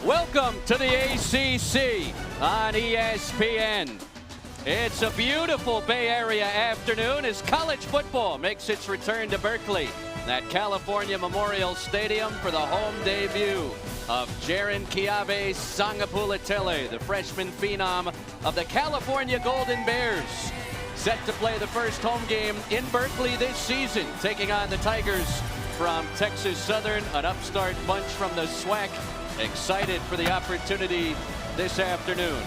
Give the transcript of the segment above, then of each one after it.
Welcome to the ACC on ESPN. It's a beautiful Bay Area afternoon as college football makes its return to Berkeley at California Memorial Stadium for the home debut of Jaren Kiave Sangapulitele, the freshman phenom of the California Golden Bears. Set to play the first home game in Berkeley this season, taking on the Tigers from Texas Southern, an upstart bunch from the SWAC. Excited for the opportunity this afternoon.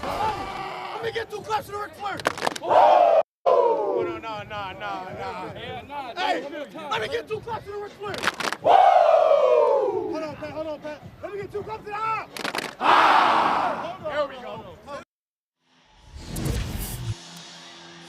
Let me get too close to the Ric Flair. No. Hey, let me get too close to the Ric Flair. Hold on, Pat. Let me get too close to the There we go.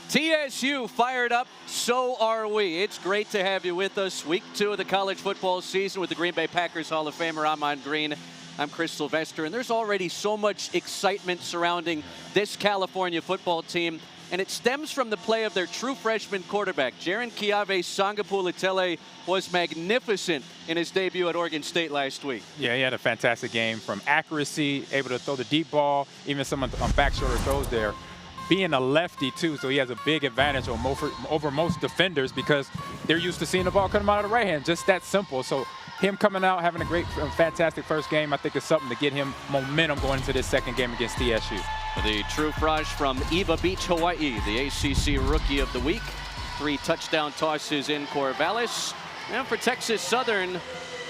TSU fired up, so are we. It's great to have you with us. Week 2 of the college football season with the Green Bay Packers Hall of Famer Ahman Green. I'm Chris Sylvester, and there's already so much excitement surrounding this California football team, and it stems from the play of their true freshman quarterback. Jaren Kiave Sangapulitele was magnificent in his debut at Oregon State last week. Yeah, he had a fantastic game from accuracy, able to throw the deep ball, even some back shoulder throws there. Being a lefty, too, so he has a big advantage over most defenders because they're used to seeing the ball come out of the right hand. Just that simple. So him coming out, having a great, fantastic first game, I think is something to get him momentum going into this second game against TSU. The true fresh from Eva Beach, Hawaii, the ACC Rookie of the Week. 3 touchdown tosses in Corvallis. And for Texas Southern,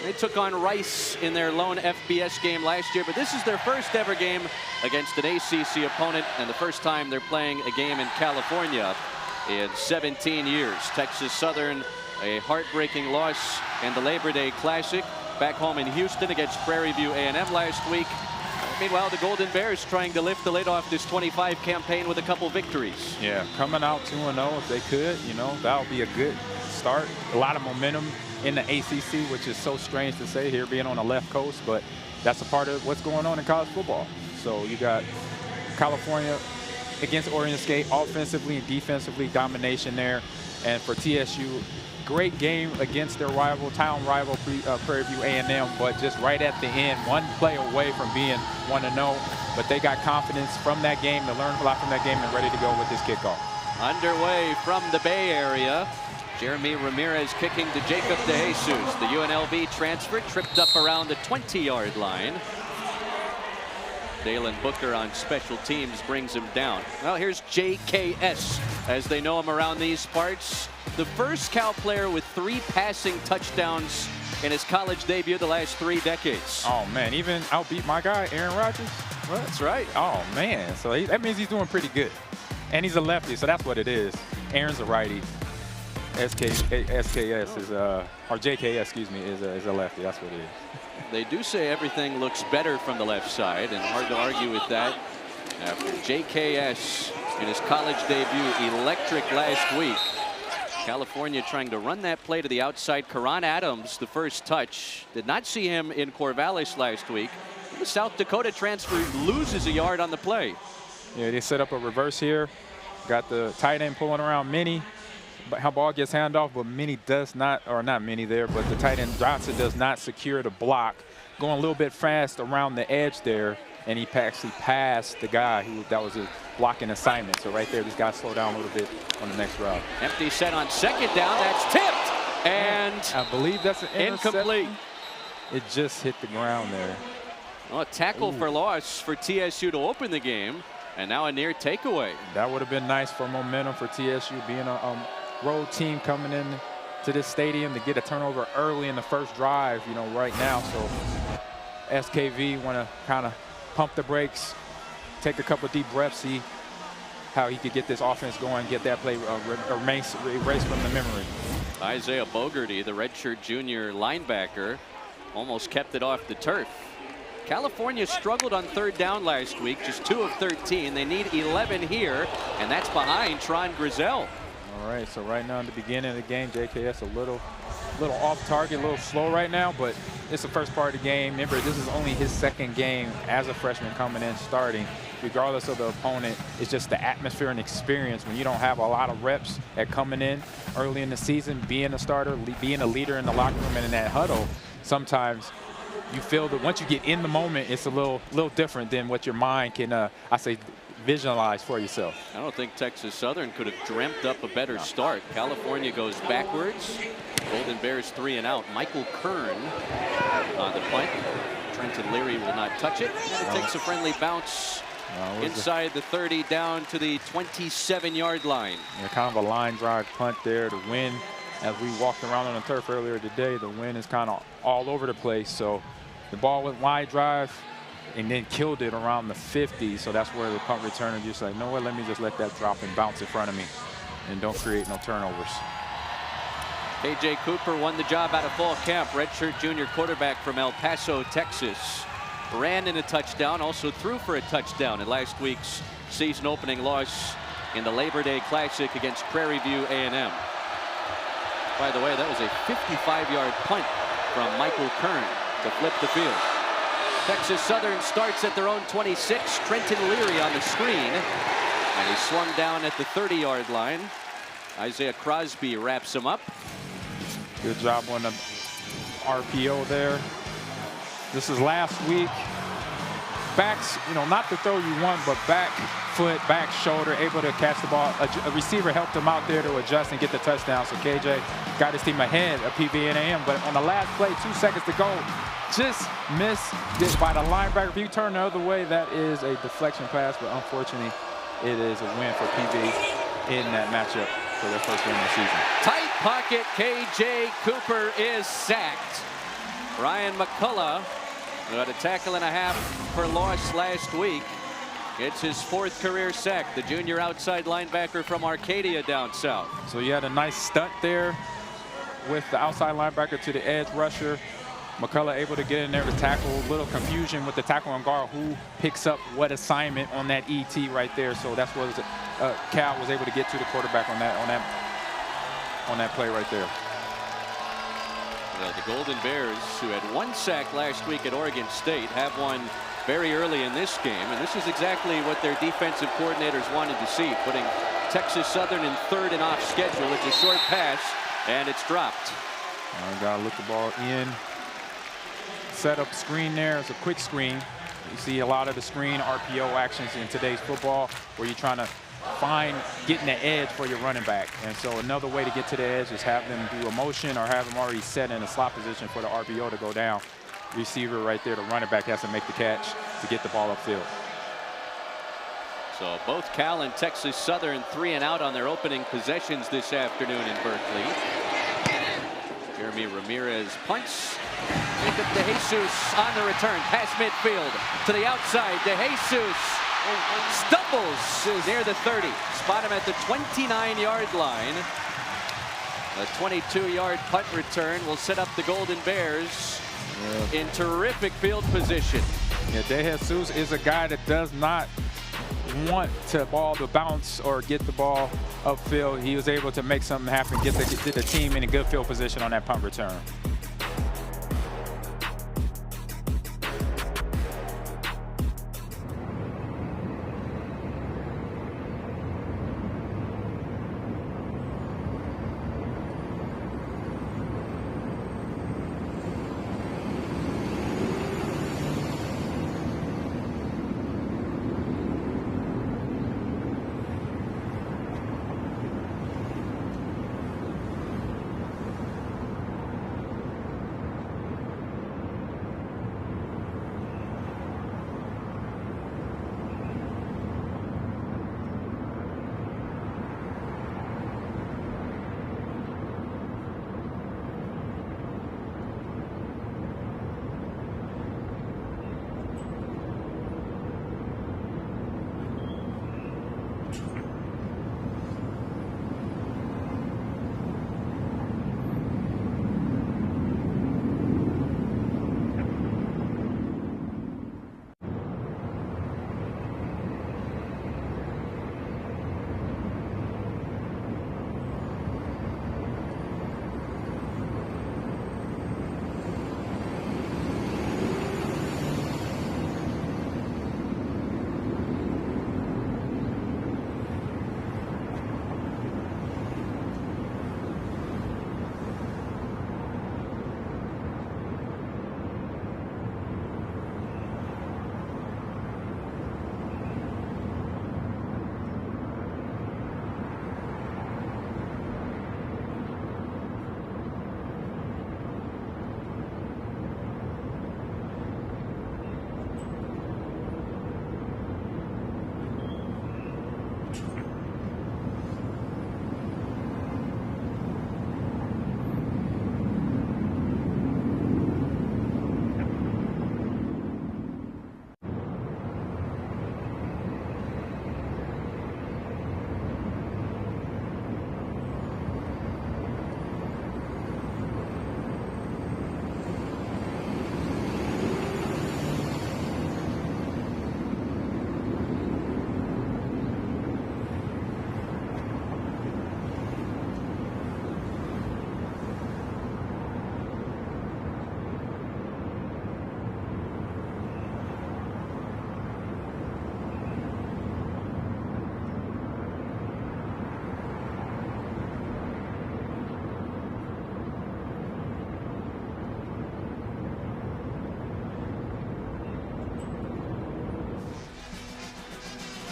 they took on Rice in their lone FBS game last year, but this is their first ever game against an ACC opponent and the first time they're playing a game in California in 17 years. Texas Southern, a heartbreaking loss in the Labor Day Classic back home in Houston against Prairie View A&M last week. Meanwhile, the Golden Bears trying to lift the lid off this 25 campaign with a couple victories. Yeah, coming out 2-0 if they could, that would be a good start. A lot of momentum in the ACC, which is so strange to say here being on the left coast, but that's a part of what's going on in college football. So you got California against Oregon State, offensively and defensively domination there. And for TSU, great game against their town rival, Prairie View A&M, but just right at the end, one play away from being 1-0. But they got confidence from that game, to learn a lot from that game, and ready to go with this kickoff. Underway from the Bay Area. Jeremy Ramirez kicking to Jacob DeJesus. The UNLV transfer tripped up around the 20-yard line. Dalen Booker on special teams brings him down. Well, here's JKS, as they know him around these parts. The first Cal player with 3 passing touchdowns in his college debut the last 3 decades. Oh, man, even outbeat my guy, Aaron Rodgers? Well, that's right. Oh, man, so that means he's doing pretty good. And he's a lefty, so that's what it is. Aaron's a righty. SKS is, or JKS, excuse me, is a lefty. That's what it is. They do say everything looks better from the left side, and hard to argue with that. After JKS in his college debut, electric last week. California trying to run that play to the outside. Karan Adams, the first touch. Did not see him in Corvallis last week. The South Dakota transfer loses a yard on the play. Yeah, they set up a reverse here. Got the tight end pulling around Minnie. But how ball gets handed off, but Minnie does not, or not Minnie there, but the tight end Johnson does not secure the block. Going a little bit fast around the edge there, and he actually passed the guy that was a blocking assignment. So right there, this guy slowed down a little bit on the next route. Empty set on second down. That's tipped, and I believe that's an incomplete. It just hit the ground there. Well, a tackle for loss for TSU to open the game, and now a near takeaway. That would have been nice for momentum for TSU, being a road team coming in to this stadium to get a turnover early in the first drive, right now. So SKV want to kind of pump the brakes, take a couple deep breaths, see how he could get this offense going, get that play erased from the memory. Isaiah Bogarty, the redshirt junior linebacker, almost kept it off the turf. California struggled on 3rd down last week, just 2 of 13. They need 11 here, and that's behind Tron Grizel. All right, so right now in the beginning of the game, JKS a little off target, a little slow right now, but it's the first part of the game. Remember, this is only his 2nd game as a freshman coming in starting. Regardless of the opponent, it's just the atmosphere and experience when you don't have a lot of reps at coming in early in the season, being a starter, being a leader in the locker room and in that huddle. Sometimes you feel that once you get in the moment, it's a little different than what your mind can, I say, visualize for yourself. I don't think Texas Southern could have dreamt up a better start. California goes backwards. Golden Bears 3 and out. Michael Kern on the punt. Trenton Leary will not touch it. And it takes a friendly bounce inside the 30 down to the 27-yard line. Yeah, kind of a line drive punt there. The wind, as we walked around on the turf earlier today, the wind is kind of all over the place. So the ball went wide drive and then killed it around the 50. So that's where the punt returner just like, you know what, let me just let that drop and bounce in front of me and don't create no turnovers. KJ Cooper won the job out of fall camp. Redshirt junior quarterback from El Paso, Texas. Ran in a touchdown, also threw for a touchdown in last week's season opening loss in the Labor Day Classic against Prairie View A&M. By the way, that was a 55-yard punt from Michael Kern to flip the field. Texas Southern starts at their own 26. Trenton Leary on the screen. And he swung down at the 30-yard line. Isaiah Crosby wraps him up. Good job on the RPO there. This is last week. Backs, you know, not the throw you want, but back foot, back shoulder, able to catch the ball. A receiver helped him out there to adjust and get the touchdown. So KJ got his team ahead of PV&AM. But on the last play, 2 seconds to go, just missed it by the linebacker. If you turn the other way, that is a deflection pass. But unfortunately, it is a win for PV in that matchup for their first win of the season. Tight pocket, KJ Cooper is sacked. Ryan McCullough got a tackle and a half for loss last week. It's his 4th career sack, the junior outside linebacker from Arcadia down south. So you had a nice stunt there with the outside linebacker to the edge rusher. McCullough able to get in there to tackle. A little confusion with the tackle and guard who picks up what assignment on that ET right there. So that's what Cal was able to get to the quarterback on that play right there. The Golden Bears, who had 1 sack last week at Oregon State, have one very early in this game. And this is exactly what their defensive coordinators wanted to see, putting Texas Southern in 3rd and off schedule. It's a short pass, and it's dropped. Got to look the ball in. Set up screen there. It's a quick screen. You see a lot of the screen RPO actions in today's football where you're trying to find getting the edge for your running back. And so another way to get to the edge is have them do a motion or have them already set in a slot position for the RPO to go down. Receiver right there, the running back has to make the catch to get the ball upfield. So both Cal and Texas Southern 3 and out on their opening possessions this afternoon in Berkeley. Jeremy Ramirez punts. Jacob DeJesus on the return, past midfield to the outside. DeJesus stumbles near the 30. Spot him at the 29-yard line. A 22-yard punt return will set up the Golden Bears in terrific field position. Yeah, DeJesus is a guy that does not want the ball to bounce or get the ball upfield. He was able to make something happen, get the team in a good field position on that punt return.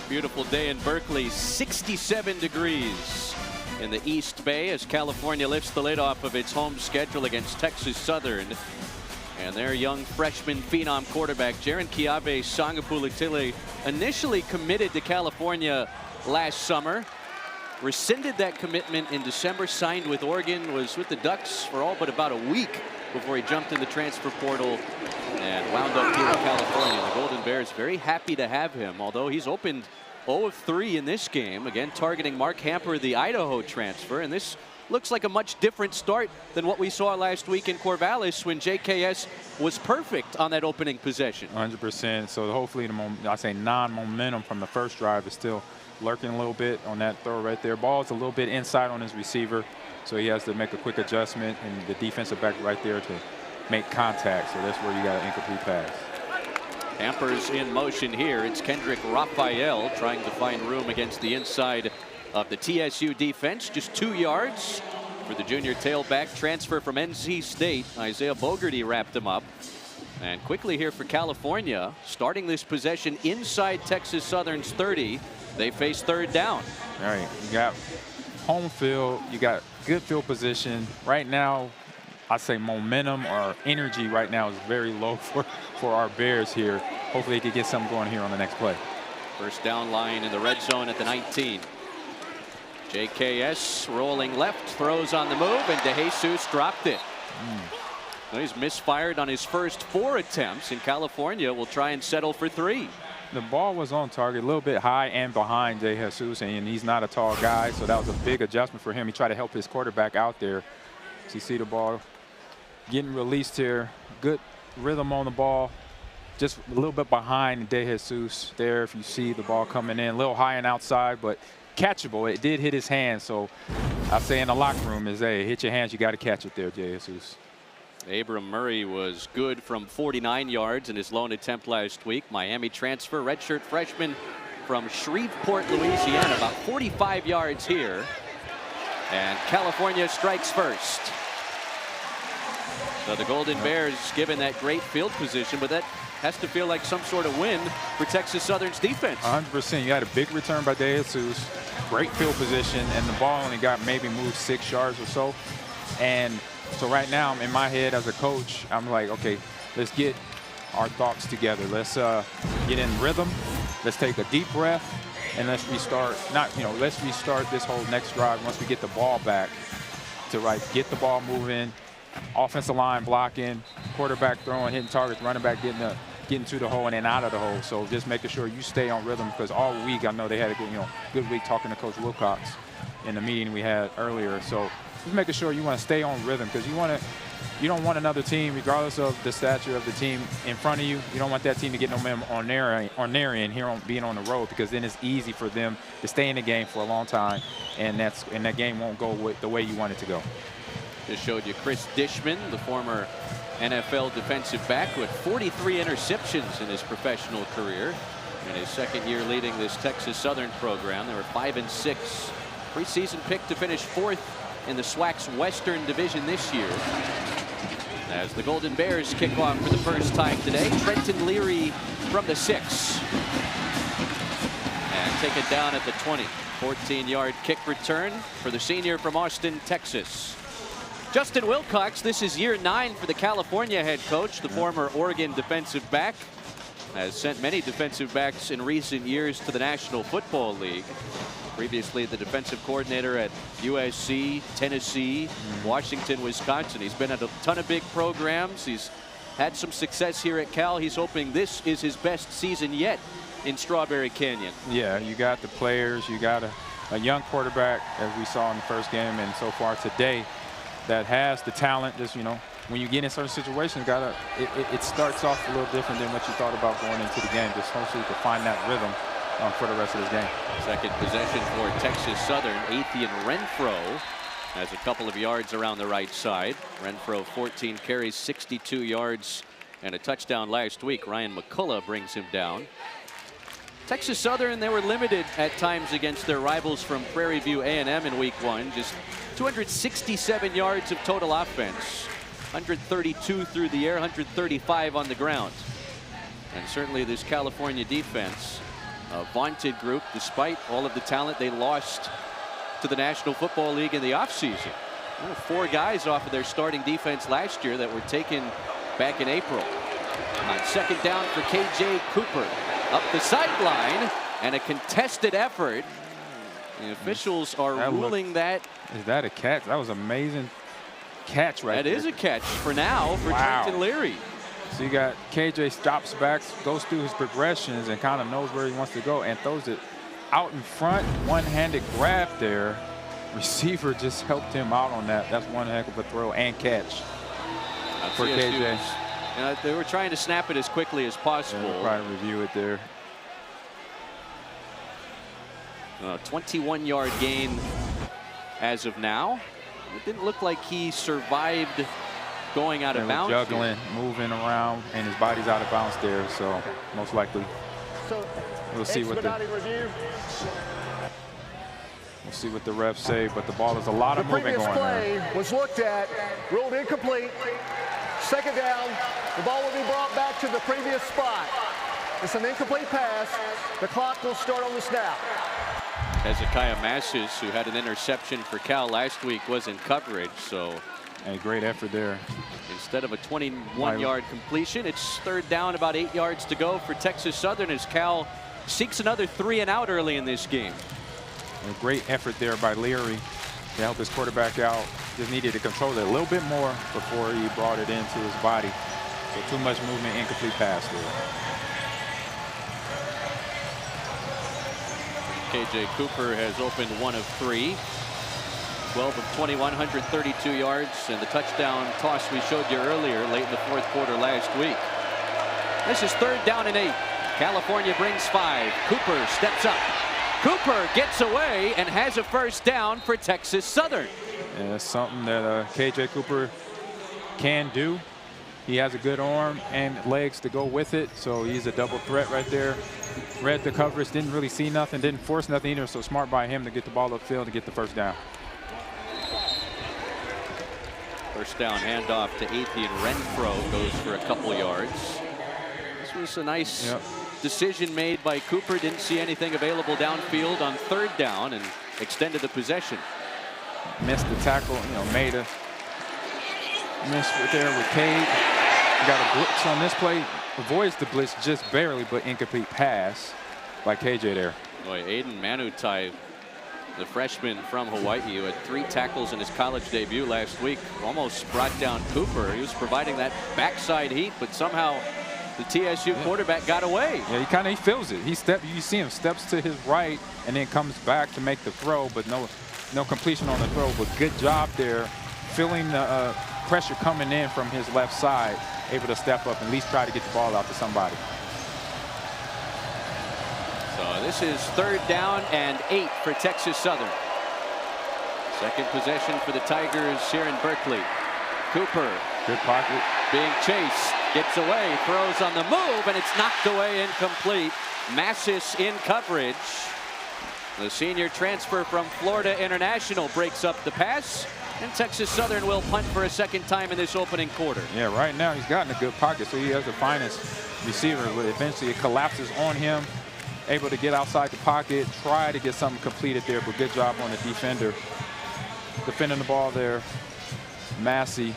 Beautiful day in Berkeley, 67 degrees in the East Bay as California lifts the lid off of its home schedule against Texas Southern. And their young freshman phenom quarterback, Jaron Kiabe Sangapulitili, initially committed to California last summer, rescinded that commitment in December, signed with Oregon, was with the Ducks for all but about a week before he jumped in the transfer portal and wound up here in California. The Golden Bears very happy to have him, although he's opened 0 of 3 in this game, again targeting Mark Hamper, the Idaho transfer, and this looks like a much different start than what we saw last week in Corvallis when JKS was perfect on that opening possession. 100%. So hopefully the non-momentum from the first drive is still lurking a little bit on that throw right there. Ball's a little bit inside on his receiver, so he has to make a quick adjustment, and the defensive back right there to make contact. So that's where you got an incomplete pass. Hamper's in motion here. It's Kendrick Raphael trying to find room against the inside of the TSU defense. Just 2 yards for the junior tailback transfer from NC State. Isaiah Bogarty wrapped him up. And quickly here for California, starting this possession inside Texas Southern's 30. They face third down. All right, you got home field, you got good field position. Right now, I say momentum or energy right now is very low for our Bears here. Hopefully they can get something going here on the next play. First down line in the red zone at the 19. JKS rolling left, throws on the move, and DeJesus dropped it. Well, he's misfired on his first 4 attempts, and California will try and settle for 3. The ball was on target, a little bit high and behind DeJesus, and he's not a tall guy, so that was a big adjustment for him. He tried to help his quarterback out there. So you see the ball getting released here. Good rhythm on the ball. Just a little bit behind DeJesus there. If you see the ball coming in, a little high and outside, but catchable. It did hit his hand, so I say in the locker room is, hey, hit your hands, you got to catch it there, DeJesus. Abram Murray was good from 49 yards in his lone attempt last week. Miami transfer, redshirt freshman from Shreveport, Louisiana, about 45 yards here. And California strikes first. So the Golden Bears given that great field position, but that has to feel like some sort of win for Texas Southern's defense. 100%. You had a big return by DeJesus, great field position, and the ball only got maybe moved 6 yards or so. And so right now, in my head as a coach, I'm like, okay, let's get our thoughts together. Let's get in rhythm. Let's take a deep breath, and let's restart. Let's restart this whole next drive once we get the ball back to get the ball moving. Offensive line blocking, quarterback throwing, hitting targets, running back getting to the hole and then out of the hole. So just making sure you stay on rhythm, because all week I know they had a good week talking to Coach Wilcox in the meeting we had earlier. So just making sure you want to stay on rhythm, because you don't want another team, regardless of the stature of the team in front of you. You don't want that team to get no momentum on their end here being on the road, because then it's easy for them to stay in the game for a long time, and that game won't go the way you want it to go. Just showed you Chris Dishman, the former NFL defensive back, who had 43 interceptions in his professional career. In his second year leading this Texas Southern program, they were 5-6. Preseason pick to finish 4th in the SWAC's Western Division this year. As the Golden Bears kick off for the first time today, Trenton Leary from the 6. And take it down at the 20. 14-yard kick return for the senior from Austin, Texas. Justin Wilcox, this is year 9 for the California head coach. The former Oregon defensive back has sent many defensive backs in recent years to the National Football League. Previously the defensive coordinator at USC, Tennessee, Washington, Wisconsin. He's been at a ton of big programs. He's had some success here at Cal. He's hoping this is his best season yet in Strawberry Canyon. Yeah, you got the players, you got a young quarterback, as we saw in the first game and so far today, that has the talent. Just, when you get in certain situations, it starts off a little different than what you thought about going into the game. Just hopefully to find that rhythm for the rest of this game. Second possession for Texas Southern. Athian Renfro has a couple of yards around the right side. Renfro 14 carries, 62 yards and a touchdown last week. Ryan McCullough brings him down. Texas Southern, they were limited at times against their rivals from Prairie View A&M in week 1. Just 267 yards of total offense. 132 through the air, 135 on the ground. And certainly this California defense a vaunted group despite all of the talent they lost to the National Football League in the offseason. 4 guys off of their starting defense last year that were taken back in April. On second down for KJ Cooper. Up the sideline, and a contested effort. The officials are ruling that. Is that a catch? That was an amazing catch right there. That is a catch for now for Trenton Leary. So you got KJ stops back, goes through his progressions, and kind of knows where he wants to go and throws it out in front. One-handed grab there. Receiver just helped him out on that. That's one heck of a throw and catch for KJ. They were trying to snap it as quickly as possible. Yeah, we'll probably review it there. 21-yard gain as of now. It didn't look like he survived going out of bounds. Juggling, moving around, and his body's out of bounds there. So most likely, we'll see what the refs say. But the ball is a lot of moving going on. The previous play was looked at, ruled incomplete. Second down, the ball will be brought back to the previous spot. It's an incomplete pass. The clock will start on the snap. Hezekiah Massis, who had an interception for Cal last week, was in coverage. So a great effort there. Instead of a 21-yard completion, it's third down, about 8 yards to go for Texas Southern as Cal seeks another 3 and out early in this game. A great effort there by Leary to help his quarterback out. Just needed to control it a little bit more before he brought it into his body. So too much movement, incomplete pass there. KJ Cooper has opened 1 of 3. 12 of 21, 132 yards, and the touchdown toss we showed you earlier late in the 4th quarter last week. This is third down and 8. California brings 5. Cooper steps up. Cooper gets away and has a first down for Texas Southern. Yeah, that's something that KJ Cooper can do. He has a good arm and legs to go with it, so he's a double threat right there. Read the coverage, didn't really see nothing, didn't force nothing either, so smart by him to get the ball upfield to get the first down. First down handoff to Athian Renfro goes for a couple yards. This was a nice decision made by Cooper. Didn't see anything available downfield on third down and extended the possession. Missed the tackle, made a miss there with Cade. Got a blitz on this play. Avoids the blitz just barely, but incomplete pass by KJ there. Boy, Aiden Manutai, the freshman from Hawaii, who had 3 tackles in his college debut last week, almost brought down Cooper. He was providing that backside heat, but somehow the TSU quarterback got away. Yeah, he feels it. You see him steps to his right and then comes back to make the throw, but no completion on the throw. But good job there, feeling the pressure coming in from his left side, able to step up and at least try to get the ball out to somebody. So this is third down and 8 for Texas Southern. Second possession for the Tigers here in Berkeley. Cooper, good pocket, being chased, gets away, throws on the move, and it's knocked away, incomplete. Massis in coverage. The senior transfer from Florida International breaks up the pass, and Texas Southern will punt for a second time in this opening quarter. Yeah, right now he's got in a good pocket, so he has the finest receiver, but eventually it collapses on him, able to get outside the pocket, try to get something completed there, but good job on the defender. Defending the ball there. Massey,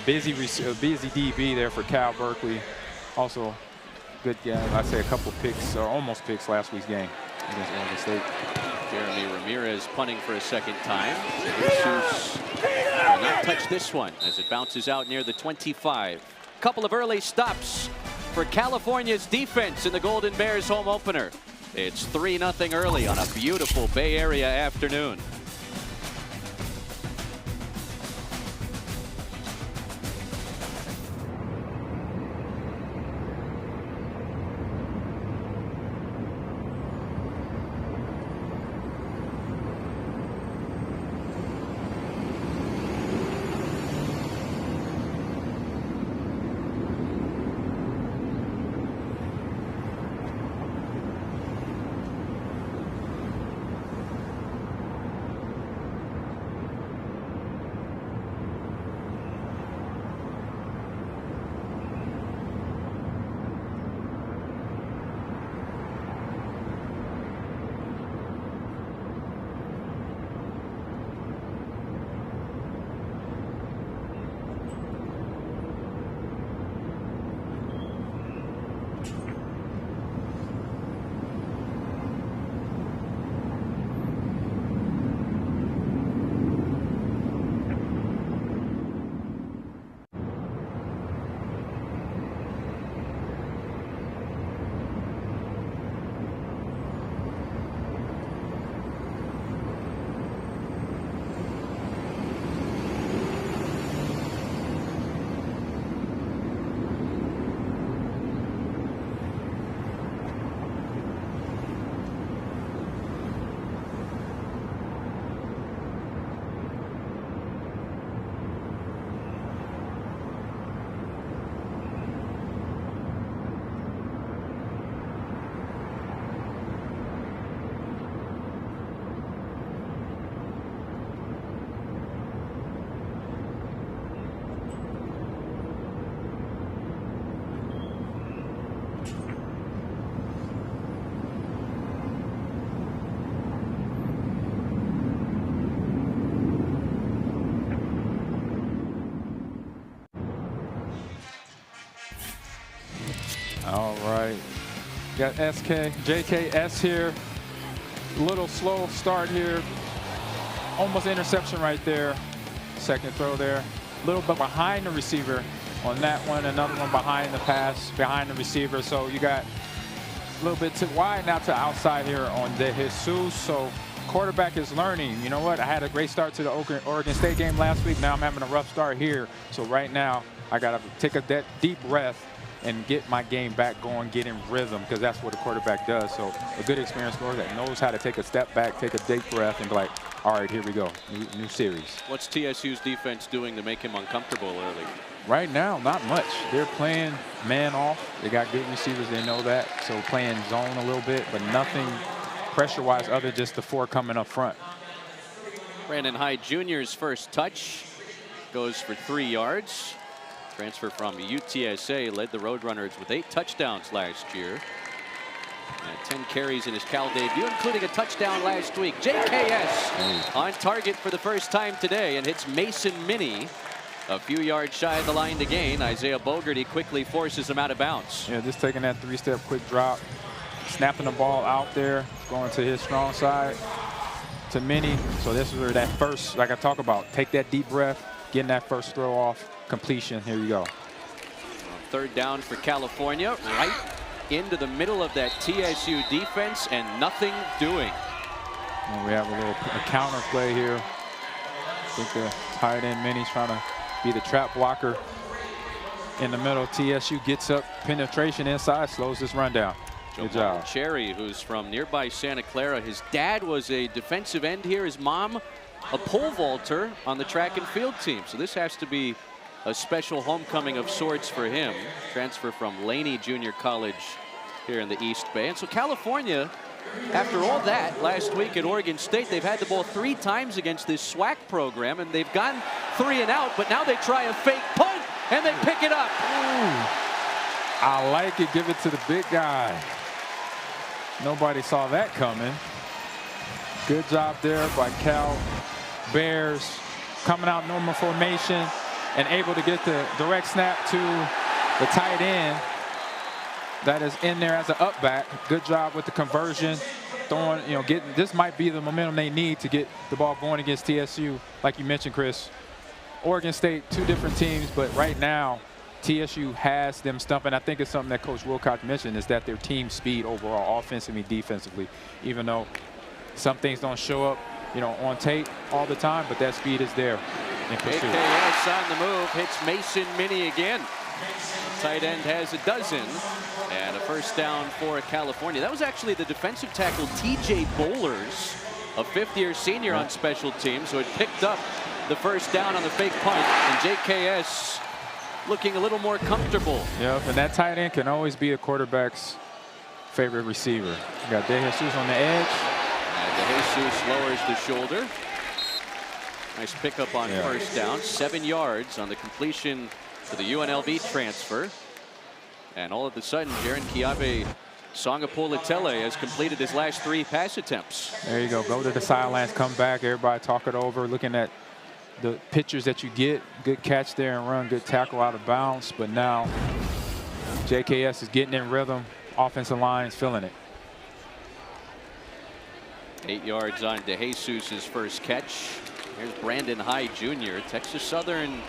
busy DB there for Cal Berkeley. Also good game. I'd say a couple picks, or almost picks last week's game against Oregon State. Jeremy Ramirez punting for a second time. Jesus will not touch this one as it bounces out near the 25. Couple of early stops for California's defense in the Golden Bears home opener. It's 3-0 early on a beautiful Bay Area afternoon. All right. Got JKS here. Little slow start here. Almost interception right there. Second throw there. A little bit behind the receiver on that one. Another one behind the pass, behind the receiver. So you got a little bit to wide, now to outside here on De Jesus. So quarterback is learning. You know what? I had a great start to the Oregon State game last week. Now I'm having a rough start here. So right now I got to take that deep breath and get my game back going, get in rhythm, because that's what a quarterback does. So a good experienced quarterback that knows how to take a step back, take a deep breath, and be like, all right, here we go, new series. What's TSU's defense doing to make him uncomfortable early? Right now, not much. They're playing man off. They got good receivers, they know that. So playing zone a little bit, but nothing pressure-wise other just the 4 coming up front. Brandon Hyde Jr.'s first touch goes for 3 yards. Transfer from UTSA, led the Roadrunners with 8 touchdowns last year. And 10 carries in his Cal debut, including a touchdown last week. JKS on target for the first time today and hits Mason Minnie a few yards shy of the line to gain. Isaiah Bogarty quickly forces him out of bounds. Yeah, just taking that 3-step quick drop, snapping the ball out there, going to his strong side to Minnie. So this is where that first, like I talk about, take that deep breath, getting that first throw off. Completion, here you go. Third down for California, right into the middle of that TSU defense and nothing doing. And we have a counter play here. I think the tight end Minnie's trying to be the trap blocker in the middle. TSU gets up, penetration inside, slows this run down. Good job. Cherry, who's from nearby Santa Clara. His dad was a defensive end here. His mom, a pole vaulter on the track and field team. So this has to be a special homecoming of sorts for him. Transfer from Laney Junior College here in the East Bay. And so California, after all that last week at Oregon State, they've had the ball 3 times against this SWAC program, and they've gone 3 and out, but now they try a fake punt, and they pick it up. Ooh, I like it. Give it to the big guy. Nobody saw that coming. Good job there by Cal Bears, coming out normal formation and able to get the direct snap to the tight end that is in there as an up back. Good job with the conversion, throwing, getting, this might be the momentum they need to get the ball going against TSU. Like you mentioned, Chris, Oregon State, 2 different teams, but right now TSU has them stumping. I think it's something that Coach Wilcox mentioned, is that their team speed overall, offensively, defensively, even though some things don't show up on tape all the time, but that speed is there in pursuit. JKS on the move, hits Mason Minnie again. Tight end has a dozen, and a first down for California. That was actually the defensive tackle TJ Bowlers, a 5th-year senior on special teams, who had picked up the first down on the fake punt, and JKS looking a little more comfortable. Yep, and that tight end can always be a quarterback's favorite receiver. You got De Jesus on the edge. De Jesus lowers the shoulder. Nice pickup on first down. 7 yards on the completion to the UNLV transfer. And all of a sudden, Jaron Kiabe Songapole-Tele has completed his last 3 pass attempts. There you go. Go to the sidelines, come back, everybody talk it over, looking at the pictures that you get. Good catch there and run, good tackle out of bounds. But now JKS is getting in rhythm. Offensive line's feeling it. 8 yards on De Jesus' first catch. Here's Brandon Hyde Jr. Texas Southern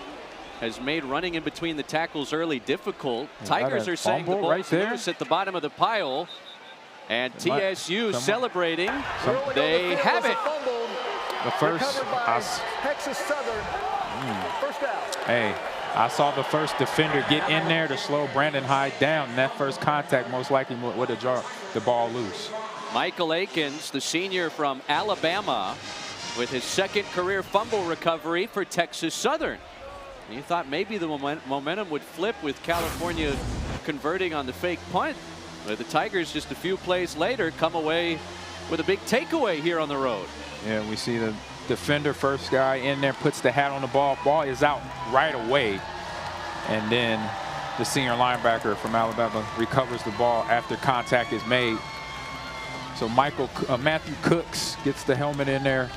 has made running in between the tackles early difficult. Tigers are saying the ball's right loose at the bottom of the pile. And TSU celebrating. They have it. The first. Texas Southern. First down. Hey, I saw the first defender get in there to slow Brandon Hyde down. And that first contact most likely would have jarred the ball loose. Michael Akins, the senior from Alabama, with his 2nd career fumble recovery for Texas Southern. You thought maybe the momentum would flip with California converting on the fake punt. But the Tigers, just a few plays later, come away with a big takeaway here on the road. Yeah, we see the defender, first guy in there, puts the hat on the ball. Ball is out right away. And then the senior linebacker from Alabama recovers the ball after contact is made. So Matthew Cooks gets the helmet in there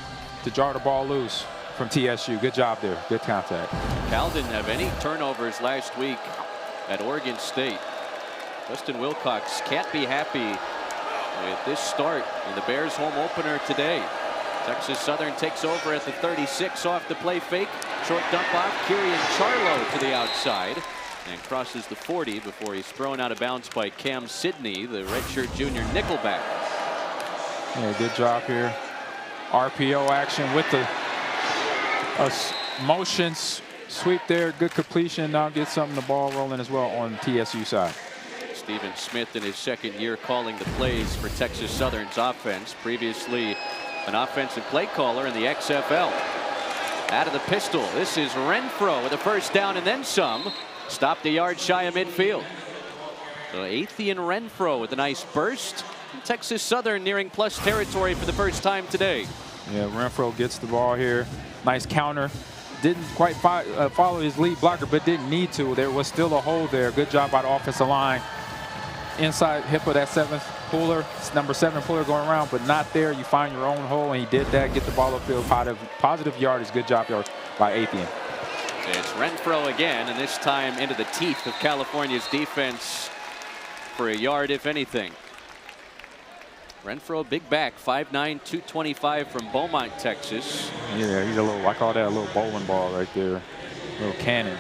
to jar the ball loose from TSU. Good job there. Good contact. Cal didn't have any turnovers last week at Oregon State. Justin Wilcox can't be happy with this start in the Bears home opener today. Texas Southern takes over at the 36 off the play fake. Short dump off. Kirian Charlo to the outside and crosses the 40 before he's thrown out of bounds by Cam Sidney, the redshirt junior nickelback. Yeah, good job here. RPO action with the motion sweep there. Good completion. Now get something the ball rolling as well on TSU side. Stephen Smith in his second year calling the plays for Texas Southern's offense. Previously an offensive play caller in the XFL. Out of the pistol. This is Renfro with a first down and then some. Stopped a yard shy of midfield. So Athian Renfro with a nice burst. Texas Southern nearing plus territory for the first time today. Yeah, Renfro gets the ball here. Nice counter. Didn't quite follow his lead blocker, but didn't need to. There was still a hole there. Good job by the offensive line. Inside hip of that number 7 puller going around, but not there. You find your own hole, and he did that. Get the ball upfield. Positive yardage. Good job by Athian. It's Renfro again, and this time into the teeth of California's defense for a yard, if anything. Renfro, big back, 5'9", 225 from Beaumont, Texas. Yeah, he's a little, I call that a little bowling ball right there. A little cannon.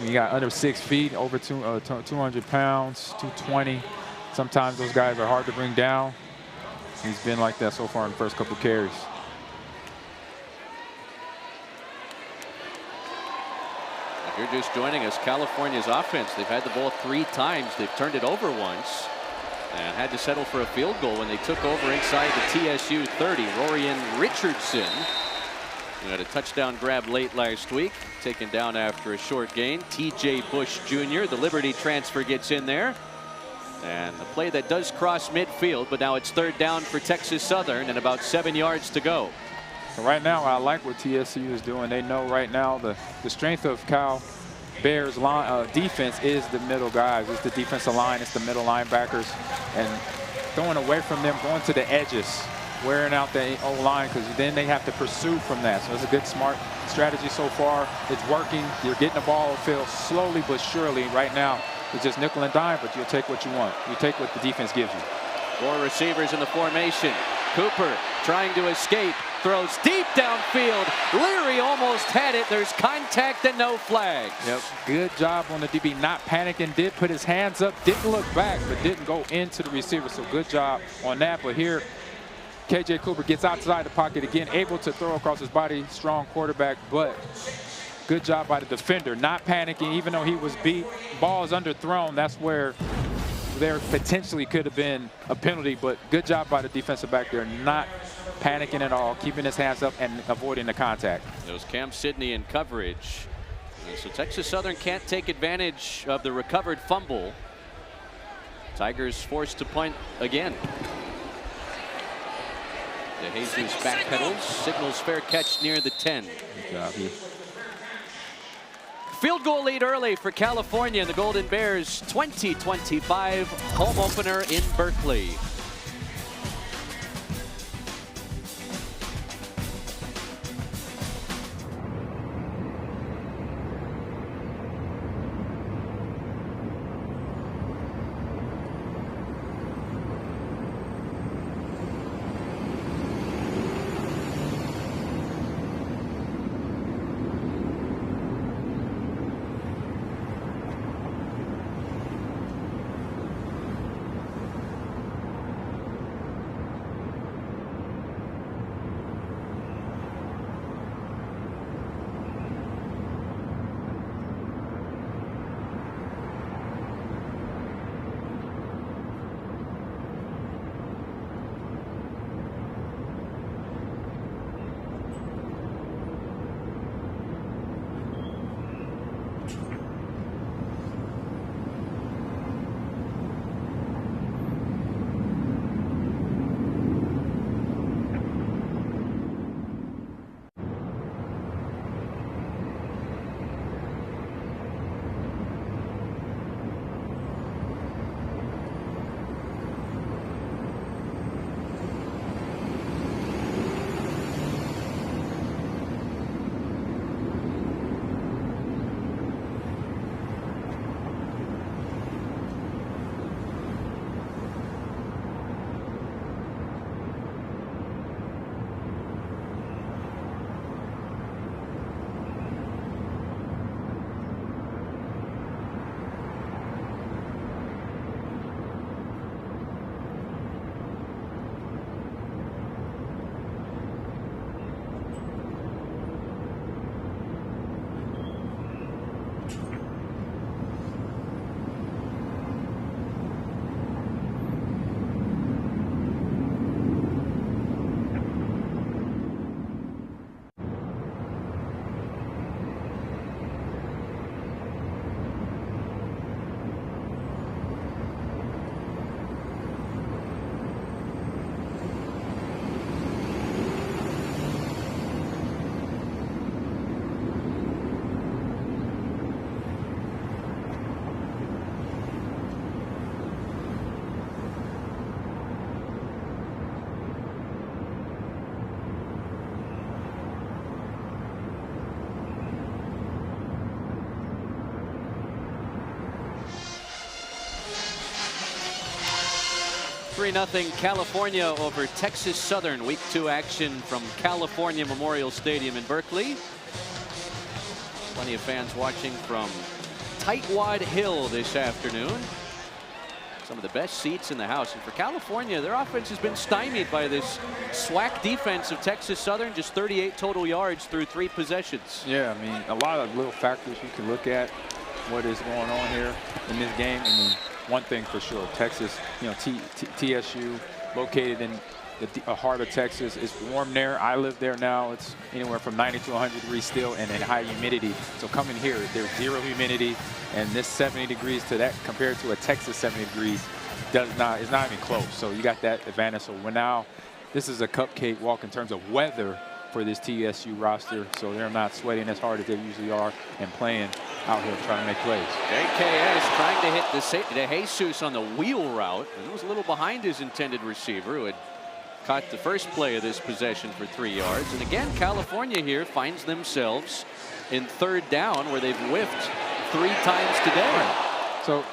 You got under 6 feet, over 200 pounds, 220. Sometimes those guys are hard to bring down. He's been like that so far in the first couple carries. If you're just joining us, California's offense, they've had the ball 3 times. They've turned it over once and had to settle for a field goal when they took over inside the TSU 30. Rorian Richardson, who had a touchdown grab late last week, taken down after a short gain. TJ Bush Jr., the Liberty transfer, gets in there. And the play that does cross midfield, but now it's 3rd down for Texas Southern and about 7 yards to go. So right now, I like what TSU is doing. They know right now the strength of Cal Bears line, defense is the middle guys. It's the defensive line. It's the middle linebackers. And throwing away from them, going to the edges, wearing out the O-line, because then they have to pursue from that. So it's a good, smart strategy so far. It's working. You're getting the ball field slowly but surely. Right now, it's just nickel and dime, but you'll take what you want. You take what the defense gives you. 4 receivers in the formation. Cooper trying to escape. Throws deep downfield. Leary almost had it. There's contact and no flags. Yep. Good job on the DB, not panicking. Did put his hands up. Didn't look back, but didn't go into the receiver. So good job on that. But here, KJ Cooper gets outside the pocket again, able to throw across his body. Strong quarterback, but good job by the defender, not panicking, even though he was beat. Ball is underthrown. That's where there potentially could have been a penalty, but good job by the defensive back there, not panicking at all, keeping his hands up and avoiding the contact. It was Cam Sidney in coverage. So Texas Southern can't take advantage of the recovered fumble. Tigers forced to punt again. DeJesus backpedals, signals fair catch near the 10. Good job. Field goal lead early for California and the Golden Bears. 2025 home opener in Berkeley. 3-0 California over Texas Southern. Week 2 action from California Memorial Stadium in Berkeley. Plenty of fans watching from Tightwad Hill this afternoon. Some of the best seats in the house. And for California, their offense has been stymied by this SWAC defense of Texas Southern. Just 38 total yards through 3 possessions. Yeah, I mean, a lot of little factors you can look at what is going on here in this game. I mean, one thing for sure, Texas, you know, TSU located in the heart of Texas. It's warm there. I live there now. It's anywhere from 90 to 100 degrees still, and then high humidity. So coming here, there's 0 humidity, and this 70 degrees to that compared to a Texas 70 degrees is not even close. So you got that advantage. So we're now, this is a cupcake walk in terms of weather for this TSU roster, so they're not sweating as hard as they usually are and playing out here trying to make plays. JKS trying to hit the Jesus on the wheel route, and it was a little behind his intended receiver, who had caught the first play of this possession for 3 yards. And again, California here finds themselves in 3rd down, where they've whiffed 3 times today. So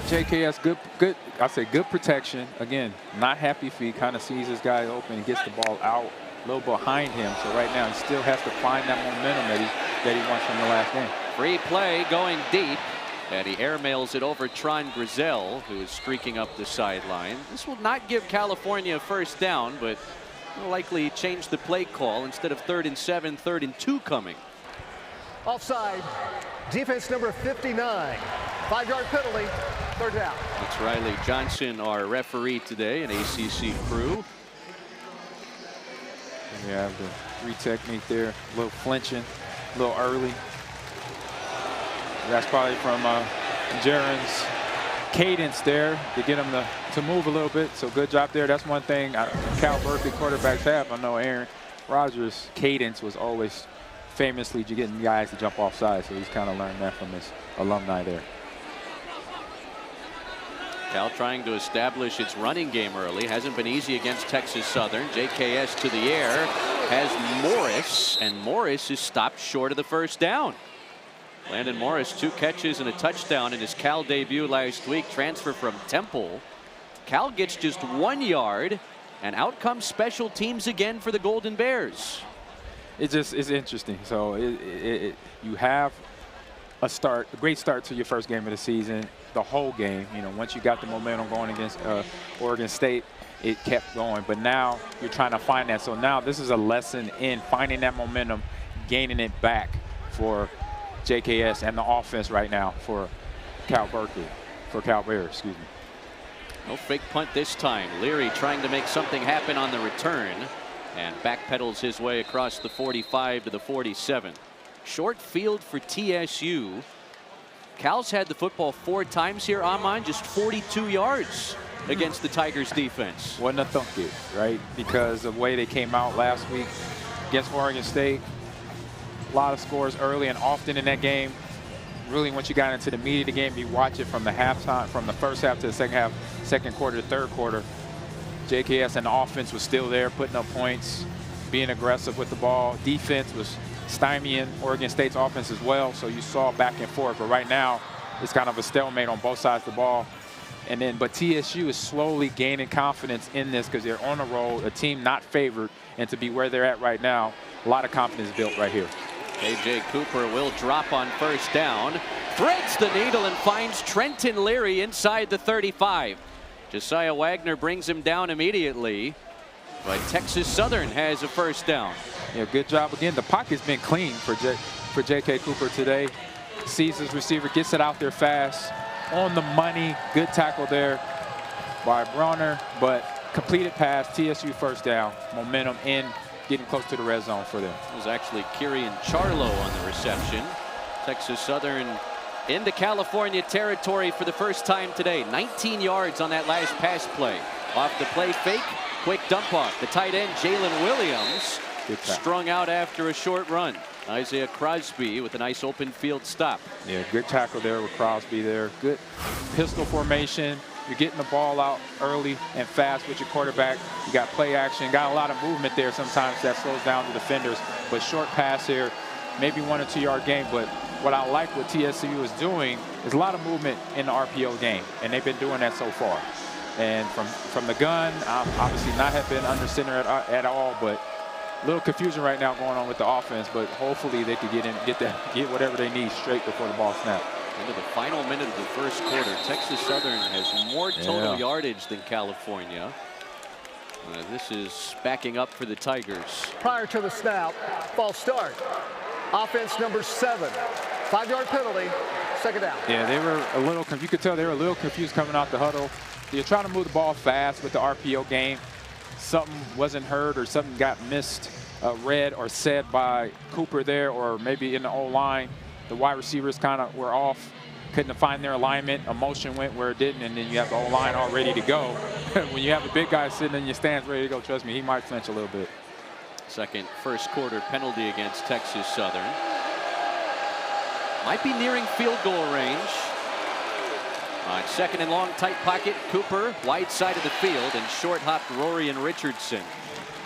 JKS, good. I say good protection. Again, not happy feet. Kind of sees this guy open and gets the ball out a little behind him. So right now he still has to find that momentum that he wants from the last game. Free play going deep, and he airmails it over Tron Grizel, who is streaking up the sideline. This will not give California a 1st down, but will likely change the play call. Instead of 3rd and 7, 3rd and 2 coming. Offside. Defense number 59. 5-yard penalty. 3rd down. It's Riley Johnson, our referee today, an ACC crew. We have the 3 technique there, a little flinching, a little early. That's probably from Jaron's cadence there to get him to move a little bit. So good job there. That's one thing Cal Berkeley quarterbacks have. I know Aaron Rodgers' cadence was always famously getting guys to jump off sides. So he's kind of learned that from his alumni there. Cal trying to establish its running game early. Hasn't been easy against Texas Southern. JKS to the air has Morris, and Morris is stopped short of the 1st down. Landon Morris, 2 catches and a touchdown in his Cal debut last week. Transfer from Temple. Cal gets just 1 yard, and out comes special teams again for the Golden Bears. It's interesting. So you have a great start to your first game of the season. The whole game, you know, once you got the momentum going against Oregon State, it kept going. But now you're trying to find that. So now this is a lesson in finding that momentum, gaining it back for JKS and the offense right now for Cal Bears, excuse me. No fake punt this time. Leary trying to make something happen on the return, and backpedals his way across the 45 to the 47. Short field for TSU. Cal's had the football 4 times here, Amon, just 42 yards against the Tigers defense. Wasn't a thunk it, right? Because of the way they came out last week against Oregon State. A lot of scores early and often in that game. Really, once you got into the meat of the game, you watch it from the halftime, from the 1st half to the 2nd half, 2nd quarter to 3rd quarter. JKS and the offense was still there, putting up points, being aggressive with the ball. Defense was stymieing Oregon State's offense as well, so you saw back and forth. But right now, it's kind of a stalemate on both sides of the ball. But TSU is slowly gaining confidence in this because they're on a roll, a team not favored, and to be where they're at right now, a lot of confidence built right here. A.J. Cooper will drop on 1st down, threads the needle and finds Trenton Leary inside the 35. Josiah Wagner brings him down immediately, but Texas Southern has a 1st down. Yeah, good job again. The pocket's been clean for J.K. Cooper today. Sees his receiver, gets it out there fast, on the money. Good tackle there by Bronner, but completed pass, TSU 1st down. Momentum in, getting close to the red zone for them. It was actually Kirian Charlo on the reception. Texas Southern into California territory for the 1st time today. 19 yards on that last pass play. Off the play fake, quick dump off. The tight end, Jalen Williams, strung out after a short run. Isaiah Crosby with a nice open field stop. Yeah, good tackle there with Crosby there. Good pistol formation. You're getting the ball out early and fast with your quarterback. You got play action, got a lot of movement there. Sometimes that slows down the defenders, but short pass here, maybe 1 or 2 yard game. But what I like what TSU is doing is a lot of movement in the RPO game, and they've been doing that so far. And from the gun, obviously not have been under center at all, but a little confusion right now going on with the offense, but hopefully they could get whatever they need straight before the ball snaps. Into the final minute of the first quarter, Texas Southern has more total yardage than California. This is backing up for the Tigers. Prior to the snap, false start. Offense number 7. 5-yard penalty, second down. Yeah, they were a little, you could tell they were a little confused coming out the huddle. You're trying to move the ball fast with the RPO game. Something wasn't heard or something got missed, read or said by Cooper there, or maybe in the O-line. The wide receivers kind of were off, couldn't find their alignment. A motion went where it didn't, and then you have the O-line all ready to go. When you have a big guy sitting in your stands ready to go, trust me, he might flinch a little bit. Second first quarter penalty against Texas Southern. Might be nearing field goal range. On second and long, tight pocket, Cooper, wide side of the field, and short hopped Rory and Richardson.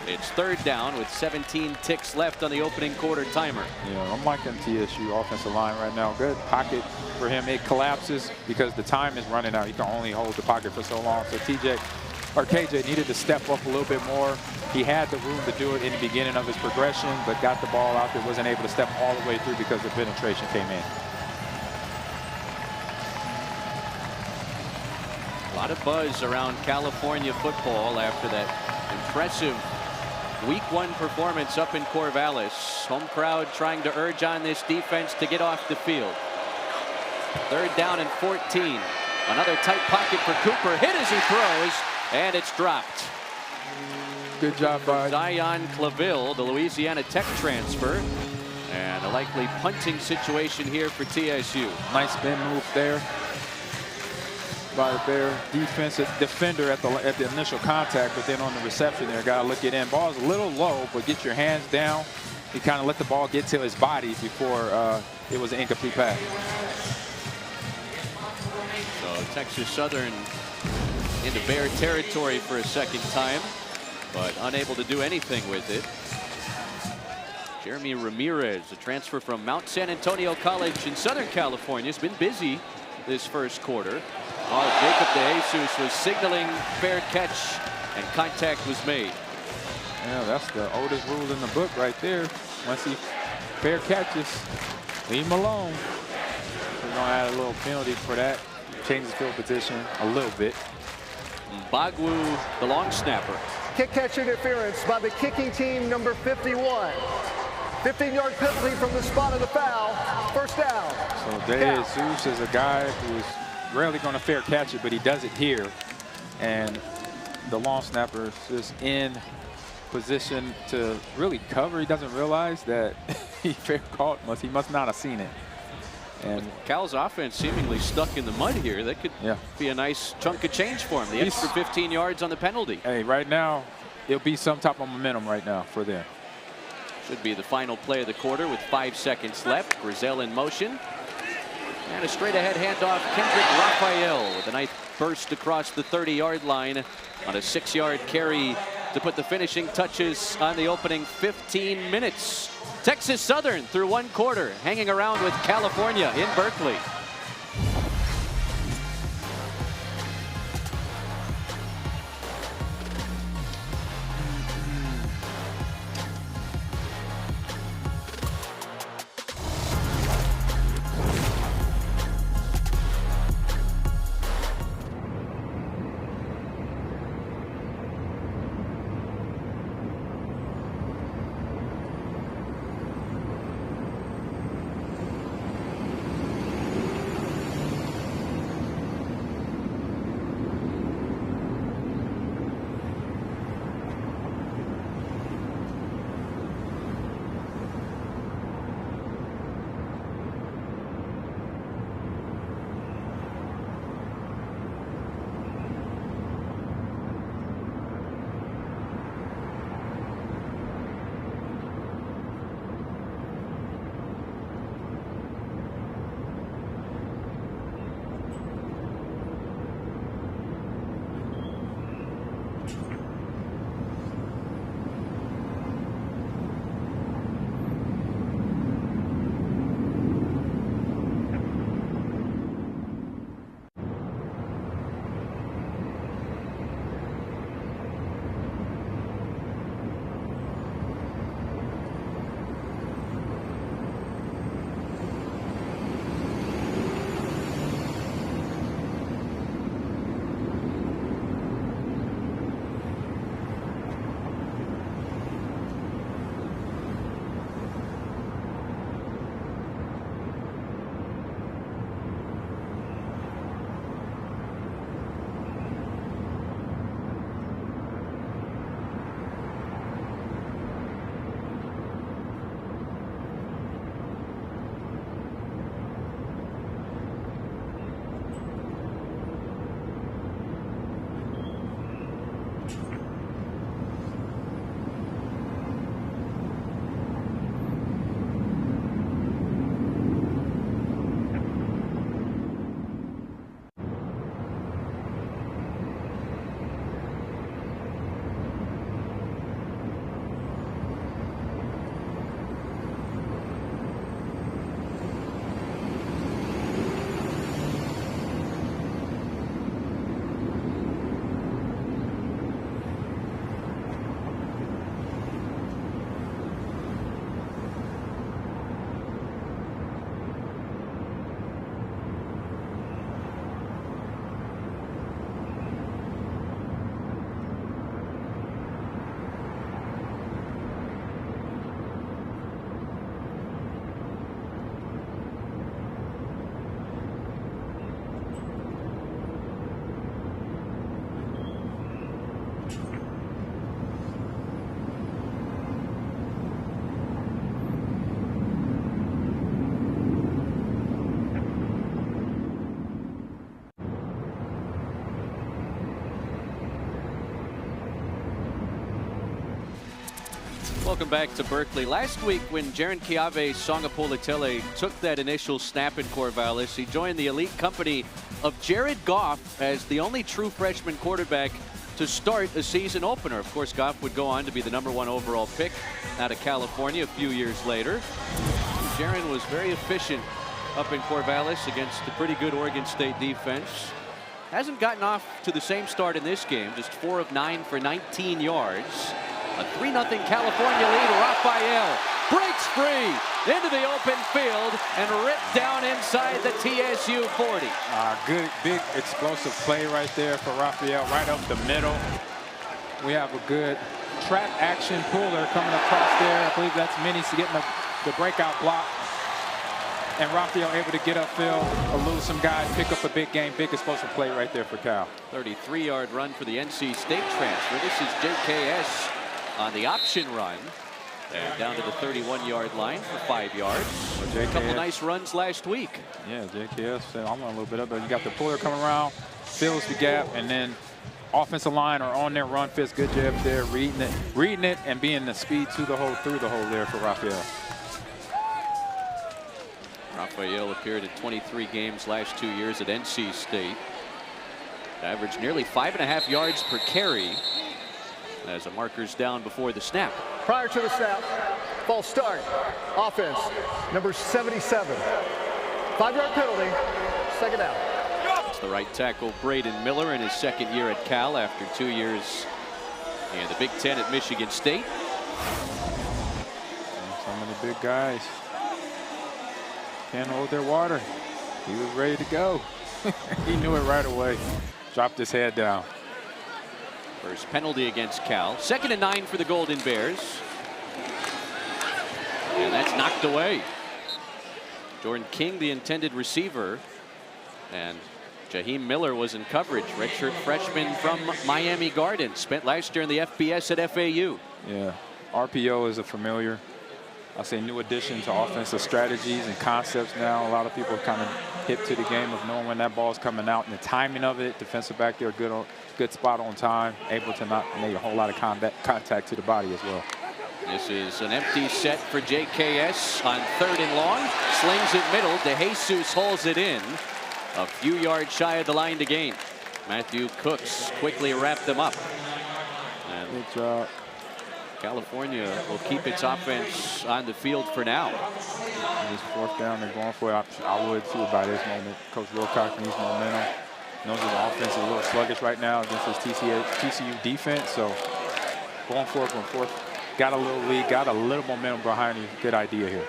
It's third down with 17 ticks left on the opening quarter timer. Yeah, I'm liking TSU offensive line right now. Good pocket for him. It collapses because the time is running out. He can only hold the pocket for so long. So KJ needed to step up a little bit more. He had the room to do it in the beginning of his progression, but got the ball out there, wasn't able to step all the way through because the penetration came in. A lot of buzz around California football after that impressive Week 1 performance up in Corvallis. Home crowd trying to urge on this defense to get off the field. Third down and 14. Another tight pocket for Cooper. Hit as he throws, and it's dropped. Good job by Zion Claville, the Louisiana Tech transfer. And a likely punting situation here for TSU. Nice spin move there by their defensive defender at the initial contact, but then on the reception there, got to look it in. Ball's a little low, but get your hands down. He kind of let the ball get to his body before it was an incomplete pass. So Texas Southern into Bear territory for a second time, but unable to do anything with it. Jeremy Ramirez, a transfer from Mount San Antonio College in Southern California, has been busy this first quarter. Oh, Jacob De Jesus was signaling fair catch, and contact was made. Yeah, that's the oldest rule in the book right there. Once he fair catches, leave him alone. We're going to add a little penalty for that. Change his field position a little bit. Bagwu, the long snapper. Kick catch interference by the kicking team, number 51. 15-yard penalty from the spot of the foul. First down. So De Jesus is a guy who is rarely going to fair catch it, but he does it here. And the long snapper is just in position to really cover. He doesn't realize that he fair caught. He must not have seen it. And Cal's offense seemingly stuck in the mud here. That could be a nice chunk of change for him. The extra 15 yards on the penalty. Hey, right now, it'll be some type of momentum right now for them. Should be the final play of the quarter with 5 seconds left. Grizel in motion. And a straight ahead handoff. Kendrick Raphael with a nice burst across the 30-yard line on a 6-yard carry to put the finishing touches on the opening 15 minutes. Texas Southern through one quarter, hanging around with California in Berkeley. Welcome back to Berkeley. Last week, when Jaron Kiave Songapolatele took that initial snap in Corvallis, he joined the elite company of Jared Goff as the only true freshman quarterback to start a season opener. Of course, Goff would go on to be the #1 overall pick out of California a few years later. Jaron was very efficient up in Corvallis against a pretty good Oregon State defense. Hasn't gotten off to the same start in this game, just 4 of 9 for 19 yards. A 3-0 California lead. Raphael breaks free into the open field and ripped down inside the TSU 40. Good, big, explosive play right there for Raphael, right up the middle. We have a good trap action puller coming across there. I believe that's Minnie's getting the breakout block. And Raphael able to get upfield, elude some guys, pick up a big game, big explosive play right there for Cal. 33-yard run for the NC State transfer. This is JKS on the option run. And down to the 31-yard line for 5 yards. Well, a couple nice runs last week. Yeah, JKS, I went a little bit up, but you got the puller coming around, fills the gap, and then offensive line are on their run. Fits good job there, reading it, and being the speed to the hole, through the hole there for Raphael. Raphael appeared in 23 games last 2 years at NC State. Averaged nearly 5.5 yards per carry as the marker's down before the snap. Prior to the snap, false start. Offense, number 77. 5-yard penalty, second down. It's the right tackle, Braden Miller, in his second year at Cal after 2 years in the Big Ten at Michigan State. And so many big guys can't hold their water. He was ready to go. He knew it right away. Dropped his head down. First penalty against Cal. 2nd and 9 for the Golden Bears. And that's knocked away. Jordan King, the intended receiver. And Jaheim Miller was in coverage. Redshirt freshman from Miami Gardens. Spent last year in the FBS at FAU. Yeah, RPO is a familiar, I say, new addition to offensive strategies and concepts now. A lot of people are kind of hip to the game of knowing when that ball's coming out and the timing of it. Defensive back there, good spot on time, able to not make a whole lot of contact to the body as well. This is an empty set for JKS on 3rd and long. Slings it middle. DeJesus holds it in. A few yards shy of the line to gain. Matthew Cooks quickly wrapped them up. And good job. California will keep its offense on the field for now. This 4th down, they're going for it. I would too by this moment. Coach Wilcox needs momentum. Knows that the offense is a little sluggish right now against his TCU defense. So going for it, got a little lead, got a little momentum behind you. Good idea here.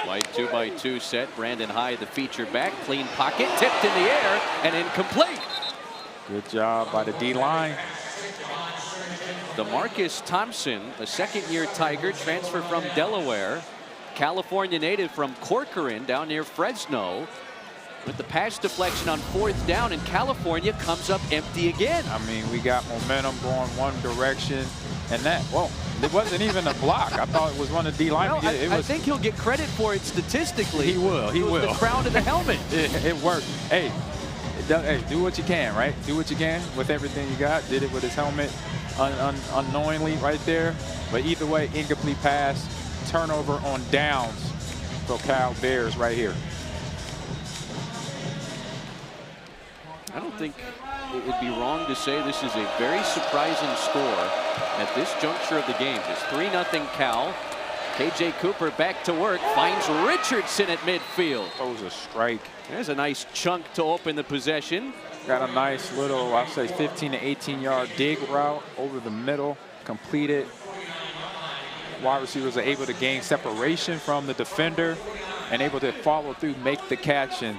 Wide 2x2 set. Brandon Hyde, the feature back. Clean pocket, tipped in the air and incomplete. Good job by the D-line. DeMarcus Thompson, a 2nd-year Tiger, transfer from Delaware. California native from Corcoran down near Fresno. With the pass deflection on 4th down, and California comes up empty again. I mean, we got momentum going one direction, and that, whoa, it wasn't even a block. I thought it was one of the D-linemen. I think he'll get credit for it statistically. He will. He will. The crown of the helmet. It worked. Hey, do what you can, right? Do what you can with everything you got. Did it with his helmet unknowingly right there. But either way, incomplete pass, turnover on downs for Cal Bears right here. I don't think it would be wrong to say this is a very surprising score at this juncture of the game. It's 3-0 Cal. KJ Cooper back to work, finds Richardson at midfield. Throws a strike. There's a nice chunk to open the possession. Got a nice little, I'd say 15 to 18-yard dig route over the middle, completed. Wide receivers are able to gain separation from the defender and able to follow through, make the catch, and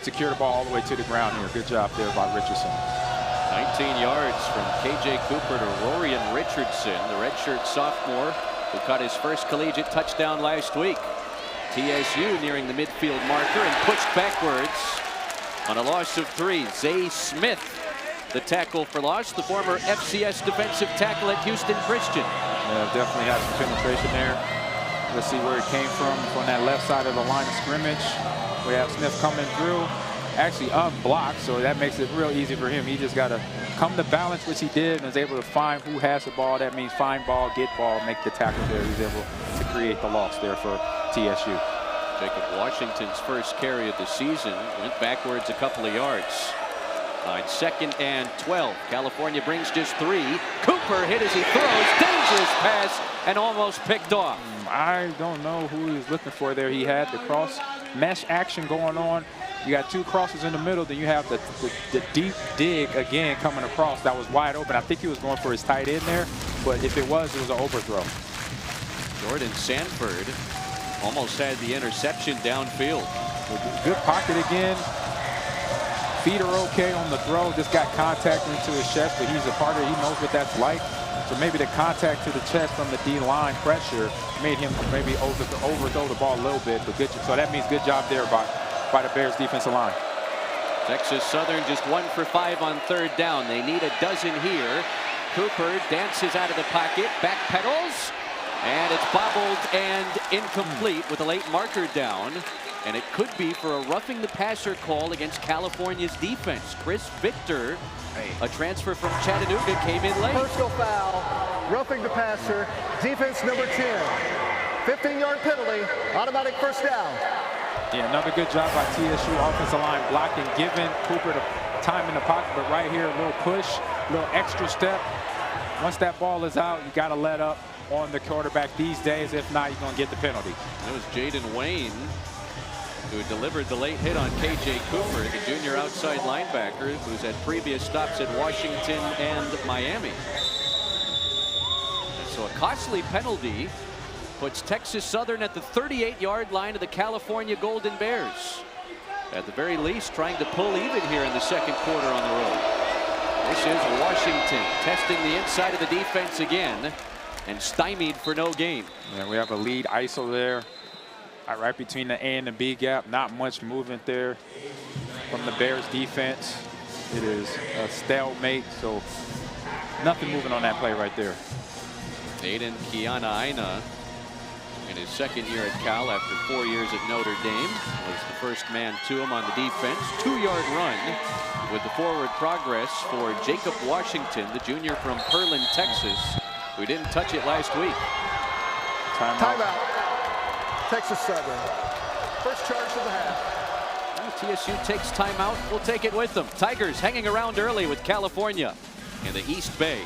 secure the ball all the way to the ground here. Good job there by Richardson. 19 yards from KJ Cooper to Rorian Richardson, the redshirt sophomore who caught his first collegiate touchdown last week. TSU nearing the midfield marker and pushed backwards on a loss of 3. Zay Smith, the tackle for loss, the former FCS defensive tackle at Houston Christian. Yeah, definitely had some penetration there. Let's see where it came from that left side of the line of scrimmage. We have Smith coming through. actually unblocked, so that makes it real easy for him. He just got to come to balance, which he did, and is able to find who has the ball. That means find ball, get ball, make the tackle there. He's able to create the loss there for TSU. Jacob Washington's first carry of the season went backwards a couple of yards. On 2nd and 12, California brings just 3. Cooper hit as he throws, dangerous pass, and almost picked off. I don't know who he was looking for there. He had the cross mesh action going on. You got 2 crosses in the middle, then you have the deep dig again coming across. That was wide open. I think he was going for his tight end there, but if it was an overthrow. Jordan Sanford almost had the interception downfield. Good pocket again. Feet are okay on the throw. Just got contact into his chest, but he's a part of it. He knows what that's like. So maybe the contact to the chest from the D-line pressure made him maybe overthrow the ball a little bit. But good, so that means good job there by the Bears defensive line. Texas Southern just 1 for 5 on 3rd down. They need a dozen here. Cooper dances out of the pocket, backpedals, and it's bobbled and incomplete with a late marker down. And it could be for a roughing the passer call against California's defense. Chris Victor, a transfer from Chattanooga, came in late. Personal foul, roughing the passer, defense number 10. 15-yard penalty, automatic first down. Yeah, another good job by TSU offensive line blocking, giving Cooper the time in the pocket, but right here, a little push, a little extra step. Once that ball is out, you got to let up on the quarterback these days. If not, you're going to get the penalty. That was Jaden Wayne who delivered the late hit on KJ Cooper, the junior outside linebacker who's had previous stops at Washington and Miami. So a costly penalty puts Texas Southern at the 38-yard line of the California Golden Bears. At the very least, trying to pull even here in the 2nd quarter on the road. This is Washington testing the inside of the defense again and stymied for no gain. And we have a lead ISO there. Right between the A and the B gap, not much movement there from the Bears defense. It is a stalemate, so nothing moving on that play right there. Aiden Kiana-Aina in his 2nd year at Cal after 4 years at Notre Dame was the first man to him on the defense. 2-yard run with the forward progress for Jacob Washington, the junior from Pearland, Texas, who didn't touch it last week. Timeout. Texas Southern. First charge of the half. Well, TSU takes timeout. We'll take it with them. Tigers hanging around early with California in the East Bay.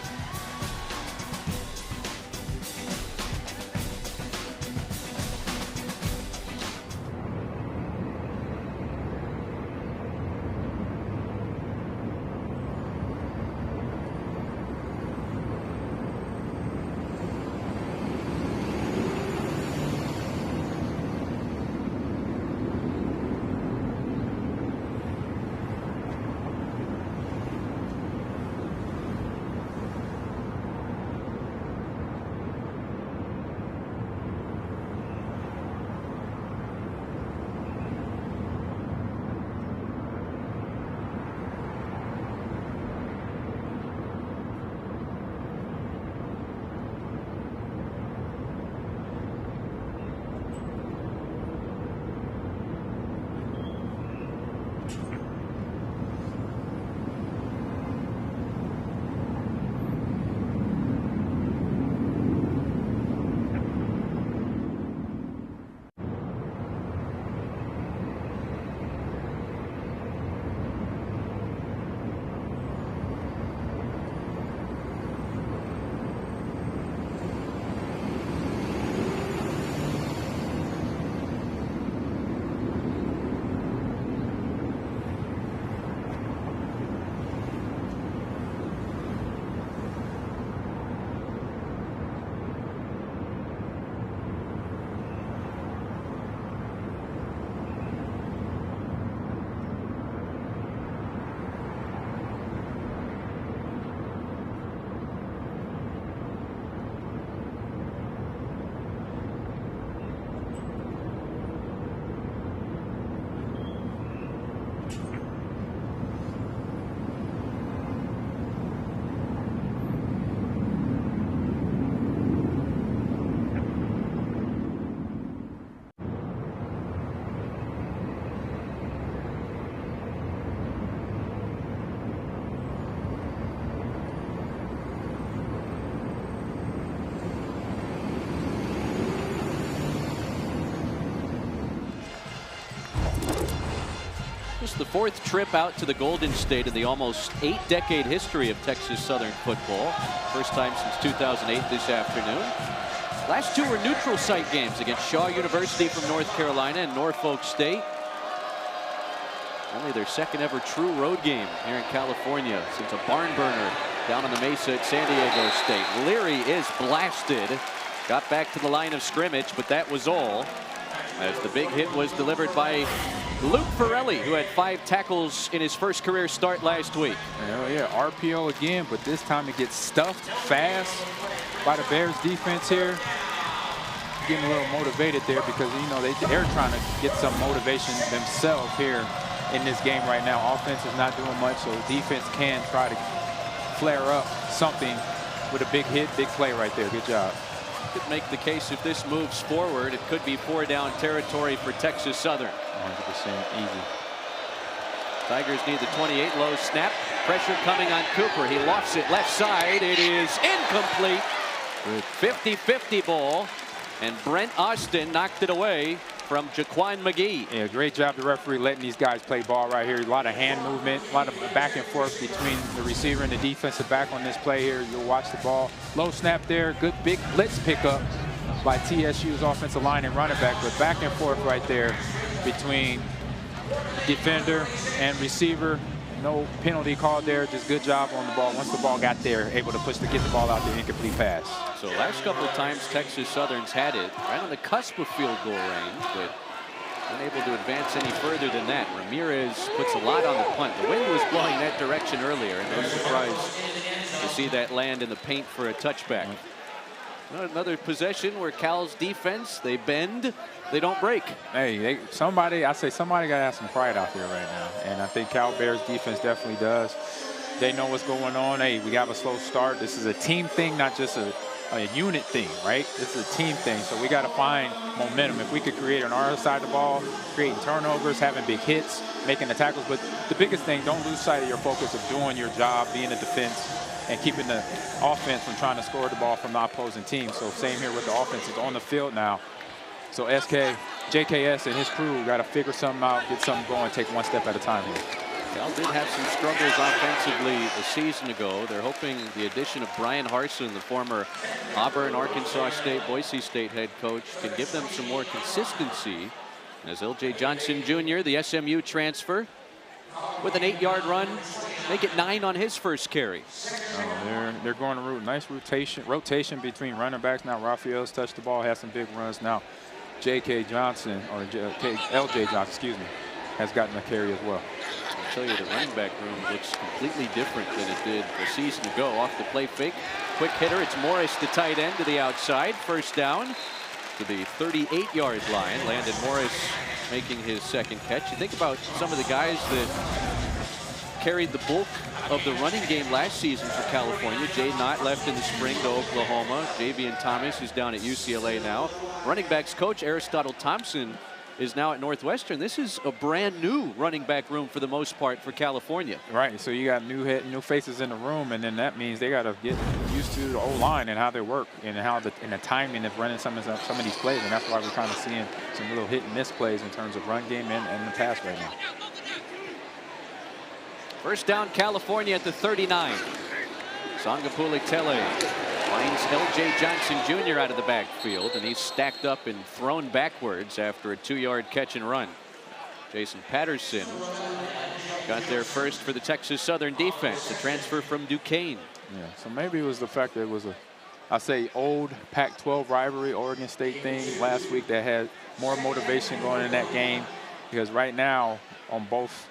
games, the 4th trip out to the Golden State in the almost 8-decade history of Texas Southern football. First time since 2008 this afternoon. Last 2 were neutral site games against Shaw University from North Carolina and Norfolk State. Only their 2nd ever true road game here in California since a barn burner down on the Mesa at San Diego State. Leary is blasted. Got back to the line of scrimmage, but that was all, as the big hit was delivered by Luke Pirelli, who had 5 tackles in his first career start last week. Hell yeah, RPO again, but this time it gets stuffed fast by the Bears defense here. Getting a little motivated there because, you know, they're trying to get some motivation themselves here in this game right now. Offense is not doing much, so defense can try to flare up something with a big hit, big play right there. Good job. Could make the case if this moves forward, it could be 4-down territory for Texas Southern. 100% easy. Tigers need the 28. Low snap. Pressure coming on Cooper. He lofts it left side. It is incomplete. 50-50 ball. And Brent Austin knocked it away from Jaquan McGee. Yeah, great job the referee letting these guys play ball right here. A lot of hand movement, a lot of back and forth between the receiver and the defensive back on this play here. You'll watch the ball. Low snap there. Good big blitz pickup by TSU's offensive line and running back. But back and forth right there between defender and receiver. No penalty called there. Just good job on the ball. Once the ball got there, able to get the ball out there, incomplete pass. So last couple of times Texas Southern's had it right on the cusp of field goal range, but unable to advance any further than that. Ramirez puts a lot on the punt. The wind was blowing that direction earlier, and no surprise to see that land in the paint for a touchback. Another possession where Cal's defense, they bend, they don't break. Hey, somebody got to have some pride out there right now. And I think Cal Bears defense definitely does. They know what's going on. Hey, we got a slow start. This is a team thing, not just a unit thing, right? This is a team thing. So we got to find momentum. If we could create on our side of the ball, creating turnovers, having big hits, making the tackles. But the biggest thing, don't lose sight of your focus of doing your job, being a defense, and keeping the offense from trying to score the ball from the opposing team. So same here with the offense. It's on the field now. So JKS and his crew got to figure something out, get something going, take one step at a time here. Cal did have some struggles offensively a season ago. They're hoping the addition of Brian Harsin, the former Auburn, Arkansas State, Boise State head coach, can give them some more consistency. As LJ Johnson Jr., the SMU transfer, with an 8-yard run, make it 9 on his first carry. They're going to route. Nice rotation between running backs. Now Raphael's touched the ball, has some big runs. Now LJ Johnson, excuse me, has gotten a carry as well. I'll tell you, the running back room looks completely different than it did a season ago. Off the play fake, quick hitter. It's Morris, the tight end, to the outside. First down to the 38-yard line. Landon Morris making his second catch. You think about some of the guys that carried the bulk of the running game last season for California. Jay Knott left in the spring to Oklahoma. Javian Thomas is down at UCLA now. Running backs coach Aristotle Thompson is now at Northwestern. This is a brand new running back room for the most part for California. Right, so you got new faces in the room, and then that means they got to get used to the O-line and how they work and how the timing of running some of these plays, and that's why we're kind of seeing some little hit and miss plays in terms of run game and the pass right now. First down, California at the 39. Sangapuli Tele finds LJ Johnson Jr. out of the backfield, and he's stacked up and thrown backwards after a 2-yard catch and run. Jason Patterson got there first for the Texas Southern defense, a transfer from Duquesne. Yeah, so maybe it was the fact that it was old Pac-12 rivalry, Oregon State thing last week that had more motivation going in that game, because right now on both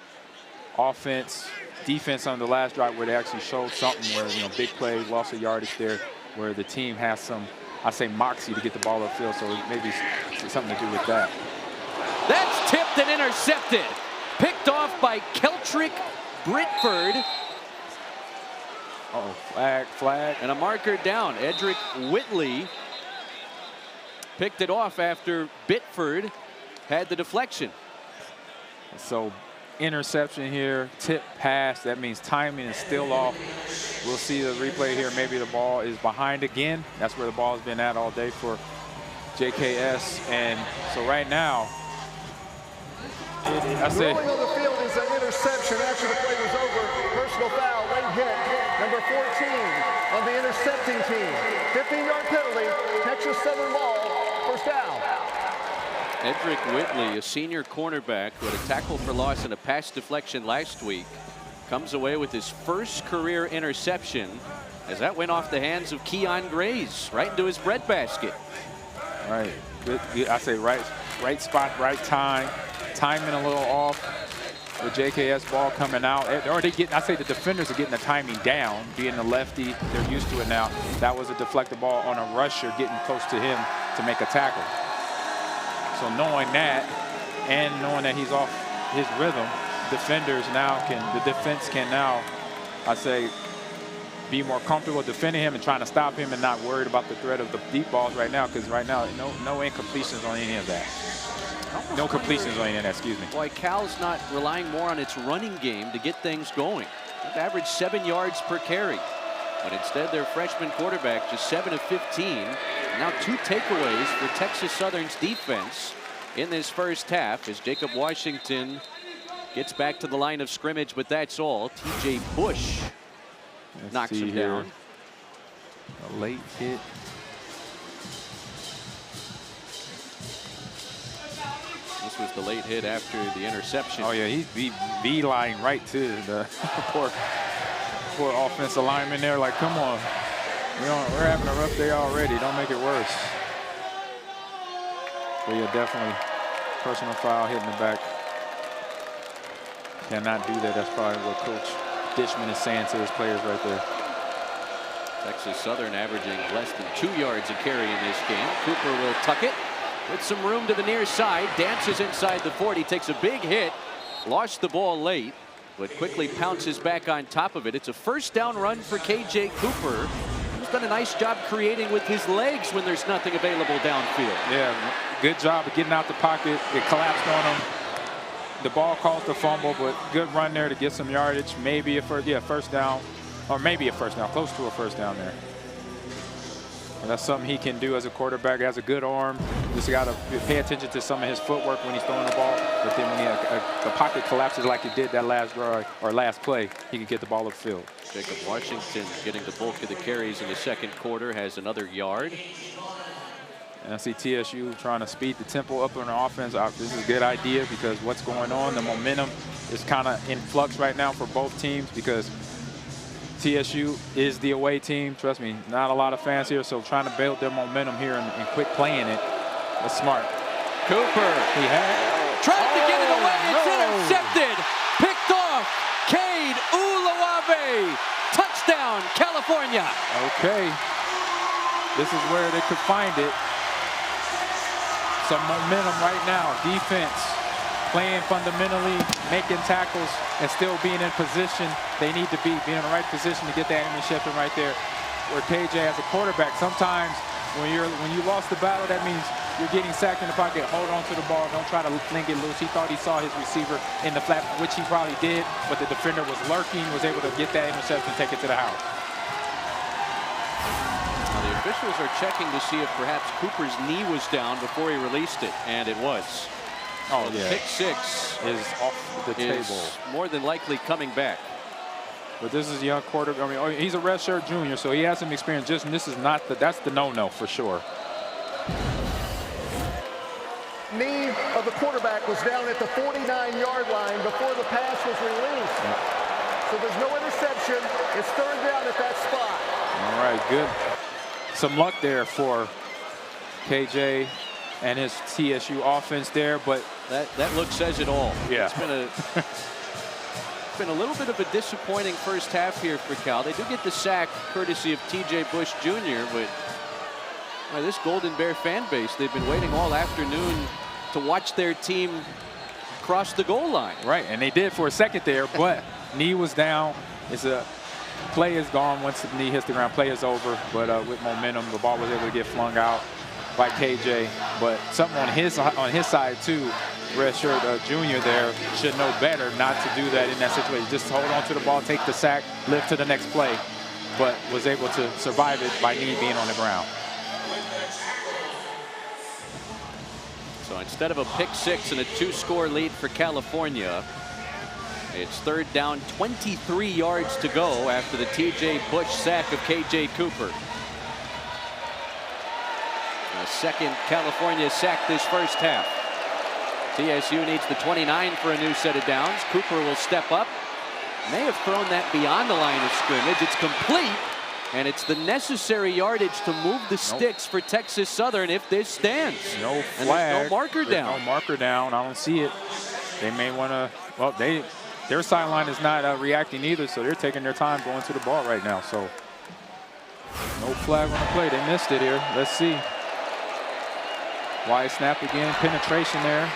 offense, defense on the last drive where they actually showed something where, big play, loss of yardage there, where the team has some, moxie to get the ball upfield, so maybe it's something to do with that. That's tipped and intercepted. Picked off by Keltrick Britford. Flag. And a marker down. Edric Whitley picked it off after Bitford had the deflection. So interception here, tip pass. That means timing is still off. We'll see the replay here. Maybe the ball is behind again. That's where the ball has been at all day for JKS. And so right now, Ruling on the field was an interception after the play was over. Personal foul, late hit, number 14 on the intercepting team. 15-yard penalty, Texas Southern ball, first down. Edric Whitley, a senior cornerback who had a tackle for loss and a pass deflection last week, comes away with his first career interception as that went off the hands of Keon Grays right into his breadbasket. Right. Good. I say right spot, right time. Timing a little off. The JKS ball coming out. Or I say the defenders are getting the timing down. Being the lefty, they're used to it now. That was a deflected ball on a rusher getting close to him to make a tackle. So knowing that and knowing that he's off his rhythm, the defense can now, I say, be more comfortable defending him and trying to stop him and not worried about the threat of the deep balls right now, because right now, no incompletions on any of that. No completions on any of that, excuse me. Why Cal's not relying more on its running game to get things going. They've averaged 7 yards per carry. But instead, their freshman quarterback just 7 of 15. Now 2 takeaways for Texas Southern's defense in this first half as Jacob Washington gets back to the line of scrimmage, but that's all. TJ Bush knocks him down. A late hit. This was the late hit after the interception. Oh yeah, he's beeline right to the poor offensive lineman there. Like, come on, we're having a rough day already. Don't make it worse. But yeah, definitely personal foul, hitting the back. Cannot do that. That's probably what Coach Ditchman is saying to his players right there. Texas Southern averaging less than 2 yards a carry in this game. Cooper will tuck it with some room to the near side. Dances inside the 40, takes a big hit. Lost the ball late, but quickly pounces back on top of it. It's a first down run for KJ Cooper, who's done a nice job creating with his legs when there's nothing available downfield. Yeah, good job of getting out the pocket. It collapsed on him. The ball caused a fumble, but good run there to get some yardage. Maybe a first down, or maybe a first down, close to a first down there. And that's something he can do as a quarterback. He has a good arm. Just got to pay attention to some of his footwork when he's throwing the ball. But then when the pocket collapses like he did that last drive or last play, he can get the ball upfield. Jacob Washington getting the bulk of the carries in the second quarter, has another yard. And I see TSU trying to speed the tempo up on the offense. This is a good idea because what's going on, the momentum is kind of in flux right now for both teams because TSU is the away team. Trust me, not a lot of fans here, so trying to build their momentum here and quit playing it. That's smart. Cooper. He had. Tried to get it away. It's intercepted. Picked off. Cade Ulawave. Touchdown, California. Okay. This is where they could find it. Some momentum right now. Defense playing fundamentally, making tackles, and still being in position. They need to be in the right position to get that interception right there. Where KJ as a quarterback, sometimes when you lost the battle, that means you're getting sacked in the pocket. Hold on to the ball. Don't try to fling it loose. He thought he saw his receiver in the flat, which he probably did, but the defender was lurking, was able to get that interception, take it to the house. Now the officials are checking to see if perhaps Cooper's knee was down before he released it, and it was. Oh, so yeah. Pick 6 is off the table. More than likely coming back. But this is a young quarterback. I mean, he's a redshirt junior, so he has some experience. This is not that's the no-no for sure. Knee of the quarterback was down at the 49-yard line before the pass was released. So there's no interception. It's third down at that spot. All right, good. Some luck there for KJ and his TSU offense there, but that look says it all. Yeah. It's been a little bit of a disappointing first half here for Cal. They do get the sack courtesy of TJ Bush Jr., but this Golden Bear fan base, they've been waiting all afternoon to watch their team cross the goal line. Right, and they did for a second there, but knee was down. Play is gone once the knee hits the ground. Play is over, but with momentum, the ball was able to get flung out by KJ. But something on his side too. Redshirt junior there should know better not to do that in that situation. Just hold on to the ball, take the sack, live to the next play, but was able to survive it by knee being on the ground. So instead of a pick 6 and a 2-score lead for California, It's 3rd down, 23 yards to go after the TJ Bush sack of KJ Cooper. A second California sack this first half. TSU needs the 29 for a new set of downs. Cooper will step up. May have thrown that beyond the line of scrimmage. It's complete, and it's the necessary yardage to move the sticks for Texas Southern if this stands. No flag. And there's no marker down. No marker down. I don't see it. They may want to. Well, their sideline is not reacting either, so they're taking their time going to the ball right now. So no flag on the play. They missed it here. Let's see. Wide snap again. Penetration there.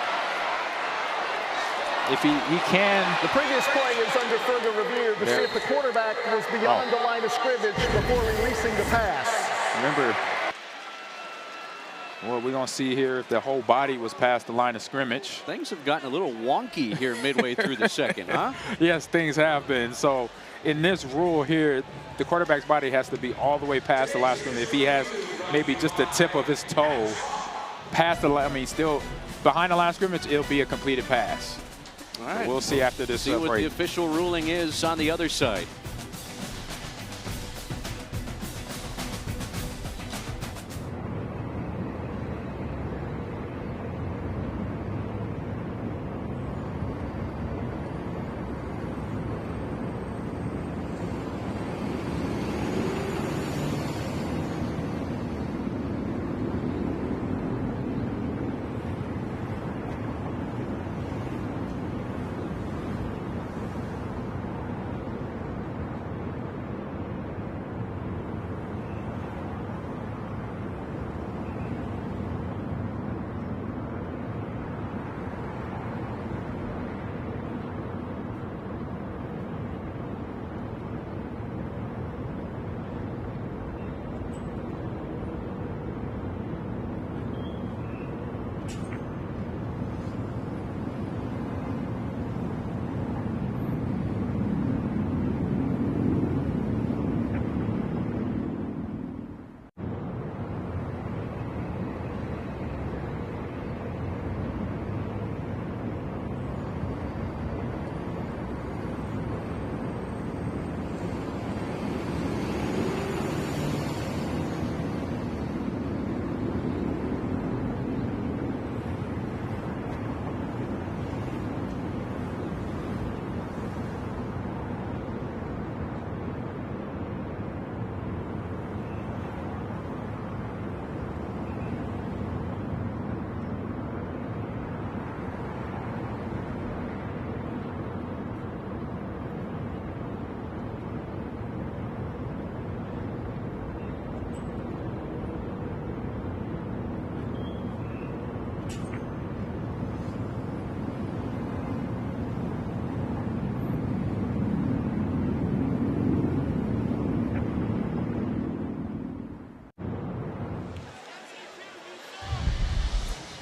If he can. The previous play is under further review to see if the quarterback was beyond the line of scrimmage before releasing the pass. Remember, what we're going to see here, if the whole body was past the line of scrimmage. Things have gotten a little wonky here midway through the second, huh? Yes, things have been. So in this rule here, the quarterback's body has to be all the way past the line of scrimmage. If he has maybe just the tip of his toe past the line, I mean, still behind the line of scrimmage, it'll be a completed pass. All right. So we'll see after this see what break. the official ruling is on the other side.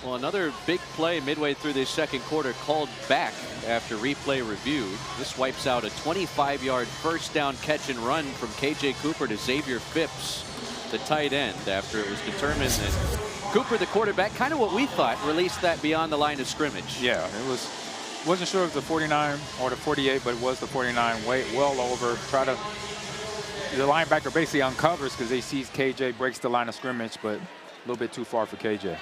Well, another big play midway through this second quarter called back after replay review. This wipes out a 25-yard first down catch and run from KJ Cooper to Xavier Phipps, the tight end, after it was determined that Cooper, the quarterback, kind of what we thought, released that beyond the line of scrimmage. Yeah, wasn't sure if it was the 49 or the 48, but it was the 49, well over. The linebacker basically uncovers because he sees KJ breaks the line of scrimmage, but a little bit too far for KJ.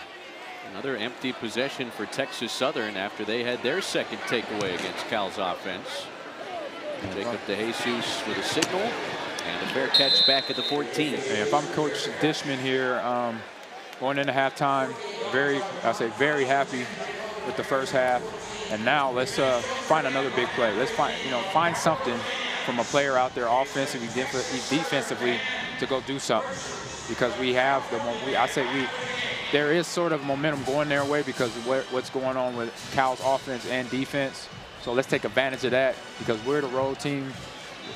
Another empty possession for Texas Southern after they had their second takeaway against Cal's offense. Jacob DeJesus with a signal and a fair catch back at the 14. And if I'm Coach Dishman here, going into halftime, very happy with the first half. And now let's find another big play. Let's find something from a player out there offensively, defensively, to go do something. Because we have there is sort of momentum going their way because of what's going on with Cal's offense and defense. So let's take advantage of that because we're the road team,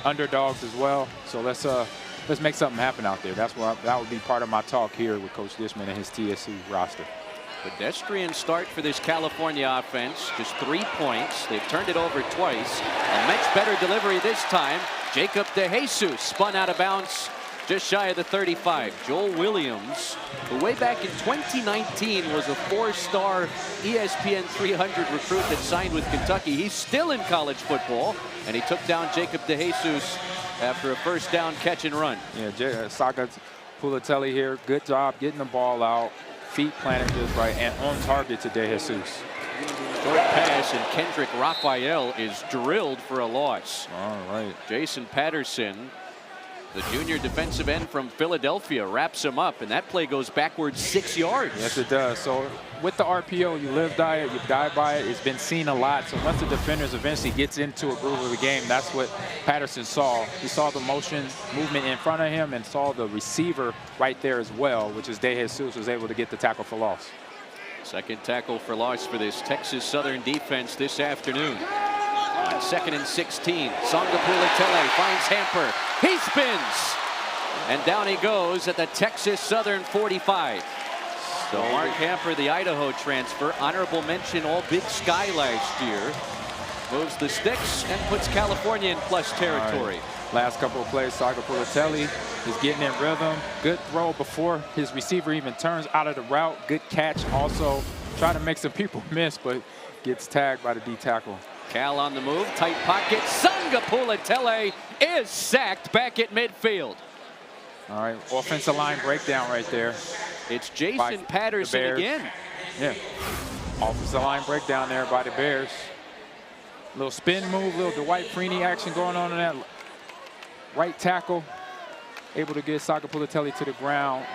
underdogs as well. So let's make something happen out there. That would be part of my talk here with Coach Dishman and his TSU roster. Pedestrian start for this California offense. Just 3 points. They've turned it over twice. A much better delivery this time. Jacob DeJesus spun out of bounds just shy of the 35. Joel Williams, who way back in 2019 was a 4-star ESPN 300 recruit that signed with Kentucky. He's still in college football, and he took down Jacob DeJesus after a first down catch and run. Yeah, Saga Pulitelli here. Good job getting the ball out. Feet planted just right and on target to DeJesus. Short pass, and Kendrick Raphael is drilled for a loss. All right. Jason Patterson, the junior defensive end from Philadelphia, wraps him up, and that play goes backwards 6 yards. Yes, it does. So with the RPO, you live by it, you die by it. It's been seen a lot. So once the defenders eventually gets into a groove of the game, that's what Patterson saw. He saw the motion movement in front of him and saw the receiver right there as well, which is DeJesus, was able to get the tackle for loss. Second tackle for loss for this Texas Southern defense this afternoon. On 2nd and 16, Songa Pulitelli finds Hamper. He spins, and down he goes at the Texas Southern 45. So Mark Hamper, the Idaho transfer, honorable mention All Big Sky last year, moves the sticks and puts California in plus territory. Last couple of plays, Songa Pulitelli is getting in rhythm. Good throw before his receiver even turns out of the route. Good catch also. Trying to make some people miss, but gets tagged by the D tackle. Cal on the move, tight pocket. Songa Pulitelli is sacked back at midfield. All right, offensive line breakdown right there. It's Jason Patterson again. Yeah, offensive line breakdown there by the Bears. Little spin move, little Dwight Freeney action going on in that right tackle. Able to get Songa Pulitelli to the ground.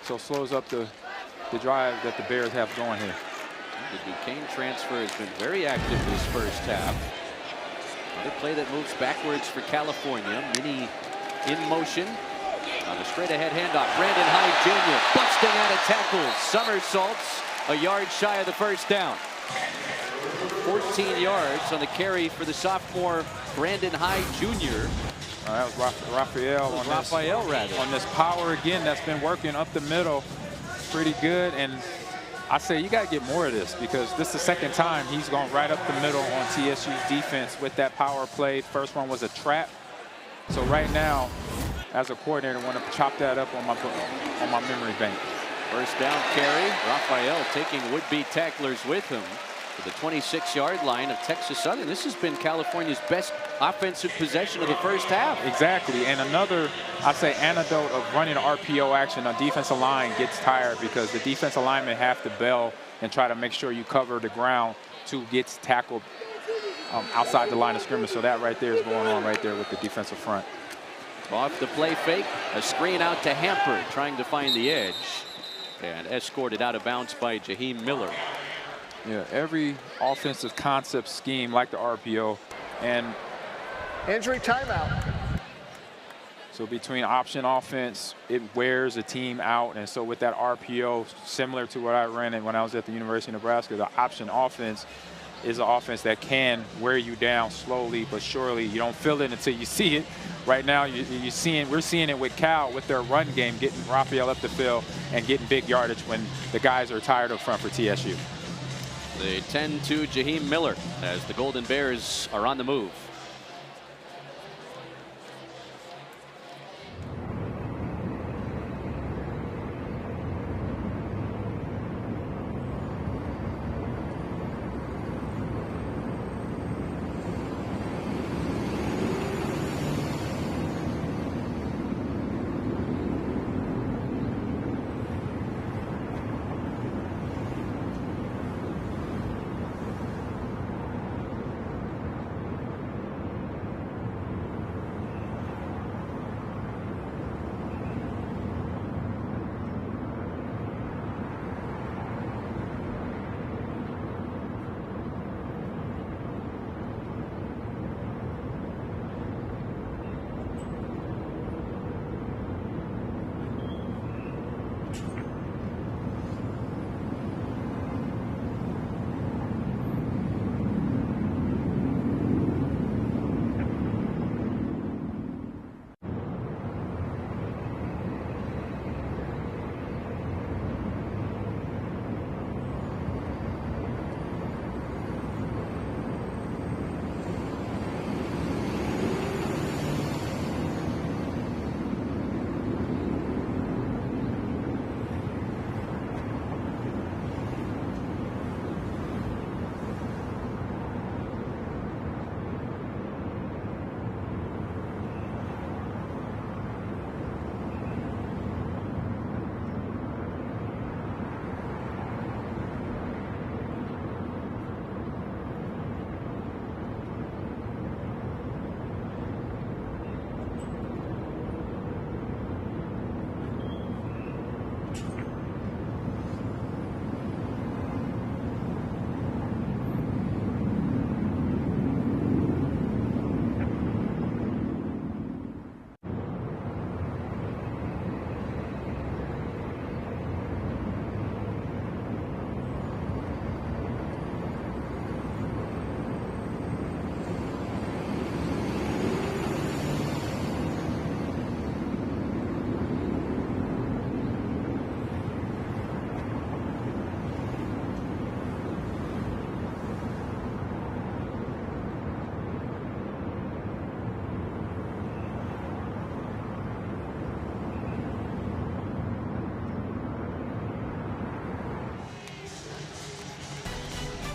So slows up the drive that the Bears have going here. The Duquesne transfer has been very active this first half. Another play that moves backwards for California. Mini in motion on a straight ahead handoff. Brandon Hyde Jr. busting out of tackles. Somersaults a yard shy of the first down. 14 yards on the carry for the sophomore Brandon Hyde Jr. That was Raphael on this power again that's been working up the middle pretty good. And I say you got to get more of this, because this is the second time he's gone right up the middle on TSU's defense with that power play. First one was a trap. So right now, as a coordinator, I want to chop that up on my memory bank. First down carry. Raphael taking would-be tacklers with him to the 26-yard line of Texas Southern. This has been California's best offensive possession of the first half. Exactly, and another, I say, antidote of running an RPO action. A defensive line gets tired because the defensive linemen have to bail and try to make sure you cover the ground to gets tackled outside the line of scrimmage. So that right there is going on right there with the defensive front. Off the play fake, a screen out to Hamper, trying to find the edge, and escorted out of bounds by Jaheim Miller. Yeah, every offensive concept scheme like the RPO, and injury timeout. so between option offense, it wears a team out. And so with that RPO, similar to what I ran when I was at the University of Nebraska, the option offense is an offense that can wear you down slowly but surely. You don't feel it until you see it. Right now, we're seeing it with Cal with their run game, getting Raphael up the field and getting big yardage when the guys are tired up front for TSU. They tend to Jaheim Miller as the Golden Bears are on the move.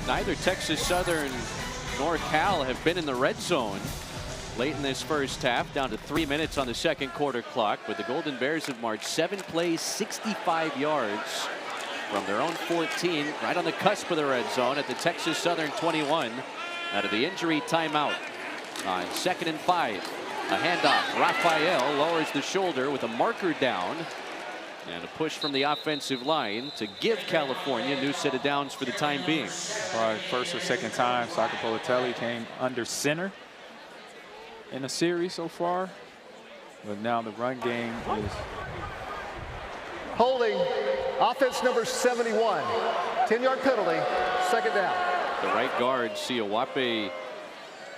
Neither Texas Southern nor Cal have been in the red zone late in this first half, down to 3 minutes on the second quarter clock. But the Golden Bears have marched 7 plays, 65 yards from their own 14, right on the cusp of the red zone at the Texas Southern 21 out of the injury timeout. On 2nd and 5, a handoff. Raphael lowers the shoulder with a marker down. And a push from the offensive line to give California a new set of downs for the time being. First or second time Saka Politelli came under center in the series so far. But now the run game is holding. Offense number 71. 10-yard penalty. Second down. The right guard, Siawape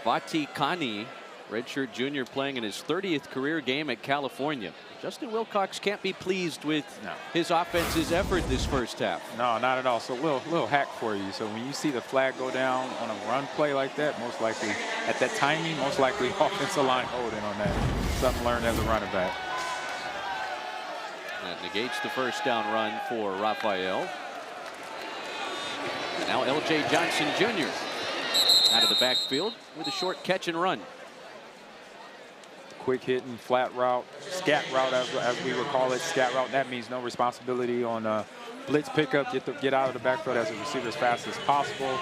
Vatikani, redshirt junior, playing in his 30th career game at California. Justin Wilcox can't be pleased with his offense's effort this first half. No, not at all. So little hack for you. So when you see the flag go down on a run play like that, most likely at that timing, most likely offensive line holding on that. Something learned as a running back. That negates the first down run for Raphael. And now L.J. Johnson Jr. out of the backfield with a short catch and run. Quick hitting flat route, scat route as we would call it. Scat route, that means no responsibility on blitz pickup. Get out of the backfield as a receiver as fast as possible.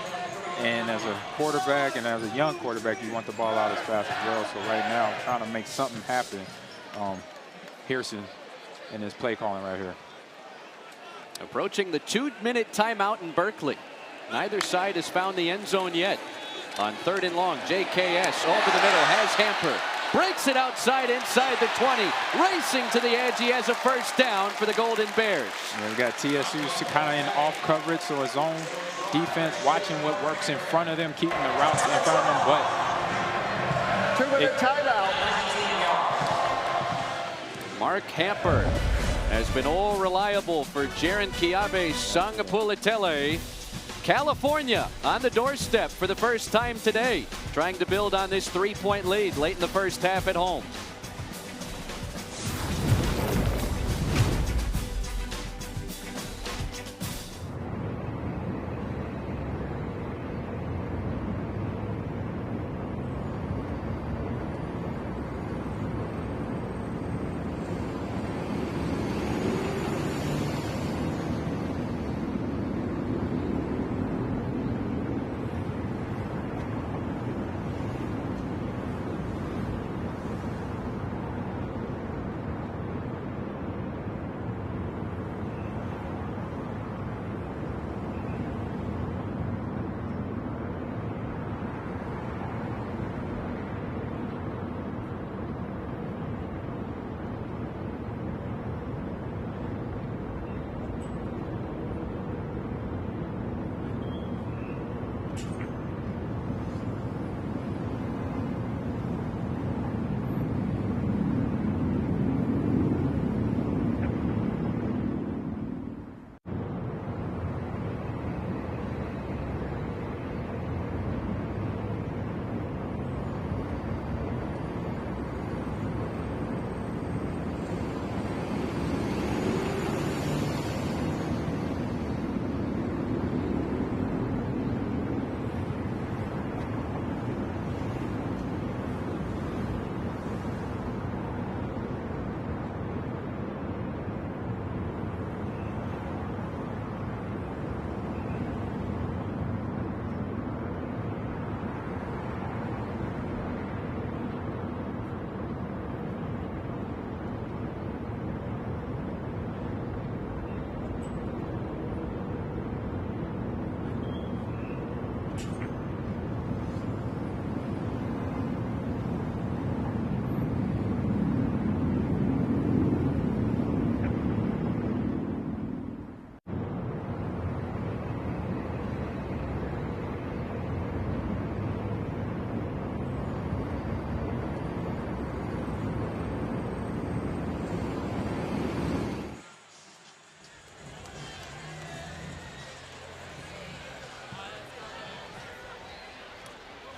And as a quarterback and as a young quarterback, you want the ball out as fast as well. So right now, trying to make something happen. Pearson in his play calling right here. Approaching the 2-minute timeout in Berkeley. Neither side has found the end zone yet. On 3rd and long, JKS over the middle has Hamper. Breaks it outside inside the 20. Racing to the edge. He has a first down for the Golden Bears. Yeah, we got TSU kind of in off coverage, so his own defense watching what works in front of them, keeping the routes in front of them. But 2-minute timeout. Mark Hamper has been all reliable for Jaron Kiabe Sangapulitele. California on the doorstep for the first time today, trying to build on this 3-point lead late in the first half at home.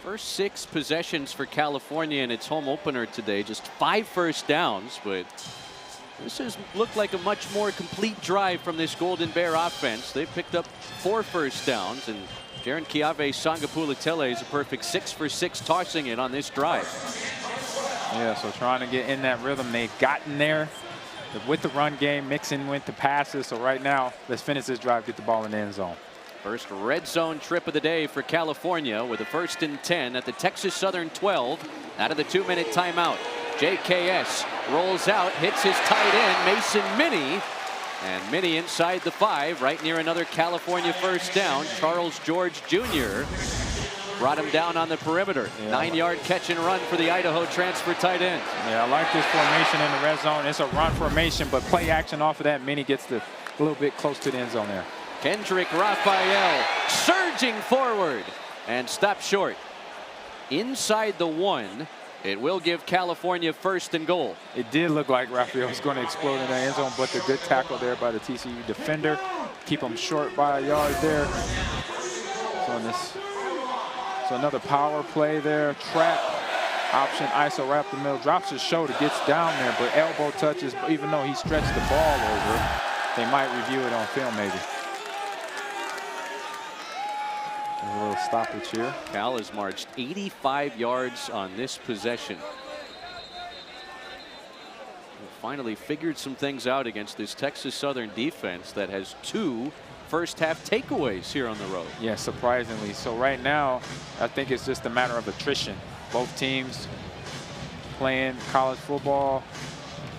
First 6 possessions for California in its home opener today. Just 5 first downs, but this has looked like a much more complete drive from this Golden Bear offense. They've picked up 4 first downs, and Jaron Kiave Sangapulatele is a perfect 6 for 6 tossing it on this drive. Yeah, so trying to get in that rhythm. They've gotten there with the run game, mixing with the passes. So right now, let's finish this drive, get the ball in the end zone. First red zone trip of the day for California with a 1st and 10 at the Texas Southern 12 out of the 2-minute timeout. JKS rolls out, hits his tight end, Mason Minnie. And Minnie inside the 5, right near another California first down. Charles George Jr. brought him down on the perimeter. Yeah. 9-yard catch and run for the Idaho transfer tight end. Yeah, I like this formation in the red zone. It's a run formation, but play action off of that. Minnie gets a little bit close to the end zone there. Kendrick Raphael surging forward and stopped short. Inside the 1. It will give California 1st and goal. It did look like Raphael was going to explode in the end zone, but the good tackle there by the TCU defender. Keep him short by a yard there. So another power play there. Trap option, ISO wrap the middle, drops his shoulder, gets down there, but elbow touches. Even though he stretched the ball over, they might review it on film maybe. A little stoppage here. Cal has marched 85 yards on this possession. Finally figured some things out against this Texas Southern defense that has 2 first-half takeaways here on the road. Yeah, surprisingly. So right now, I think it's just a matter of attrition. Both teams playing college football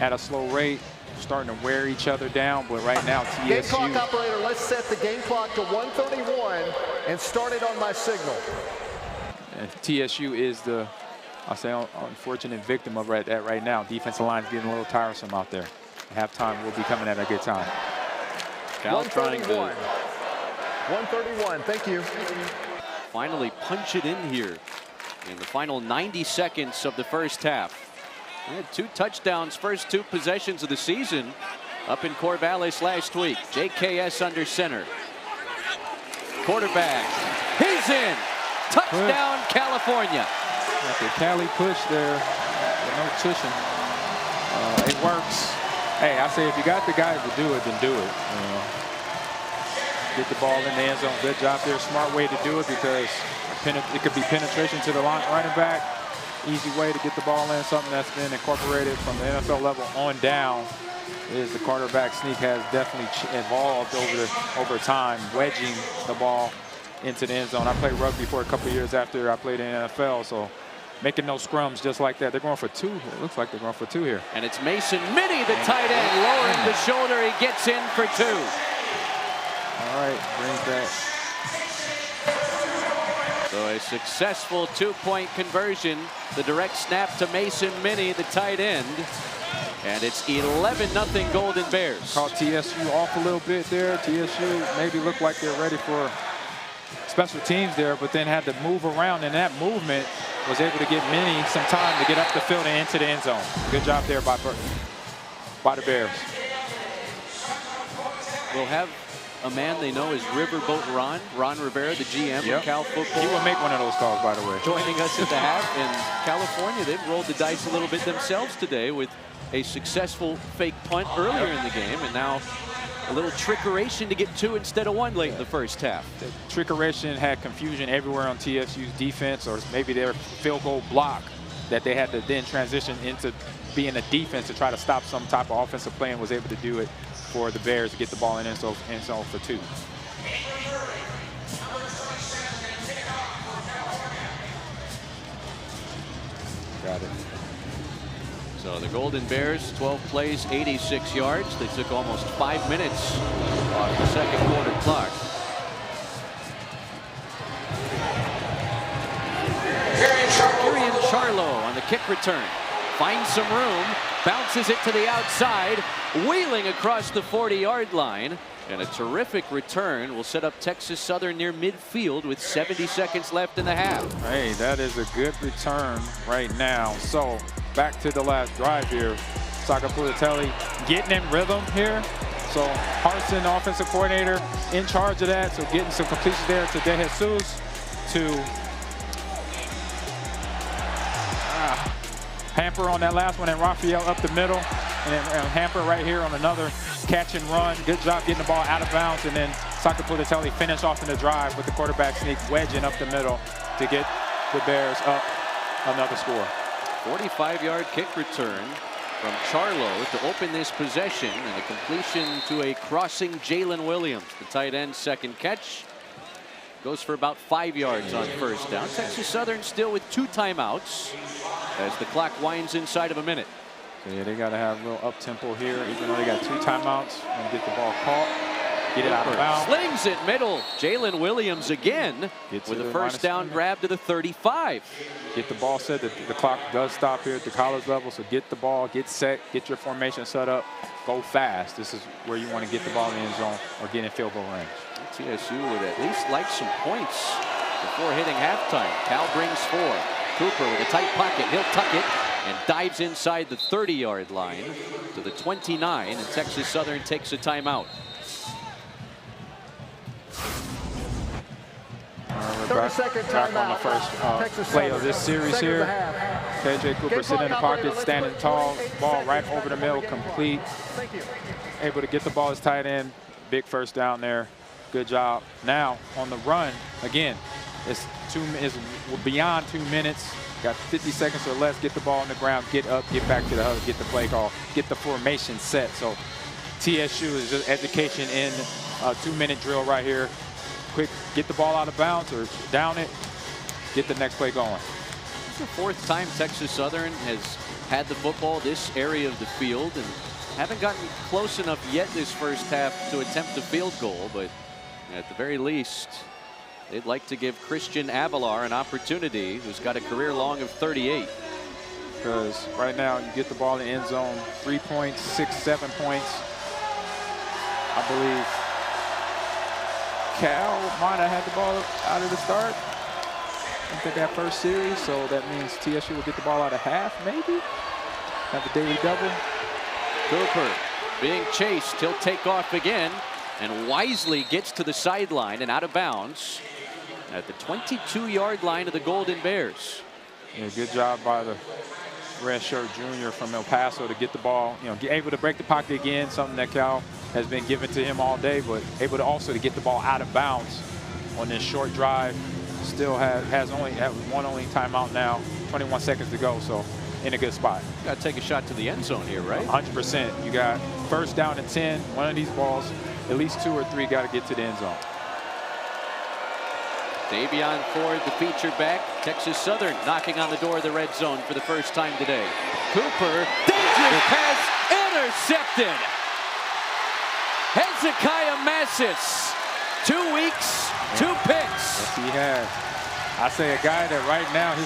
at a slow rate, starting to wear each other down, but right now TSU. Game clock operator, let's set the game clock to 1:31 and start it on my signal. And TSU is the, I'll say, unfortunate victim of that right now. Defensive line's getting a little tiresome out there. Halftime will be coming at a good time. Cal trying to 1:31, thank you. Finally punch it in here in the final 90 seconds of the first half. They had 2 touchdowns, first 2 possessions of the season up in Corvallis last week. JKS under center. Quarterback, he's in. Touchdown, California. Like the Cali push there, no tuition. It works. Hey, I say if you got the guys to do it, then do it. Get the ball in the end zone. Good job there. Smart way to do it because it could be penetration to the running back. Easy way to get the ball in. Something that's been incorporated from the NFL level on down is the quarterback sneak has definitely evolved over time, wedging the ball into the end zone. I played rugby for a couple of years after I played in the NFL, so making those scrums just like that. They're going for 2. It looks like they're going for 2 here. And it's Mason Minnie, the tight end, lowering the shoulder. He gets in for 2. All right, brings that. So a successful 2-point conversion. The direct snap to Mason Minnie, the tight end. And it's 11-0 Golden Bears. Caught TSU off a little bit there. TSU maybe looked like they're ready for special teams there, but then had to move around, and that movement was able to give Minnie some time to get up the field and into the end zone. Good job there by the Bears. We'll have a man they know is Riverboat Ron Rivera, the GM of Cal football. He will make one of those calls, by the way. Joining us at the half in California. They've rolled the dice a little bit themselves today with a successful fake punt earlier in the game, and now a little trickeration to get 2 instead of 1 late in the first half. The trickeration had confusion everywhere on TSU's defense, or maybe their field goal block that they had to then transition into being a defense to try to stop some type of offensive play, and was able to do it for the Bears to get the ball in end zone for 2. Got it. So the Golden Bears, 12 plays, 86 yards. They took almost 5 minutes off the second quarter clock. Kirian Charlo on the kick return. Finds some room, bounces it to the outside, wheeling across the 40-yard line. And a terrific return will set up Texas Southern near midfield with 70 seconds left in the half. Hey, that is a good return right now. So back to the last drive here. Sangapulatele getting in rhythm here. So Hartson, offensive coordinator, in charge of that. So getting some completions there to De Jesus, to Hamper on that last one, and Raphael up the middle. And Hamper right here on another catch and run. Good job getting the ball out of bounds, and then Sakapulitelli finish off in the drive with the quarterback sneak, wedging up the middle to get the Bears up another score. 45-yard kick return from Charlo to open this possession, and a completion to a crossing Jalen Williams, the tight end, second catch. Goes for about 5 yards on first down. Texas Southern still with 2 timeouts as the clock winds inside of a minute. So yeah, they got to have a little up-tempo here, even though they got 2 timeouts, and get the ball caught, get it out of bounds. Slings it middle. Jalen Williams again with a first down grab to the 35. Get the ball set. The clock does stop here at the college level, so get the ball, get set, get your formation set up, go fast. This is where you want to get the ball in the end zone or get in field goal range. TSU would at least like some points before hitting halftime. Cal brings 4. Cooper with a tight pocket. He'll tuck it and dives inside the 30-yard line to the 29, and Texas Southern takes a timeout. We're back on the first play of this series here. KJ Cooper sitting in the pocket, standing tall, ball right over the middle, complete. Able to get the ball as tight end. Big first down there. Good job. Now on the run, again, it's beyond 2 minutes. Got 50 seconds or less. Get the ball on the ground, get up, get back to the huddle, get the play call, get the formation set. So TSU is just education in a 2-minute drill right here. Quick, get the ball out of bounds or down it, get the next play going. It's the 4th time Texas Southern has had the football this area of the field, and haven't gotten close enough yet this first half to attempt a field goal, but at the very least, they'd like to give Christian Avalar an opportunity, who's got a career long of 38. Because right now, you get the ball in the end zone, 3 points, 6, 7 points. I believe Cal might have had the ball out of the start. I think that first series, so that means TSU will get the ball out of half, maybe. Have a daily double. Cooper being chased. He'll take off again and wisely gets to the sideline and out of bounds at the 22-yard line of the Golden Bears. Yeah, good job by the redshirt junior from El Paso to get the ball, able to break the pocket again, something that Cal has been given to him all day, but able to also to get the ball out of bounds on this short drive. Still has only one timeout now, 21 seconds to go, so in a good spot. Got to take a shot to the end zone here, right? 100%. You got first down and 10. One of these balls, at least 2 or 3 got to get to the end zone. Davion Ford, the feature back. Texas Southern knocking on the door of the red zone for the first time today. Cooper, dangerous pass, intercepted. Hezekiah Massis, 2 weeks, 2 picks. Yes, he has. I say a guy that right now he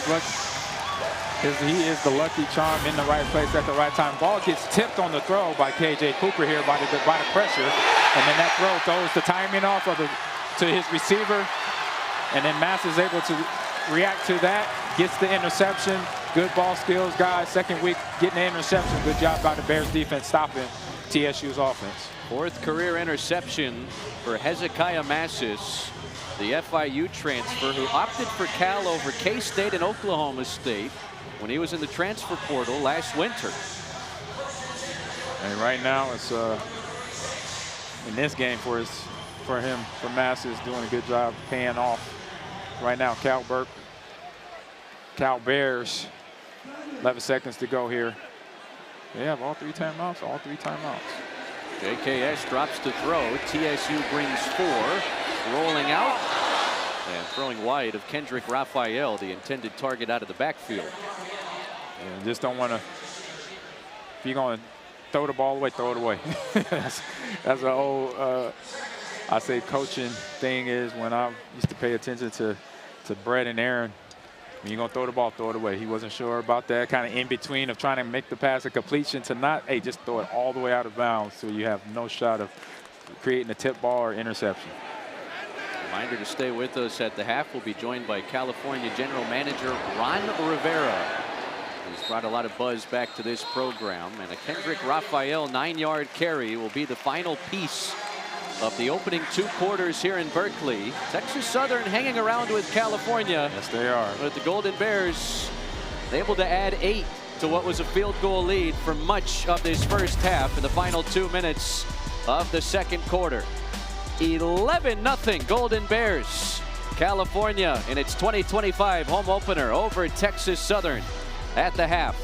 is the lucky charm in the right place at the right time. Ball gets tipped on the throw by KJ Cooper here by the pressure, and then that throw throws the timing off to his receiver, and then Mass is able to react to that, gets the interception. Good ball skills, guys. Second week getting the interception. Good job by the Bears defense stopping TSU's offense. 4th career interception for Hezekiah Massis, the FIU transfer who opted for Cal over K-State and Oklahoma State when he was in the transfer portal last winter. And right now it's in this game for Massis doing a good job paying off. Right now, Cal Bears, 11 seconds to go here. They have all 3 timeouts, JKS drops to throw. TSU brings 4. Rolling out and throwing wide of Kendrick Raphael, the intended target out of the backfield. And just don't want to, if you're going to throw the ball away, throw it away. that's an old, I say coaching thing is when I used to pay attention to Brett and Aaron. When you're going to throw the ball, throw it away. He wasn't sure about that, kind of in between of trying to make the pass a completion to not, hey, just throw it all the way out of bounds so you have no shot of creating a tip ball or interception. Reminder to stay with us at the half. We'll be joined by California General Manager Ron Rivera, who's brought a lot of buzz back to this program. And a Kendrick Raphael 9-yard carry will be the final piece of the opening 2 quarters here in Berkeley. Texas Southern hanging around with California. Yes, they are. But the Golden Bears able to add 8 to what was a field goal lead for much of this first half in the final 2 minutes of the second quarter. 11-0 Golden Bears. California in its 2025 home opener over Texas Southern at the half.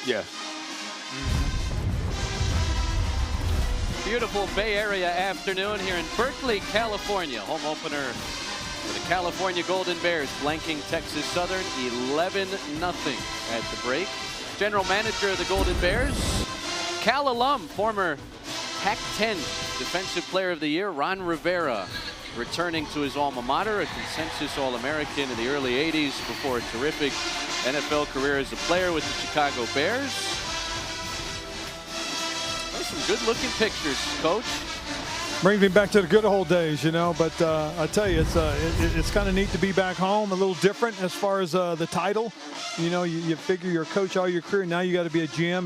Yes. Beautiful Bay Area afternoon here in Berkeley, California. Home opener for the California Golden Bears, blanking Texas Southern 11-0 at the break. General manager of the Golden Bears, Cal alum, former Pac-10 Defensive Player of the Year, Ron Rivera, returning to his alma mater, a consensus All-American in the early 80s before a terrific NFL career as a player with the Chicago Bears. Those some good-looking pictures, Coach. Brings me back to the good old days, you know. But I tell you, it's kind of neat to be back home. A little different as far as the title. You know, you figure you're a coach all your career. Now you got to be a GM.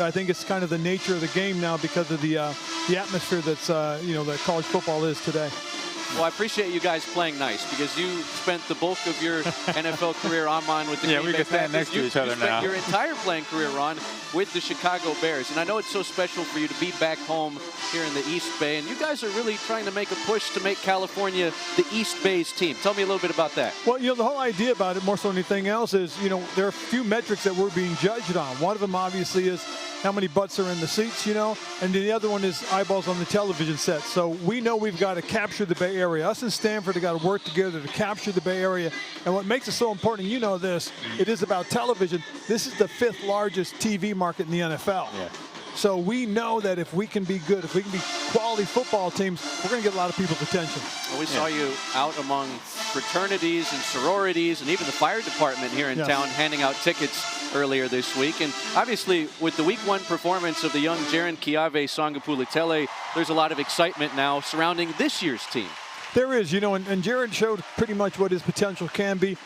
I think it's kind of the nature of the game now because of the atmosphere that's that college football is today. Well, I appreciate you guys playing nice because you spent the bulk of your NFL career on with the Green Bay we can stand Packers. next to each other you spent now. your entire playing career, Ron, with the Chicago Bears. And I know it's so special for you to be back home here in the East Bay. And you guys are really trying to make a push to make California the East Bay's team. Tell me a little bit about that. Well, the whole idea about it, more so than anything else, is, there are a few metrics that we're being judged on. One of them, obviously, is how many butts are in the seats, and then the other one is eyeballs on the television set. So we know we've got to capture the Bay Area. Us and Stanford have got to work together to capture the Bay Area. And what makes it so important, this, it is about television. This is the 5th largest TV market in the NFL. Yeah. So we know that if we can be good, if we can be quality football teams, we're going to get a lot of people's attention. Well, we saw you out among fraternities and sororities and even the fire department here in town handing out tickets earlier this week. And obviously, with the week 1 performance of the young Jaren Kiave Sangapulatele, there's a lot of excitement now surrounding this year's team. There is, you know, and Jared showed pretty much what his potential can be.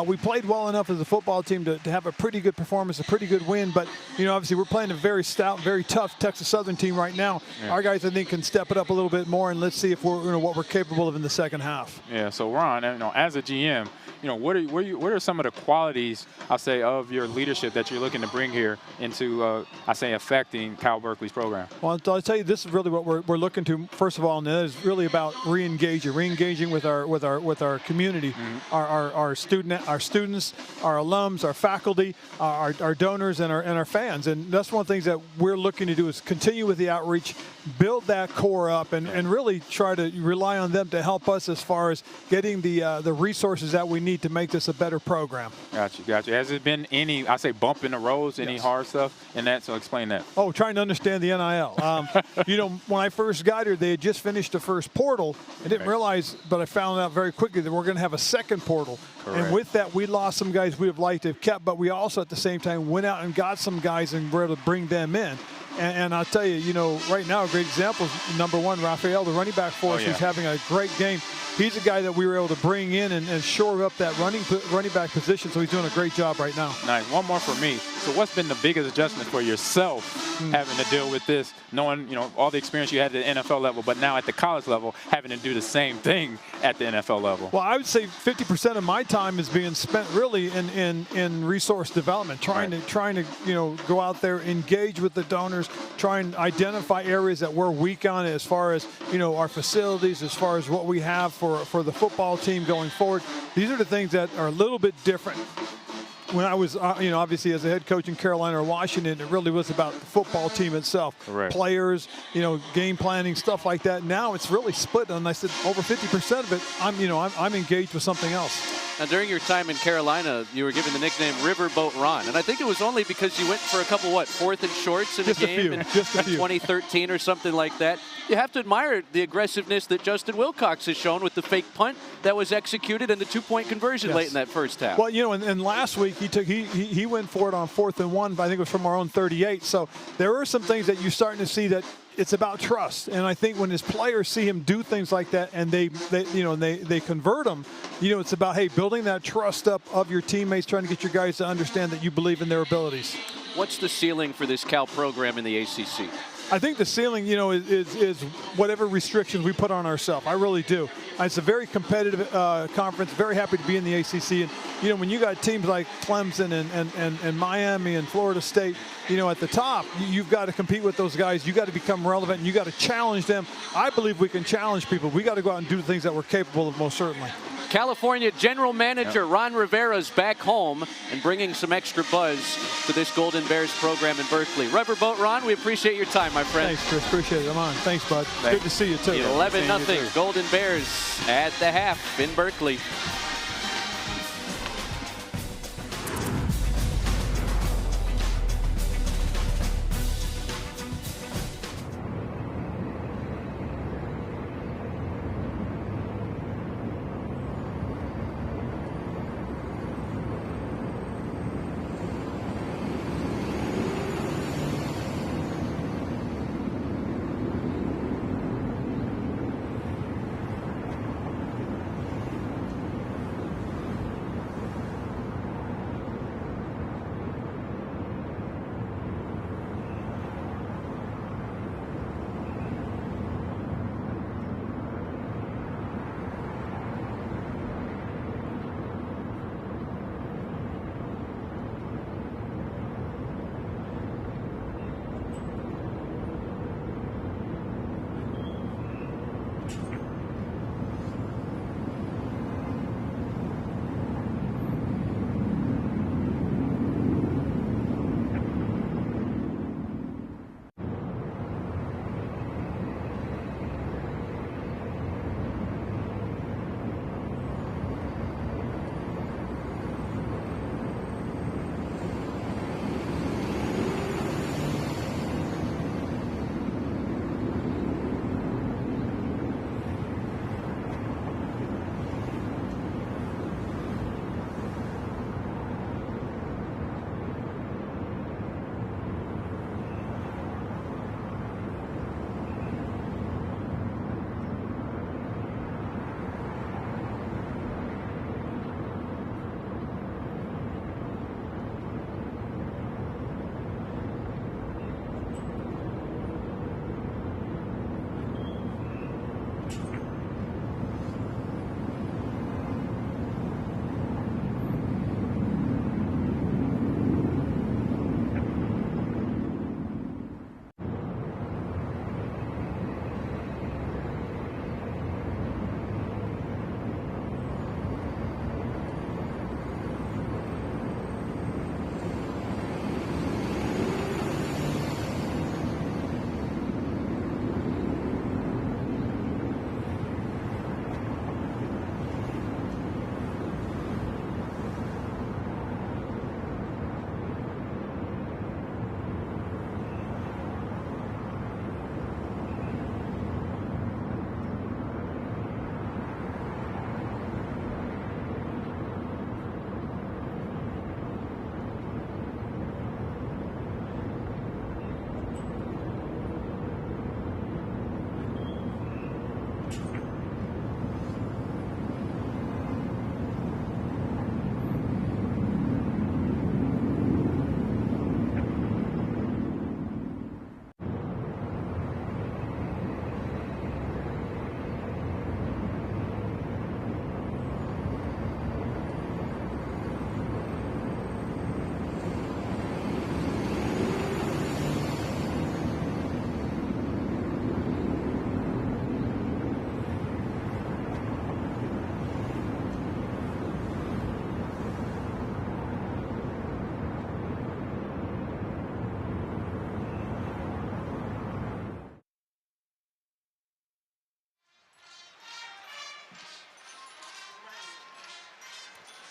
We played well enough as a football team to have a pretty good performance, a pretty good win. But, you know, obviously we're playing a very stout, very tough Texas Southern team right now. Yeah. Our guys, I think, can step it up a little bit more, and let's see if we're, you know, what we're capable of in the second half. Yeah, so Ron, you know, as a GM, you know, what are some of the qualities, I'll say, of your leadership that you're looking to bring here into, I say, affecting Cal Berkeley's program? Well, I'll tell you, this is really what we're looking to, first of all, and that is really about re-engaging with our community, our students, our alums, our faculty, our donors, and our fans. And that's one of the things that we're looking to do is continue with the outreach, build that core up, and really try to rely on them to help us as far as getting the resources that we need to make this a better program. Gotcha. Has there been any, I say, bump in the roads, any hard stuff in that? So explain that. Oh, trying to understand the NIL. You know, when I first got here, they had just finished the first portal. I didn't realize, but I found out very quickly that we're going to have a second portal. Correct. And with that, we lost some guys we would have liked to have kept, but we also at the same time went out and got some guys and were able to bring them in. And I'll tell you, you know, right now, a great example is number 1, Raphael, the running back for us, who's having a great game. He's a guy that we were able to bring in and shore up that running back position, so he's doing a great job right now. Nice. One more for me. So what's been the biggest adjustment for yourself having to deal with this, knowing, you know, all the experience you had at the NFL level, but now at the college level, having to do the same thing at the NFL level? Well, I would say 50% of my time is being spent really in resource development, trying to you know, go out there, engage with the donors, try and identify areas that we're weak on as far as, you know, our facilities, as far as what we have for the football team going forward. These are the things that are a little bit different. When I was, you know, obviously as a head coach in Carolina or Washington, it really was about the football team itself. Correct. Players, you know, game planning, stuff like that. Now it's really split, and I said over 50% of it, I'm engaged with something else. Now, during your time in Carolina, you were given the nickname Riverboat Ron, and I think it was only because you went for a couple, 4th and shorts in a game in 2013 or something like that. You have to admire the aggressiveness that Justin Wilcox has shown with the fake punt that was executed and the 2-point conversion late in that first half. Well, you know, and last week he went for it on 4th and 1, but I think it was from our own 38. So there are some things that you're starting to see that it's about trust, and I think when his players see him do things like that and they convert them, you know, it's about, hey, building that trust up of your teammates, trying to get your guys to understand that you believe in their abilities. What's the ceiling for this Cal program in the ACC? I think the ceiling, you know, is whatever restrictions we put on ourselves. I really do. It's a very competitive conference. Very happy to be in the ACC. And, you know, when you got teams like Clemson and Miami and Florida State, you know, at the top, you've got to compete with those guys. You got to become relevant, and you got to challenge them. I believe we can challenge people. We got to go out and do the things that we're capable of, most certainly. California General Manager Ron Rivera's back home and bringing some extra buzz to this Golden Bears program in Berkeley. Riverboat Ron, we appreciate your time, my friend. Thanks, Chris. Appreciate it. I'm on. Thanks, bud. Good to see you, too. 11-0 Golden Bears at the half in Berkeley.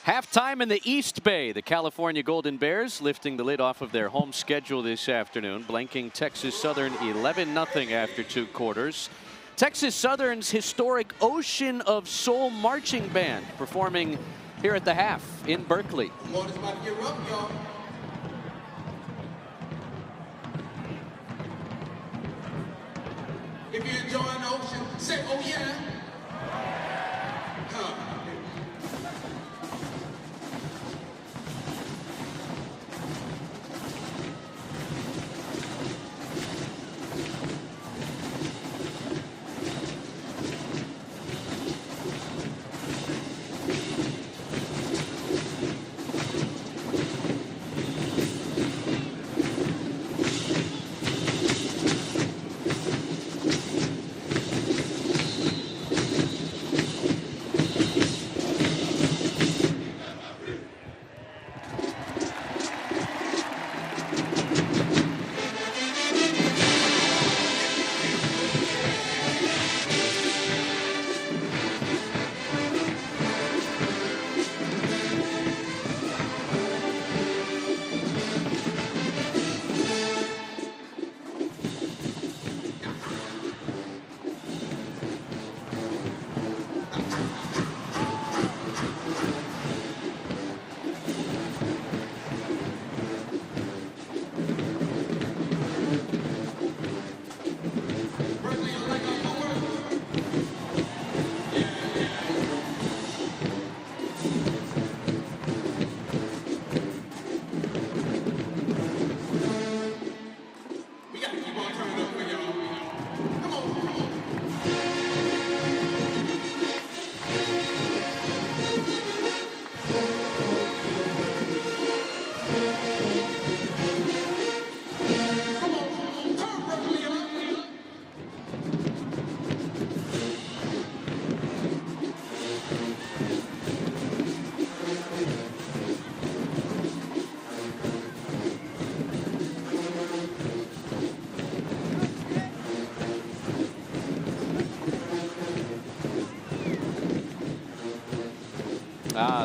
Halftime in the East Bay. The California Golden Bears lifting the lid off of their home schedule this afternoon, blanking Texas Southern 11-0 after 2 quarters. Texas Southern's historic Ocean of Soul marching band performing here at the half in Berkeley. Water's about to get rough, y'all. If you're enjoying the ocean, say, oh yeah.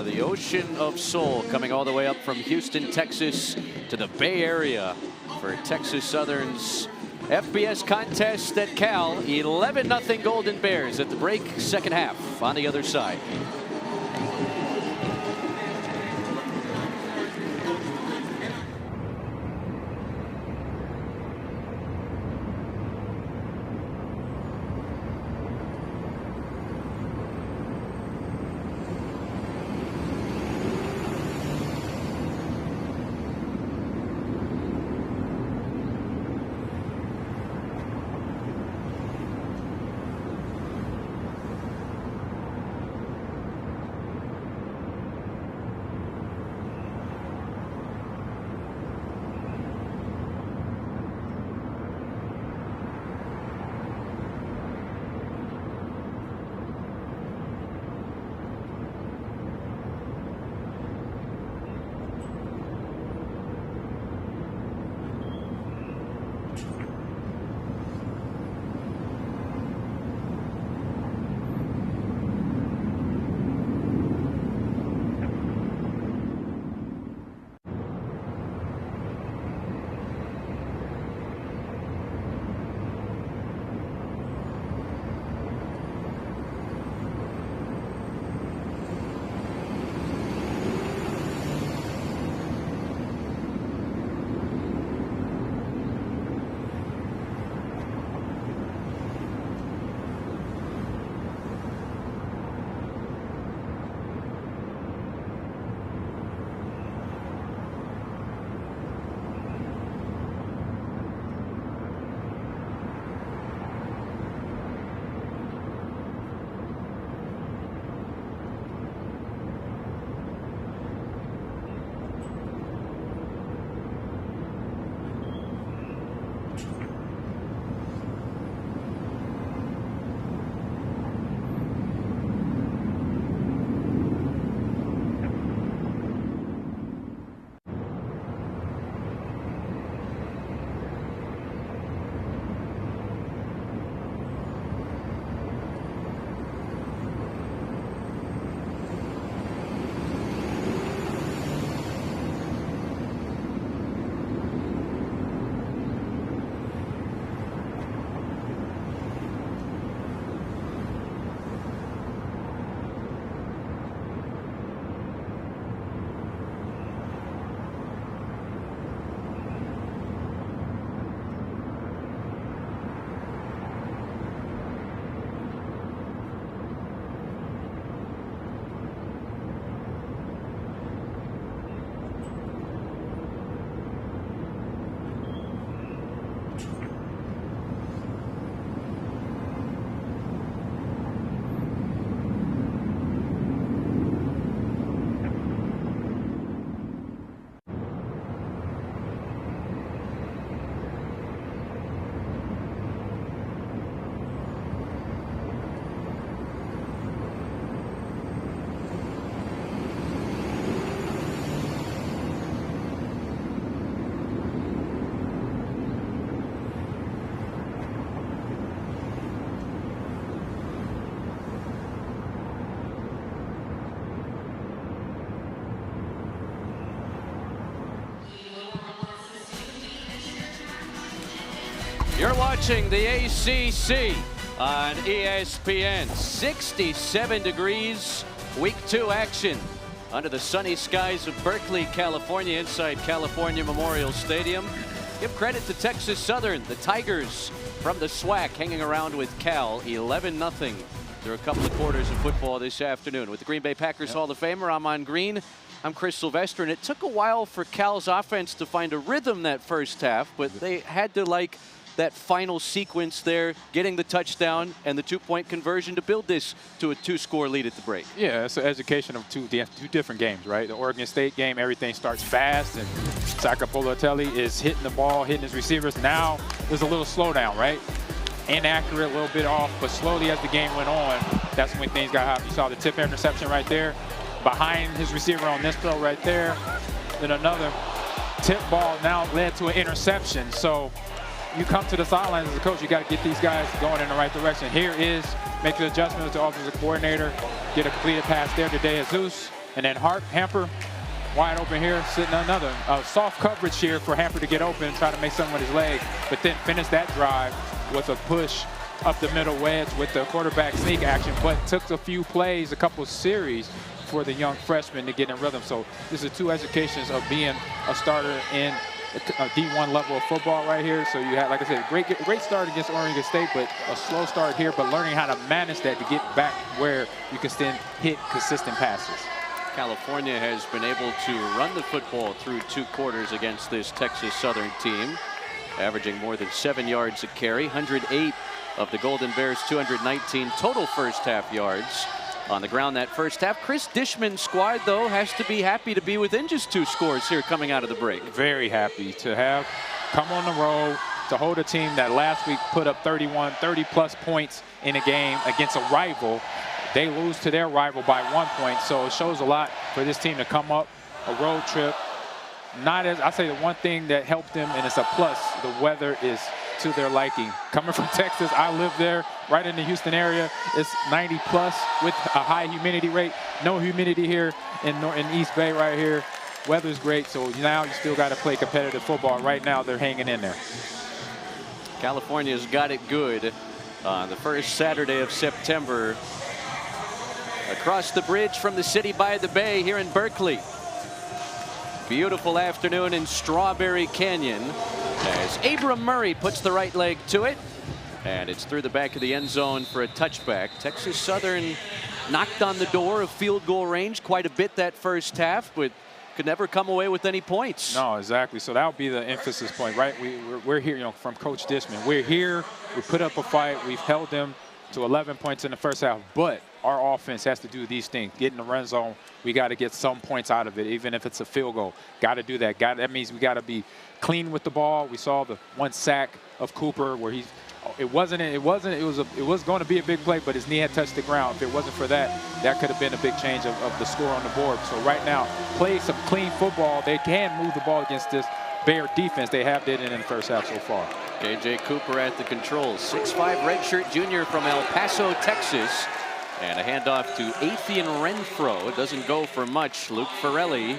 The Ocean of Soul coming all the way up from Houston, Texas to the Bay Area for Texas Southern's FBS contest at Cal. 11-0 Golden Bears at the break, second half on the other side. watching the ACC on ESPN. 67 degrees, week 2 action under the sunny skies of Berkeley, California, inside California Memorial Stadium. Give credit to Texas Southern, the Tigers from the SWAC hanging around with Cal 11-0 through a couple of quarters of football this afternoon. With the Green Bay Packers Hall of Famer, I'm on green. I'm Chris Sylvester, and it took a while for Cal's offense to find a rhythm that first half, but they had to like that final sequence there, getting the touchdown and the 2-point conversion to build this to a 2-score lead at the break. Yeah, it's an education of two different games, right? The Oregon State game, everything starts fast, and Saka Politelli is hitting the ball, hitting his receivers. Now there's a little slowdown, right? Inaccurate, a little bit off, but slowly as the game went on, that's when things got hot. You saw the tip interception right there, behind his receiver on this throw right there. Then another tip ball now led to an interception. So you come to the sidelines as a coach, you got to get these guys going in the right direction. Here is make the adjustment to offensive coordinator, get a completed pass there to De Jesus, and then Hamper wide open here, sitting another soft coverage here for Hamper to get open, try to make something with his leg, but then finish that drive with a push up the middle wedge with the quarterback sneak action, but took a few plays, a couple of series for the young freshman to get in rhythm. So this is 2 educations of being a starter in a D1 level of football right here. So you had, like I said, great start against Oregon State, but a slow start here, but learning how to manage that to get back where you can still hit consistent passes. California has been able to run the football through 2 quarters against this Texas Southern team, averaging more than 7 yards a carry. 108 of the Golden Bears' 219 total first half yards on the ground that first half. Chris Dishman's squad, though, has to be happy to be within just 2 scores here coming out of the break. Very happy to have come on the road to hold a team that last week put up 30-plus points in a game against a rival. They lose to their rival by 1 point, so it shows a lot for this team to come up a road trip. Not as I say, the one thing that helped them, and it's a plus, the weather is to their liking. Coming from Texas, I live there, right in the Houston area. It's 90+ with a high humidity rate. No humidity here in East Bay right here. Weather's great, so now you still got to play competitive football. Right now, they're hanging in there. California's got it good on the first Saturday of September. Across the bridge from the city by the bay here in Berkeley. Beautiful afternoon in Strawberry Canyon as Abram Murray puts the right leg to it, and it's through the back of the end zone for a touchback. Texas Southern knocked on the door of field goal range quite a bit that first half, but could never come away with any points. No, exactly. So that would be the emphasis point, right? We're here, you know, from Coach Dishman. We're here. We put up a fight. We've held them to 11 points in the first half, but our offense has to do these things. Get in the red zone. We got to get some points out of it, even if it's a field goal. Got to do that. That means we got to be clean with the ball. We saw the 1 sack of Cooper where it was going to be a big play, but his knee had touched the ground. If it wasn't for that, that could have been a big change of the score on the board. So right now, play some clean football. They can move the ball against this Bear defense. They have did it in the first half so far. KJ Cooper at the controls. 6'5" redshirt junior from El Paso, Texas. And a handoff to Athian Renfro. It doesn't go for much. Luke Farrelly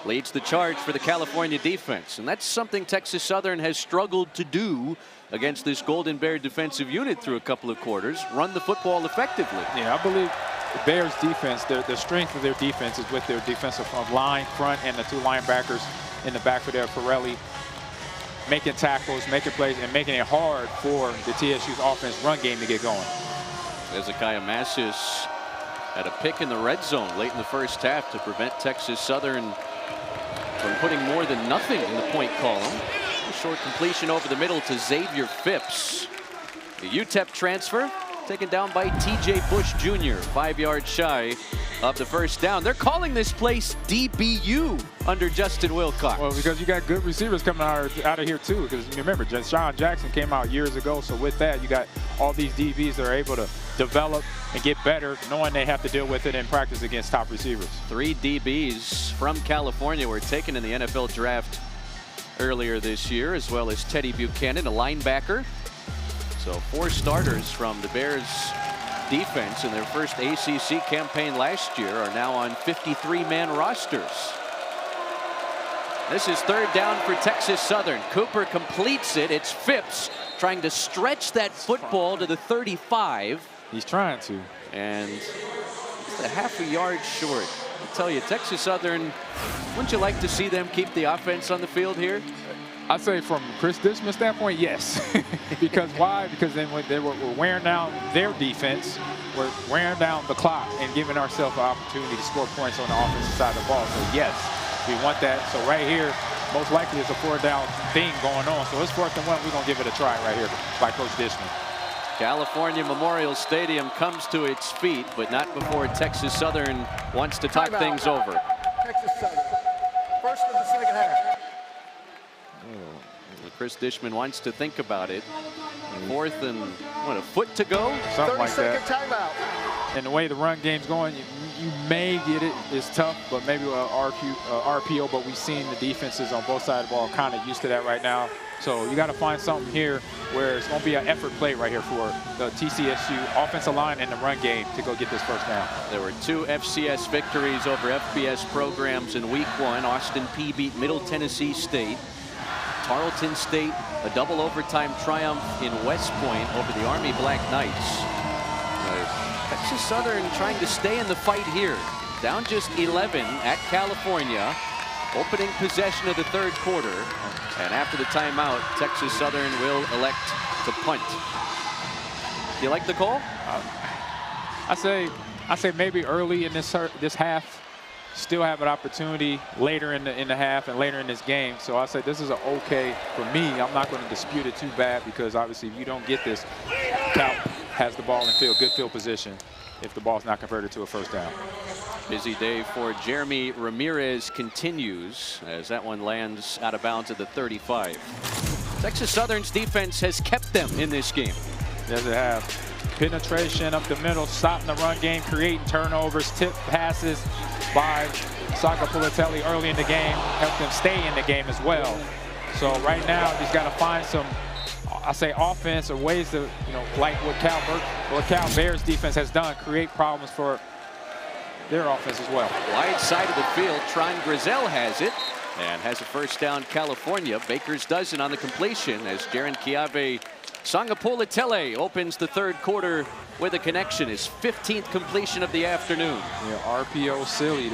leads the charge for the California defense. And that's something Texas Southern has struggled to do against this Golden Bear defensive unit through a couple of quarters. Run the football effectively. Yeah, I believe the Bears defense, the strength of their defense is with their defensive line front and the 2 linebackers in the back for their Farrelly, making tackles, making plays, and making it hard for the TSU's offense run game to get going. Hezekiah Massis had a pick in the red zone late in the first half to prevent Texas Southern from putting more than nothing in the point column. A short completion over the middle to Xavier Phipps. The UTEP transfer taken down by TJ Bush Jr. 5 yards shy of the first down. They're calling this place DBU under Justin Wilcox. Well, because you got good receivers coming out of here too. Because you remember, Sean Jackson came out years ago. So with that, you got all these DBs that are able to develop and get better, knowing they have to deal with it in practice against top receivers. 3 DBs from California were taken in the NFL draft earlier this year, as well as Teddy Buchanan, a linebacker. So 4 starters from the Bears defense in their first ACC campaign last year are now on 53-man rosters. This is 3rd down for Texas Southern. Cooper completes it. It's Phipps trying to stretch that football to the 35. He's trying to. And just a half a yard short. I tell you, Texas Southern, wouldn't you like to see them keep the offense on the field here? I'd say from Chris Dishman's standpoint, yes. Because why? Because then we're wearing down their defense. We're wearing down the clock and giving ourselves an opportunity to score points on the offensive side of the ball. So yes, we want that. So right here, most likely it's a 4th-down thing going on. So it's 4th and 1. We're going to give it a try right here by Coach Dishman. California Memorial Stadium comes to its feet, but not before Texas Southern wants to talk things over. Texas Southern. First of the second half. Chris Dishman wants to think about it. 4th and what, a foot to go? Something like that. 30-second timeout. And the way the run game's going, you may get it. It's tough, but maybe a RPO. But we've seen the defenses on both sides of the ball kind of used to that right now. So you got to find something here where it's going to be an effort play right here for the TCSU offensive line and the run game to go get this first down. There were 2 FCS victories over FBS programs in week 1. Austin Peay beat Middle Tennessee State. Tarleton State, a double overtime triumph in West Point over the Army Black Knights. Texas Southern trying to stay in the fight here. Down just 11 at California. Opening possession of the 3rd quarter. And after the timeout, Texas Southern will elect to punt. Do you like the call? I say maybe early in this half. Still have an opportunity later in the half and later in this game. So I say this is okay for me. I'm not going to dispute it too bad because obviously if you don't get this, Cal has the ball in good field position if the ball's not converted to a 1st down. Busy day for Jeremy Ramirez continues as that one lands out of bounds at the 35. Texas Southern's defense has kept them in this game. Yes, it has. Penetration up the middle, stopping the run game, creating turnovers, tip passes by Saka Pulitelli early in the game, helped them stay in the game as well. So right now, he's got to find some, I say, offense or ways to, like what Cal Bears defense has done, create problems for their offense as well. Wide side of the field, Tron Grizel has it and has a 1st down California. Baker's dozen on the completion as Jaron Kiave Sangapulitele opens the 3rd quarter with a connection. His 15th completion of the afternoon. Yeah, RPO City,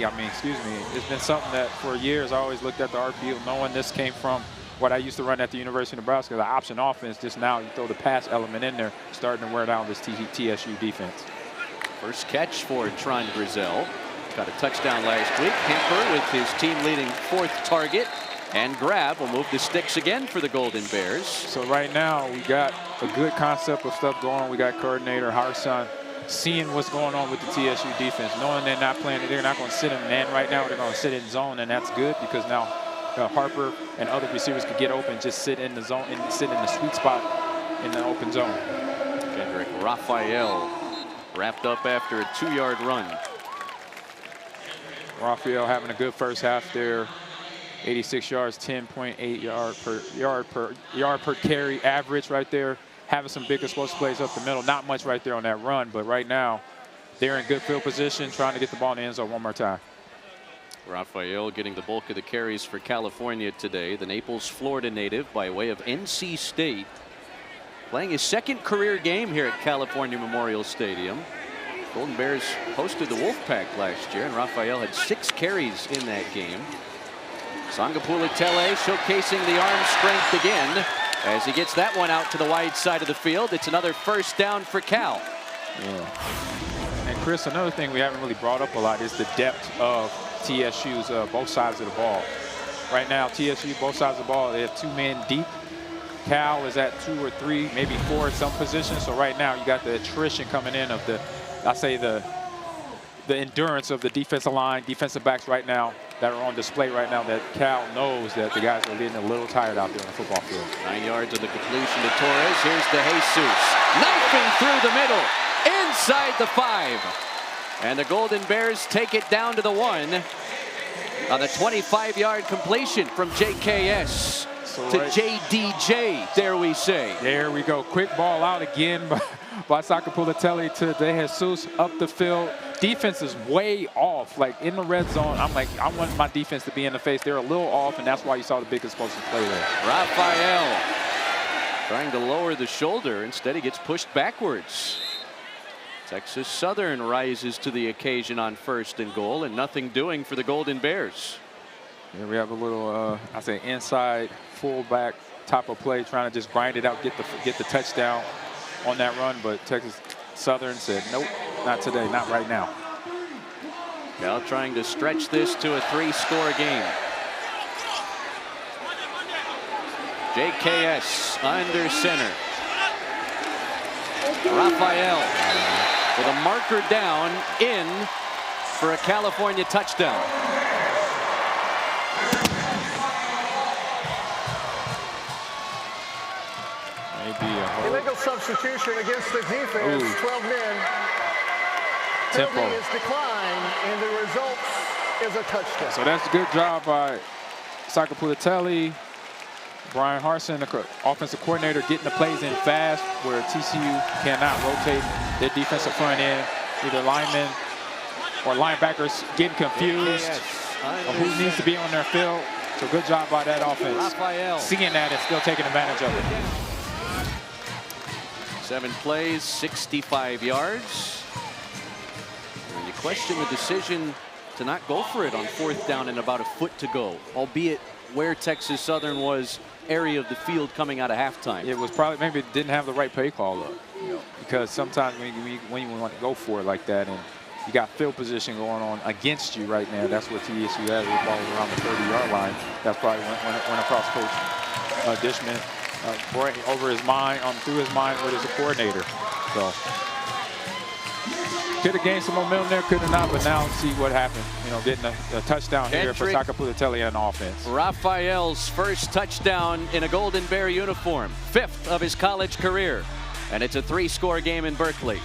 excuse me. It's been something that for years I always looked at the RPO knowing this came from what I used to run at the University of Nebraska, the option offense. Just now you throw the pass element in there, starting to wear down this TSU defense. First catch for Tron Grizel. Got a touchdown last week. Hamper with his team-leading 4th target. And grab will move the sticks again for the Golden Bears. So right now we got a good concept of stuff going on. We got coordinator Harson seeing what's going on with the TSU defense, knowing they're not playing, they're not going to sit in man right now. They're going to sit in zone, and that's good because now Harper and other receivers could get open, just sit in the zone and sit in the sweet spot in the open zone. Kendrick Raphael wrapped up after a 2-yard run. Raphael having a good first half there. 86 yards, 10.8 yard per carry average right there. Having some big explosive plays up the middle. Not much right there on that run, but right now they're in good field position, trying to get the ball in the end zone one more time. Raphael getting the bulk of the carries for California today. The Naples, Florida native by way of NC State. Playing his 2nd career game here at California Memorial Stadium. Golden Bears hosted the Wolfpack last year, and Raphael had 6 carries in that game. Sangapulitele showcasing the arm strength again as he gets that one out to the wide side of the field. It's another 1st down for Cal. Yeah. And Chris, another thing we haven't really brought up a lot is the depth of TSU's both sides of the ball. Right now, TSU, both sides of the ball, they have 2 men deep. Cal is at 2 or 3, maybe 4 at some positions. So right now, you got the attrition coming in of the endurance of the defensive line, defensive backs right now that are on display right now, that Cal knows that the guys are getting a little tired out there on the football field. 9 yards of the completion to Torres. Here's De Jesus. Knifing through the middle, inside the 5. And the Golden Bears take it down to the 1 on the 25-yard completion from JKS to JDJ, dare we say. There we go. Quick ball out again by Sangapulitele to De Jesus up the field. Defense is way off. Like in the red zone, I'm like, I want my defense to be in the face. They're a little off, and that's why you saw the big explosive play there. Raphael Trying to lower the shoulder. Instead, he gets pushed backwards. Texas Southern rises to the occasion on 1st and goal, and nothing doing for the Golden Bears. Yeah, we have a little, I say, inside fullback type of play, trying to just grind it out, get the touchdown on that run. But Texas Southern said, nope, not today, not right now. Now trying to stretch this to a 3-score game. JKS under center. Raphael with a marker down in for a California touchdown. Illegal substitution against the defense. Ooh. 12 men. Tempo. Penalty is declined, and the result is a touchdown. So that's a good job by Sakapulatelli, Brian Harsin, the offensive coordinator, getting the plays in fast where TCU cannot rotate their defensive front end. Either linemen or linebackers getting confused on who needs to be on their field. So good job by that offense. Raphael. Seeing that and still taking advantage of it. 7 plays, 65 yards. And you question the decision to not go for it on 4th down and about a foot to go, albeit where Texas Southern was area of the field coming out of halftime. It was probably maybe it didn't have the right play call up, because sometimes when you want to go for it like that and you got field position going on against you right now, that's what TSU has with the ball around the 30-yard line. That's probably went across Coach Dishman over his mind, through his mind with his coordinator. So could have gained some momentum there, could have not, but now see what happened. Getting a touchdown here for Sakapulatelli and offense. Raphael's first touchdown in a Golden Bear uniform, 5th of his college career, and it's a 3-score game in Berkeley.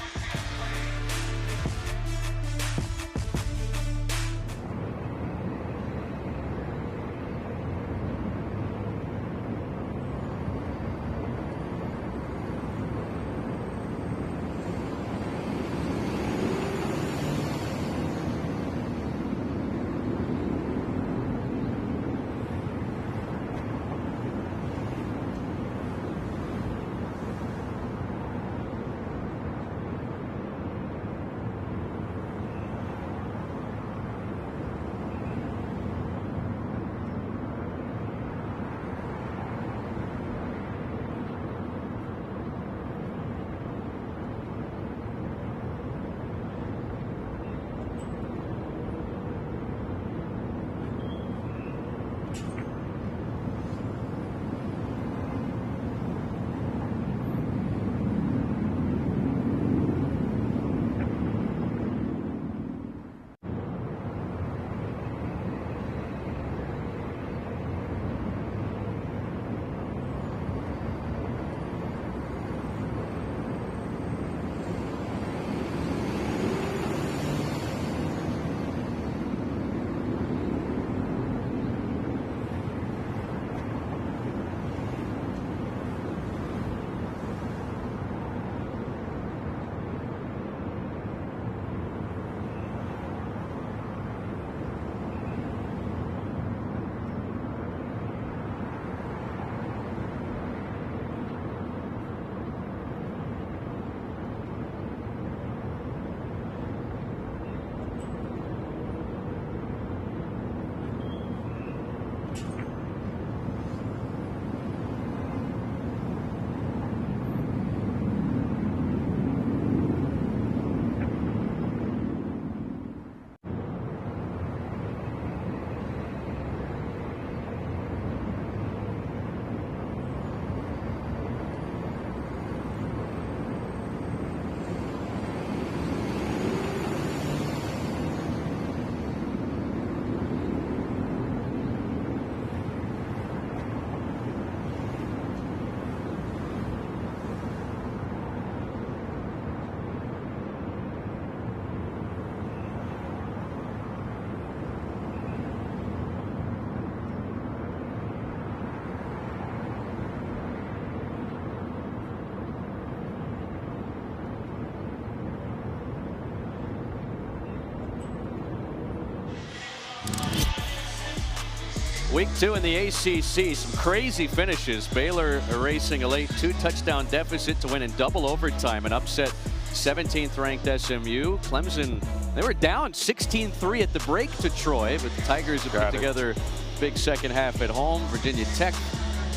Week 2 in the ACC, some crazy finishes. Baylor erasing a late 2-touchdown deficit to win in double overtime and upset 17th ranked SMU. Clemson, they were down 16-3 at the break to Troy, but the Tigers have put together a big second half at home. Virginia Tech,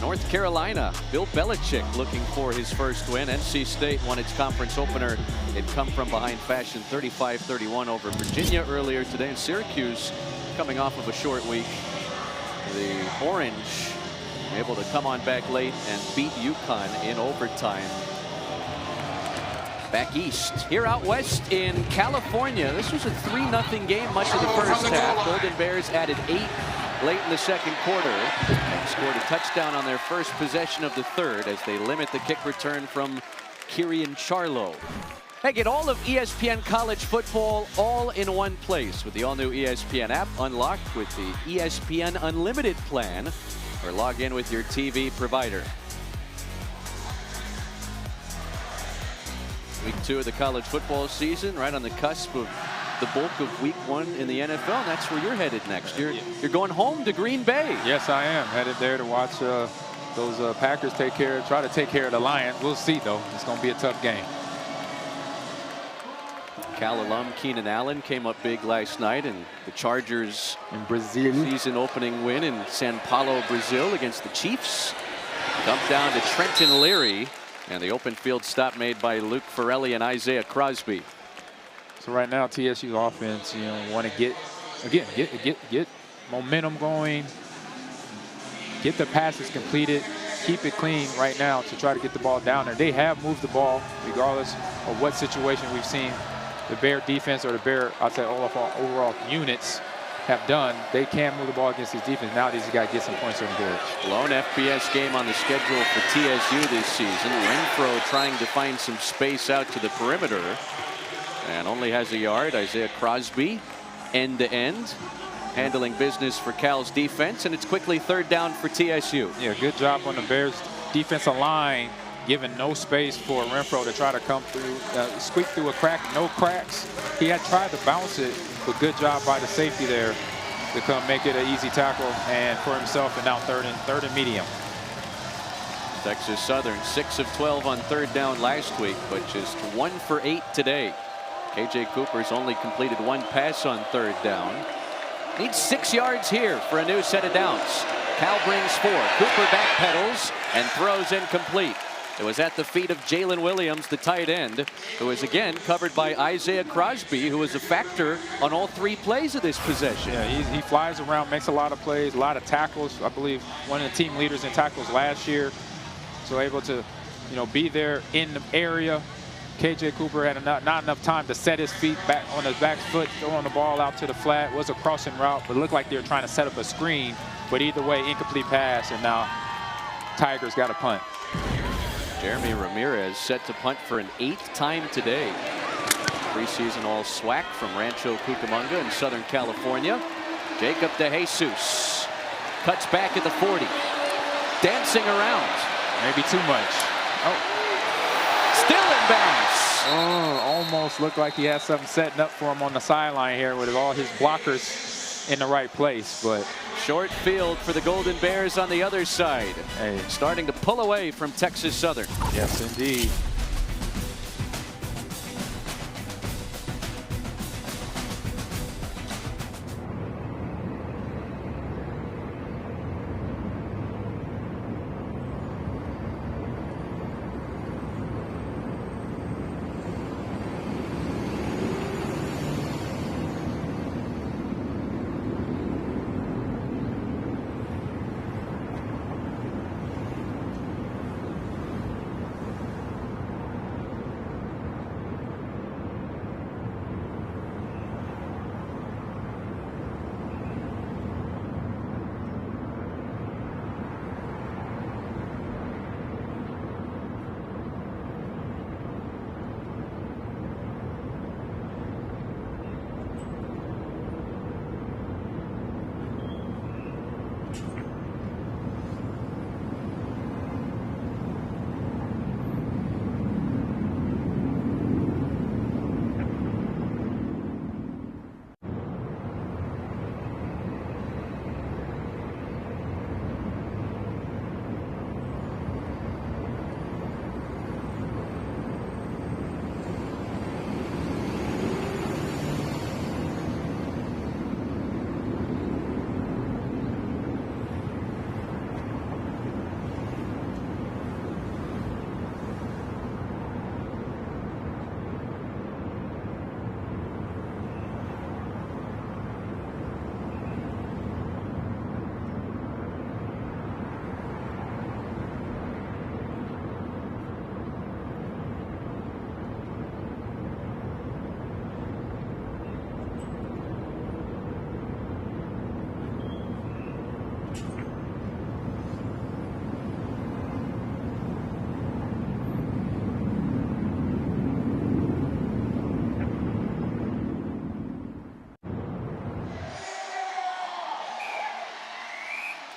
North Carolina, Bill Belichick looking for his first win. NC State won its conference opener in come-from-behind fashion, 35-31 over Virginia earlier today. And Syracuse coming off of a short week. The Orange able to come on back late and beat UConn in overtime. Back east, here out west in California, this was a 3-0 game much of the first half. Golden Bears added 8 late in the second quarter and scored a touchdown on their first possession of the third as they limit the kick return from Kirian Charlo. Hey, get all of ESPN college football all in one place with the all-new ESPN app, unlocked with the ESPN Unlimited plan, or log in with your TV provider. Week 2 of the college football season, right on the cusp of the bulk of week 1 in the NFL, and that's where you're headed next. You're going home to Green Bay. Yes, I am headed there to watch those Packers try to take care of the Lions. We'll see, though. It's going to be a tough game. Cal alum Keenan Allen came up big last night, and the Chargers in Brazil season opening win in São Paulo, Brazil against the Chiefs. Dumped down to Trenton Leary, and the open field stop made by Luke Farrelly and Isaiah Crosby. So right now, TSU's offense, want to get momentum going, get the passes completed, keep it clean right now to try to get the ball down there. They have moved the ball regardless of what situation we've seen the Bear defense or the Bear, I'd say overall units have done. They can move the ball against this defense. Now these guys get some points on the board. Lone FBS game on the schedule for TSU this season. Renfro trying to find some space out to the perimeter and only has a yard. Isaiah Crosby end to end handling business for Cal's defense, and it's quickly 3rd down for TSU. Yeah, good job on the Bears defensive line, giving no space for Renfro to try to come through, squeak through a crack. No cracks. He had tried to bounce it, but good job by the safety there to come make it an easy tackle and for himself, and now third and medium. Texas Southern 6 of 12 on 3rd down last week, but just 1 for 8 today. KJ Cooper's only completed 1 pass on 3rd down. Needs 6 yards here for a new set of downs. Cal brings 4. Cooper backpedals and throws incomplete. It was at the feet of Jalen Williams, the tight end, who was again covered by Isaiah Crosby, who was a factor on all 3 plays of this possession. Yeah, he flies around, makes a lot of plays, a lot of tackles. I believe one of the team leaders in tackles last year. So able to, be there in the area. KJ Cooper had not enough time to set his feet back on his back foot, throwing the ball out to the flat. It was a crossing route, but it looked like they were trying to set up a screen. But either way, incomplete pass, and now Tigers got a punt. Jeremy Ramirez set to punt for an 8th time today. Preseason All-SWAC from Rancho Cucamonga in Southern California. Jacob DeJesus cuts back at the 40. Dancing around. Maybe too much. Oh. Still in bounds. Oh, almost looked like he had something setting up for him on the sideline here with all his blockers in the right place, but short field for the Golden Bears on the other side. Hey, starting to pull away from Texas Southern. Yes, indeed.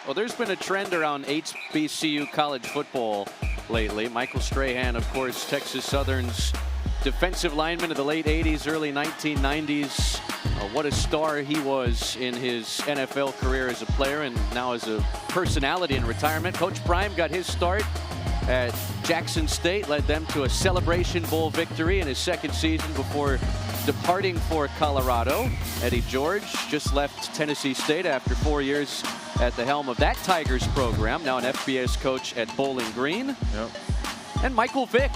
Well, there's been a trend around HBCU college football lately. Michael Strahan, of course, Texas Southern's defensive lineman of the late 80s, early 1990s. What a star he was in his NFL career as a player and now as a personality in retirement. Coach Prime got his start at Jackson State, led them to a Celebration Bowl victory in his second season before departing for Colorado. Eddie George just left Tennessee State after 4 years at the helm of that Tigers program, now an FBS coach at Bowling Green. Yep. And Michael Vick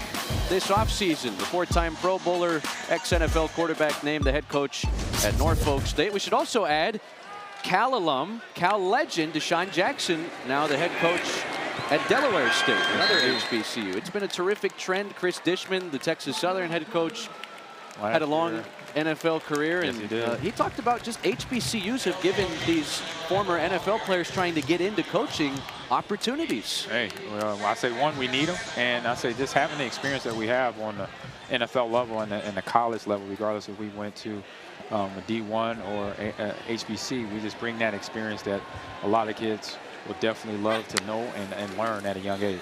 this offseason, the four-time Pro Bowler, ex-NFL quarterback, named the head coach at Norfolk State. We should also add Cal alum, Cal legend Deshaun Jackson, now the head coach at Delaware State, another HBCU. It's been a terrific trend. Chris Dishman, the Texas Southern head coach, had a long NFL career, yes, and he talked about just HBCUs have given these former NFL players trying to get into coaching opportunities. Hey, well, I say one, we need them, and I say just having the experience that we have on the NFL level and the college level, regardless if we went to a D1 or a HBC, we just bring that experience that a lot of kids will definitely love to know and learn at a young age.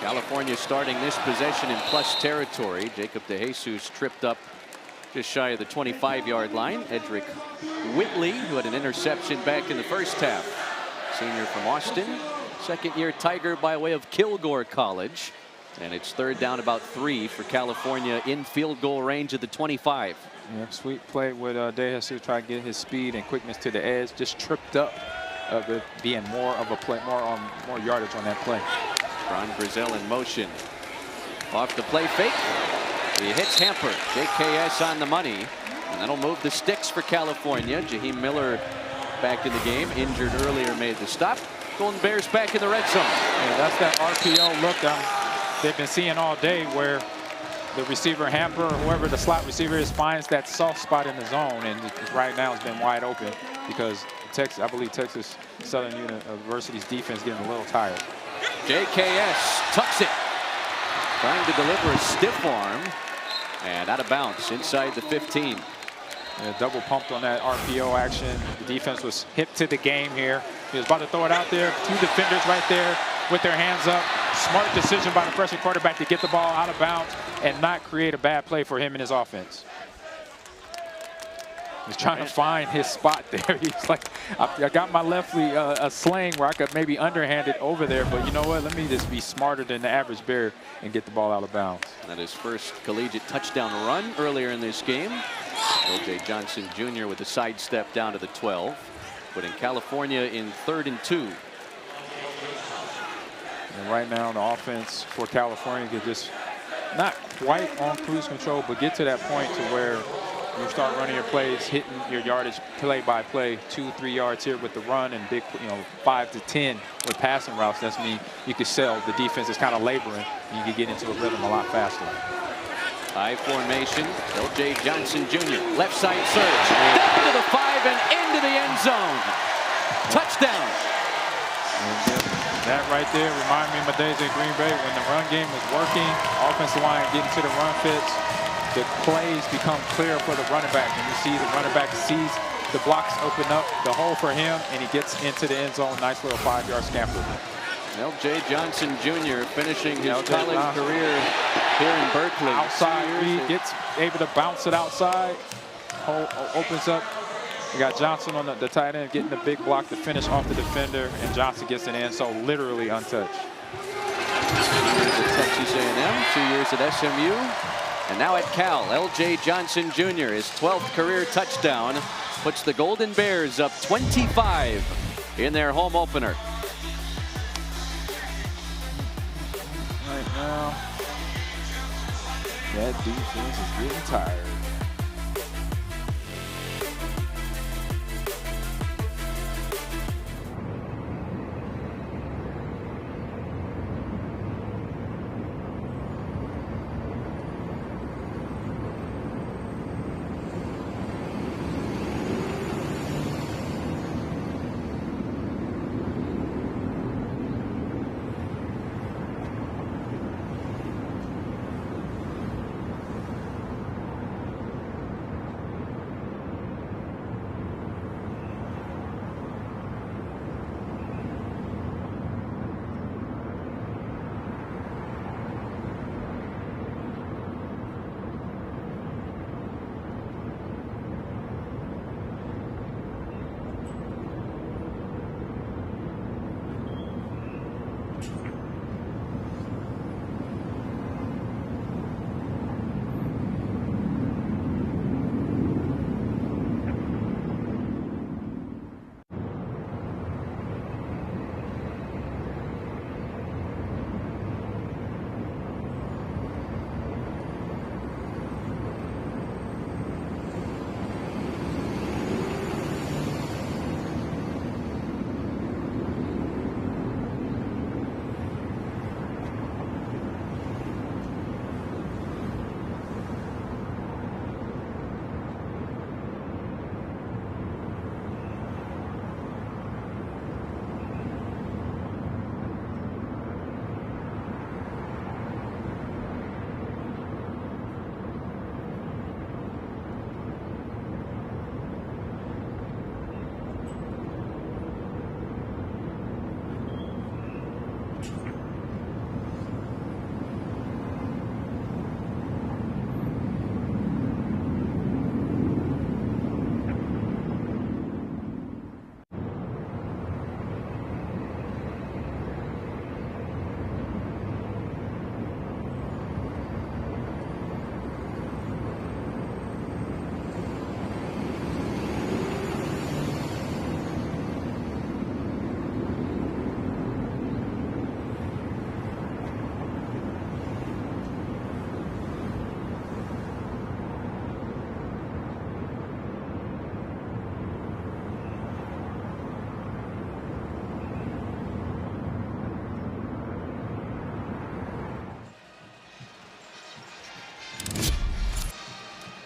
California starting this possession in plus territory. Jacob DeJesus tripped up just shy of the 25-yard line. Edric Whitley, who had an interception back in the first half. Senior from Austin, second-year Tiger by way of Kilgore College. And it's third down about 3 for California in field goal range of the 25. Yeah, sweet play with DeJesus, try to get his speed and quickness to the edge. Just tripped up of it being more of a play, more yardage on that play. Ron Grizel in motion. Off the play fake. He hits Hamper. JKS on the money. And that'll move the sticks for California. Jaheim Miller back in the game. Injured earlier, made the stop. Golden Bears back in the red zone. Yeah, that's that RPO look they've been seeing all day, where the receiver Hamper or whoever the slot receiver is finds that soft spot in the zone, and right now it's been wide open because I believe Texas Southern University's defense getting a little tired. JKS tucks it. Trying to deliver a stiff arm. And out of bounds inside the 15. Yeah, double pumped on that RPO action. The defense was hip to the game here. He was about to throw it out there. 2 defenders right there with their hands up. Smart decision by the freshman quarterback to get the ball out of bounds and not create a bad play for him and his offense. He's trying to find his spot there. He's like, I got my lefty a sling where I could maybe underhand it over there, but you know what? Let me just be smarter than the average Bear and get the ball out of bounds. That his first collegiate touchdown run earlier in this game. O.J. Johnson Jr. with a sidestep down to the 12, putting California in 3rd and 2. And right now, the offense for California could just not quite on cruise control, but get to that point to where you start running your plays, hitting your yardage play by play, 2-3 yards here with the run and big, 5 to 10 with passing routes. That's mean you could sell. The defense is kind of laboring, and you can get into a rhythm a lot faster. High formation. O.J. Johnson Jr. left side surge down to the 5 and into the end zone. Touchdown. That right there reminded me of my days at Green Bay when the run game was working, offensive line getting to the run fits. The plays become clear for the running back, and you see the running back sees the blocks open up, the hole for him, and he gets into the end zone. Nice little 5-yard scamper. L.J. Johnson Jr. finishing his college career here in Berkeley. Outside read, gets able to bounce it outside, hole opens up. You got Johnson on the tight end getting the big block to finish off the defender, and Johnson gets it in, so literally untouched. 2 years at Texas A&M, 2 years at SMU. And now at Cal, L.J. Johnson Jr., his 12th career touchdown, puts the Golden Bears up 25 in their home opener. Right now, that defense is getting tired.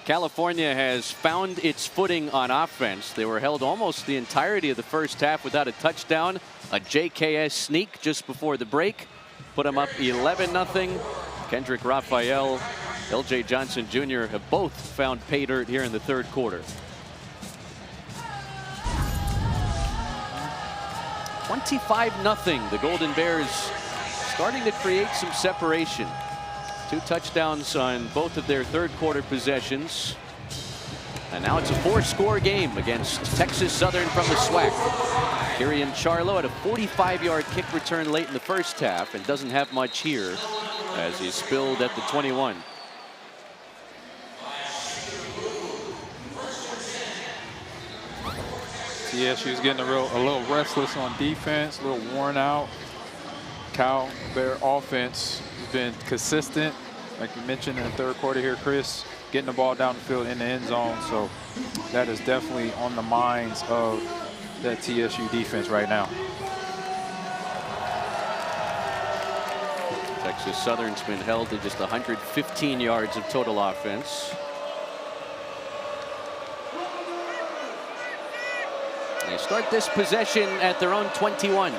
California has found its footing on offense. They were held almost the entirety of the first half without a touchdown. A JKS sneak just before the break put them up 11-0. Kendrick Raphael, LJ Johnson Jr. have both found pay dirt here in the third quarter. 25-0. The Golden Bears starting to create some separation. 2 touchdowns on both of their third quarter possessions. And now it's a 4-score game against Texas Southern from the SWAC. Kirian Charlo had a 45-yard kick return late in the first half and doesn't have much here as he's spilled at the 21. TSU's getting a little restless on defense, a little worn out. Cal Bear offense has been consistent, like you mentioned in the third quarter here, Chris, getting the ball down the field in the end zone. So that is definitely on the minds of that TSU defense right now. Texas Southern's been held to just 115 yards of total offense. They start this possession at their own 21.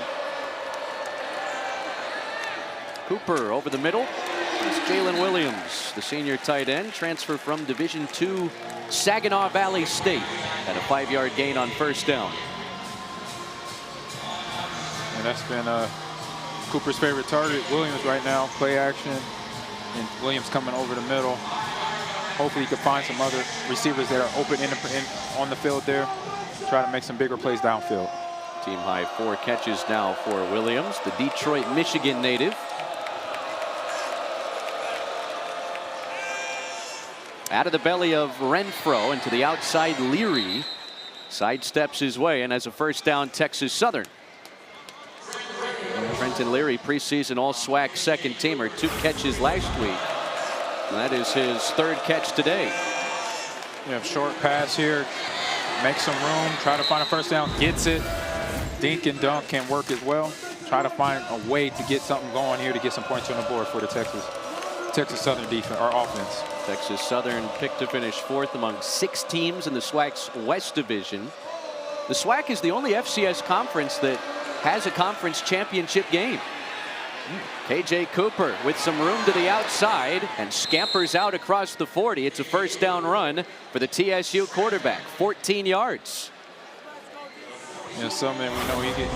Cooper over the middle. It's Jalen Williams, the senior tight end, transfer from Division II Saginaw Valley State, at a 5-yard gain on first down. And that's been Cooper's favorite target, Williams, right now. Play action, and Williams coming over the middle. Hopefully he can find some other receivers that are open on the field there. Try to make some bigger plays downfield. Team high 4 catches now for Williams, the Detroit, Michigan native. Out of the belly of Renfro into the outside, Leary sidesteps his way and has a first down, Texas Southern. Trenton Leary, preseason all-SWAC second teamer, 2 catches last week. And that is his 3rd catch today. You have short pass here, make some room, try to find a first down, gets it. Dink and dunk can work as well. Try to find a way to get something going here to get some points on the board for the Texas Southern defense or offense. Texas Southern picked to finish 4th among 6 teams in the SWAC's West Division. The SWAC is the only FCS conference that has a conference championship game. KJ Cooper with some room to the outside and scampers out across the 40. It's a first down run for the TSU quarterback, 14 yards. Yeah, something we know he get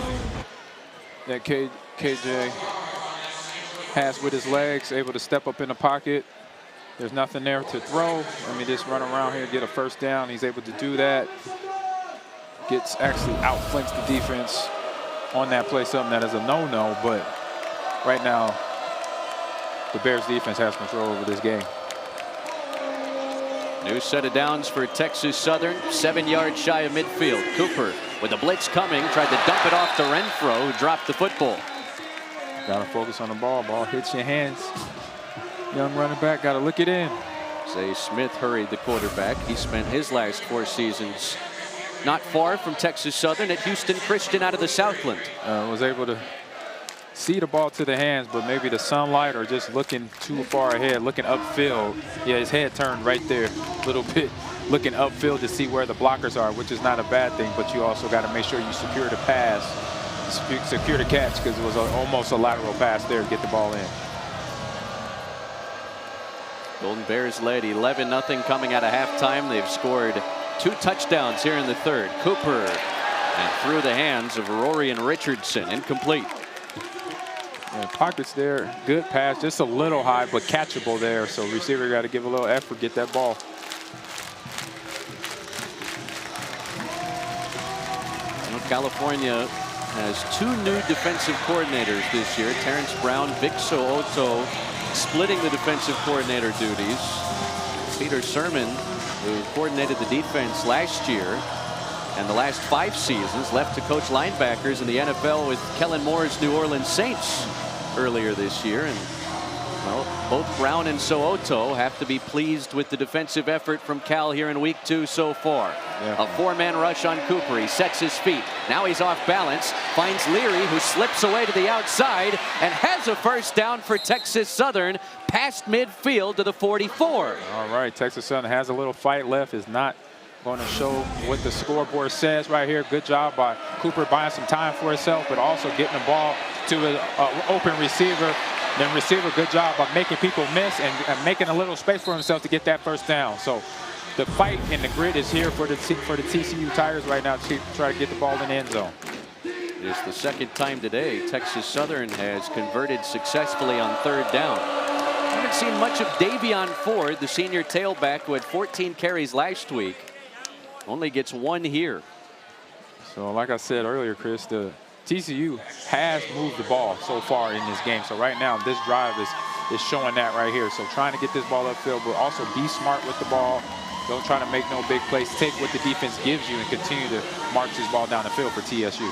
that KJ has with his legs, able to step up in the pocket. There's nothing there to throw. Let me just run around here and get a first down. He's able to do that. Gets actually outflanks the defense on that play, something that is a no-no, but right now the Bears defense has control over this game. New set of downs for Texas Southern, 7 yards shy of midfield. Cooper with a blitz coming, tried to dump it off to Renfro, who dropped the football. Gotta focus on the ball. Ball hits your hands. Young running back, gotta look it in. Zay Smith hurried the quarterback. He spent his last 4 seasons not far from Texas Southern at Houston Christian out of the Southland. Was able to see the ball to the hands, but maybe the sunlight or just looking too far ahead, looking upfield. Yeah, his head turned right there a little bit, looking upfield to see where the blockers are, which is not a bad thing, but you also got to make sure you secure the pass, secure the catch, because it was almost a lateral pass there to get the ball in. Golden Bears led 11-0 coming out of halftime. They've scored 2 touchdowns here in the third. Cooper and through the hands of Rory and Richardson, incomplete. Yeah, pockets there, good pass, just a little high, but catchable there. So receiver got to give a little effort, get that ball. Well, California has 2 new defensive coordinators this year. Terrence Brown, Vic So'oto splitting the defensive coordinator duties. Peter Sermon, who coordinated the defense last year and the last 5 seasons, left to coach linebackers in the NFL with Kellen Moore's New Orleans Saints earlier this year. And Well, both Brown and So'oto have to be pleased with the defensive effort from Cal here in week 2 so far. Yeah. A 4-man rush on Cooper. He sets his feet. Now he's off balance. Finds Leary, who slips away to the outside and has a first down for Texas Southern past midfield to the 44. All right, Texas Southern has a little fight left. Is not going to show what the scoreboard says right here. Good job by Cooper buying some time for himself, but also getting the ball to an open receiver. Then receiver, good job by making people miss and making a little space for himself to get that first down. So the fight and the grit is here for the TCU Tigers right now to try to get the ball in the end zone. It's the second time today Texas Southern has converted successfully on 3rd down. Haven't seen much of Davion Ford, the senior tailback who had 14 carries last week. Only gets 1 here. So like I said earlier, Chris, the TCU has moved the ball so far in this game. So right now, this drive is showing that right here. So trying to get this ball upfield, but also be smart with the ball. Don't try to make no big plays. Take what the defense gives you and continue to march this ball down the field for TSU.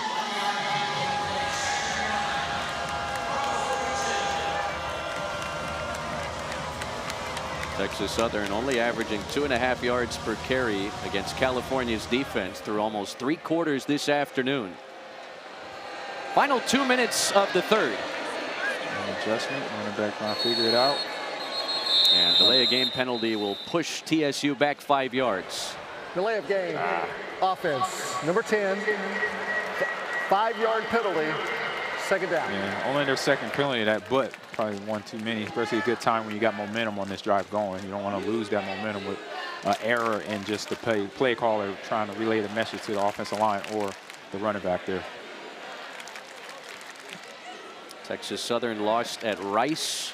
Texas Southern only averaging 2.5 yards per carry against California's defense through almost 3 quarters this afternoon. Final 2 minutes of the 3rd. An adjustment, running back trying to figure it out. And delay of game penalty will push TSU back 5 yards. Delay of game. Offense. Number 10. 5-yard penalty. 2nd down. Yeah, only their second penalty of that, but probably one too many, especially a good time when you got momentum on this drive going. You don't want to lose that momentum with error in just the play caller trying to relay the message to the offensive line or the running back there. Texas Southern lost at Rice,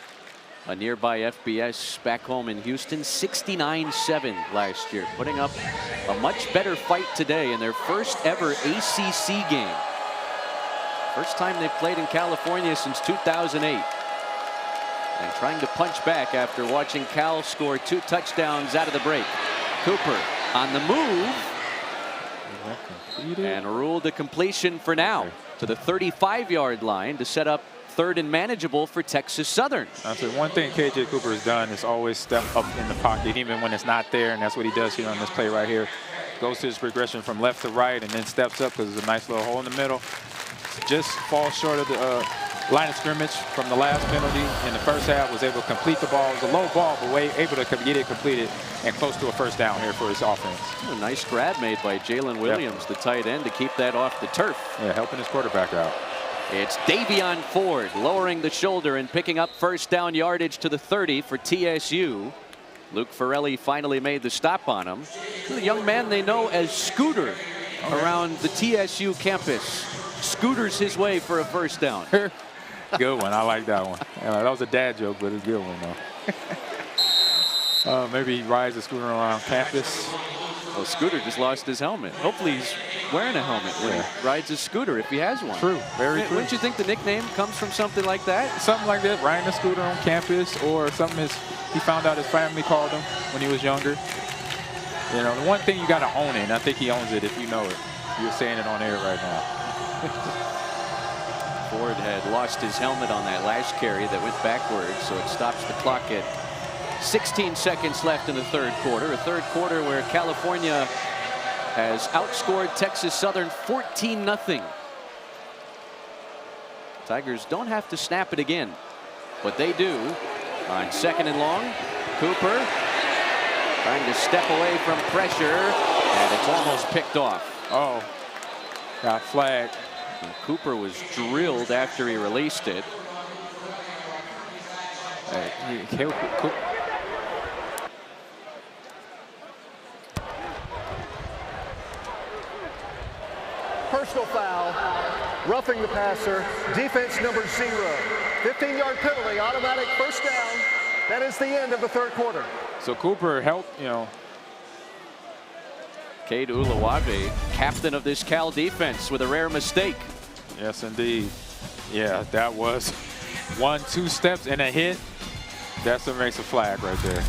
a nearby FBS back home in Houston, 69-7 last year, putting up a much better fight today in their first ever ACC game. First time they've played in California since 2008. And trying to punch back after watching Cal score 2 touchdowns out of the break. Cooper on the move. And ruled a completion for now to the 35-yard line to set up 3rd and manageable for Texas Southern. I'll say one thing KJ Cooper has done is always step up in the pocket, even when it's not there, and that's what he does here on this play right here. Goes to his progression from left to right and then steps up because there's a nice little hole in the middle. Just falls short of the line of scrimmage from the last penalty in the first half. Was able to complete the ball. It was a low ball, but able to get it completed and close to a first down here for his offense. A nice grab made by Jalen Williams, the tight end, to keep that off the turf. Yeah, helping his quarterback out. It's Davion Ford lowering the shoulder and picking up first down yardage to the 30 for TSU. Luke Farrelly finally made the stop on him. The young man they know as Scooter around the TSU campus. Scooters his way for a first down. Good one. I like that one. That was a dad joke, but it's a good one, though. Maybe he rides the scooter around campus. Well, Scooter just lost his helmet. Hopefully he's wearing a helmet when he rides his scooter, if he has one. True. Very true. Wouldn't you think the nickname comes from something like that? Something like that, riding a scooter on campus, or something he found out his family called him when he was younger. You know, the one thing you got to own it, and I think he owns it if you know it. You're saying it on air right now. Ford had lost his helmet on that last carry that went backwards, so it stops the clock at 16 seconds left in the 3rd quarter. A 3rd quarter where California has outscored Texas Southern 14-0. Tigers don't have to snap it again, but they do. On 2nd and long, Cooper trying to step away from pressure, and it's almost picked off. Oh, got flagged. And Cooper was drilled after he released it. Personal foul, roughing the passer, defense number 0. 15-yard penalty, automatic first down. That is the end of the 3rd quarter. So Cooper helped, you know. Cade Ulawabe, captain of this Cal defense, with a rare mistake. Yes, indeed. Yeah, that was 1-2 steps and a hit. That's what makes a flag right there.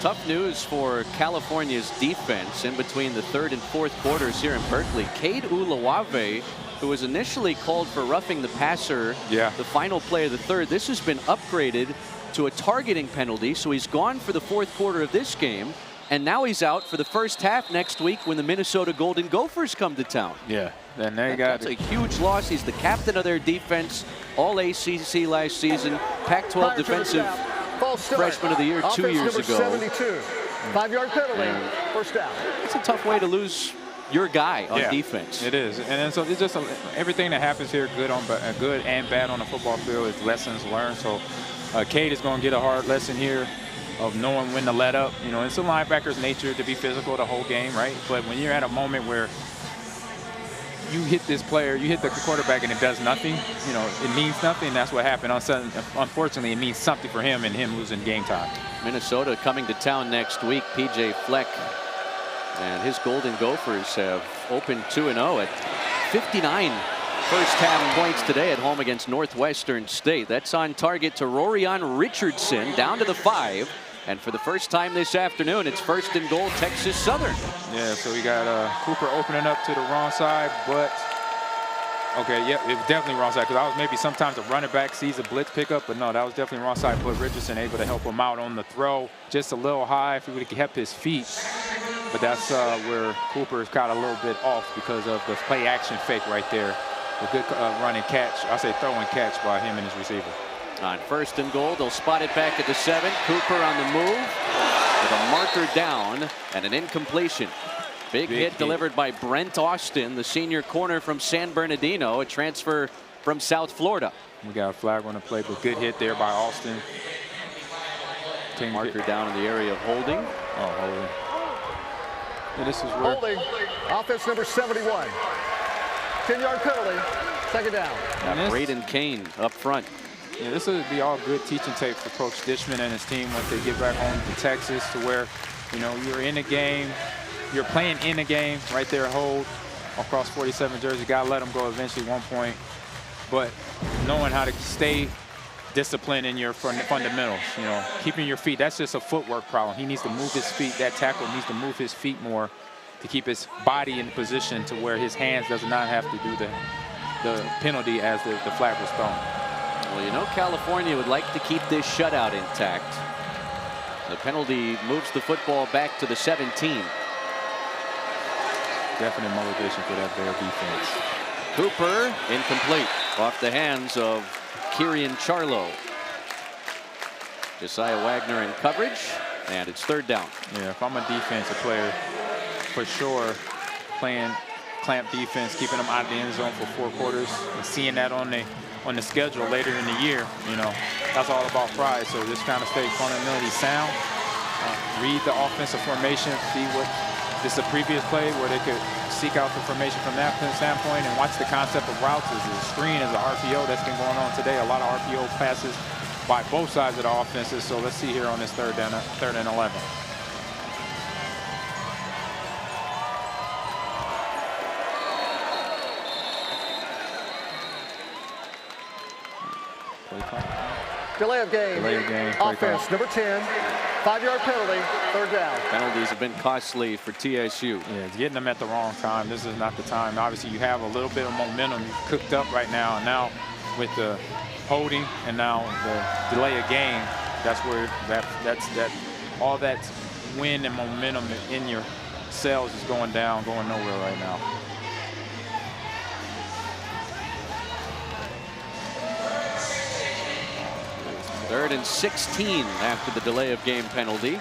tough news for California's defense in between the third and fourth quarters here in Berkeley. Cade Ulawave, who was initially called for roughing the passer, the final play of the third, this has been upgraded to a targeting penalty, so he's gone for the fourth quarter of this game, and now he's out for the first half next week when the Minnesota Golden Gophers come to town. Yeah, then they got that's a huge loss. He's the captain of their defense, all ACC last season, Pac-12 defensive freshman of the year 2 years ago. 72. 5-yard penalty, first down. It's a tough way to lose your guy on defense. It is, and so it's just everything that happens here, good and bad on the football field, is lessons learned. So Cade is going to get a hard lesson here of knowing when to let up. You know, it's a linebacker's nature to be physical the whole game, right? But when you're at a moment where you hit this player, you hit the quarterback, and it does nothing, you know, it means nothing. That's what happened. Unfortunately, it means something for him and him losing game time. Minnesota coming to town next week. PJ Fleck and his Golden Gophers have opened 2-0 at 59 first half points today at home against Northwestern State. That's on target to Rorion Richardson down to the 5. And for the first time this afternoon, it's 1st and goal, Texas Southern. Yeah, so we got Cooper opening up to the wrong side, but okay, yeah, it was definitely wrong side, because I was maybe sometimes a running back sees a blitz pickup, but no, that was definitely wrong side. But Richardson able to help him out on the throw, just a little high if he would have kept his feet. But that's where Cooper's got a little bit off because of the play action fake right there. A good run and catch, I say throw and catch by him and his receiver. On 1st and goal, they'll spot it back at the 7. Cooper on the move with a marker down and an incompletion. Big hit delivered by Brent Austin, the senior corner from San Bernardino, a transfer from South Florida. We got a flag on the play, but good hit there by Austin. Marker down in the area of holding. Oh, holding. Yeah, this is where holding. Offense number 71. 10-yard penalty. Second down. Braden Kane up front. Yeah, this would be all good teaching tape for Coach Dishman and his team once they get back home to Texas, to where, you know, you're in a game, you're playing in a game right there, hold across 47 jersey. Got to let them go eventually 1 point. But knowing how to stay disciplined in your fundamentals, you know, keeping your feet, that's just a footwork problem. He needs to move his feet. That tackle needs to move his feet more to keep his body in position to where his hands does not have to do the penalty as the flag was thrown. Well, you know, California would like to keep this shutout intact. The penalty moves the football back to the 17. Definite motivation for that Bear defense. Cooper incomplete off the hands of Kirian Charlo. Josiah Wagner in coverage, and it's 3rd down. Yeah, if I'm a defensive player, for sure, playing clamp defense, keeping them out of the end zone for 4 quarters, and seeing that on the schedule later in the year, you know, that's all about pride. So just kind of stay fundamentally sound, read the offensive formation, see what this is a previous play where they could seek out the formation from that standpoint, and watch the concept of routes. As a screen, as an RPO that's been going on today, a lot of RPO passes by both sides of the offenses. So let's see here on this 3rd and 11. Delay of game. Delay of game. Offense number 10. 5-yard penalty. 3rd down. Penalties have been costly for TSU. Yeah, it's getting them at the wrong time. This is not the time. Obviously, you have a little bit of momentum cooked up right now, and now with the holding and now the delay of game, that's where all that wind and momentum in your cells is going down, going nowhere right now. Third and 16 after the delay of game penalty.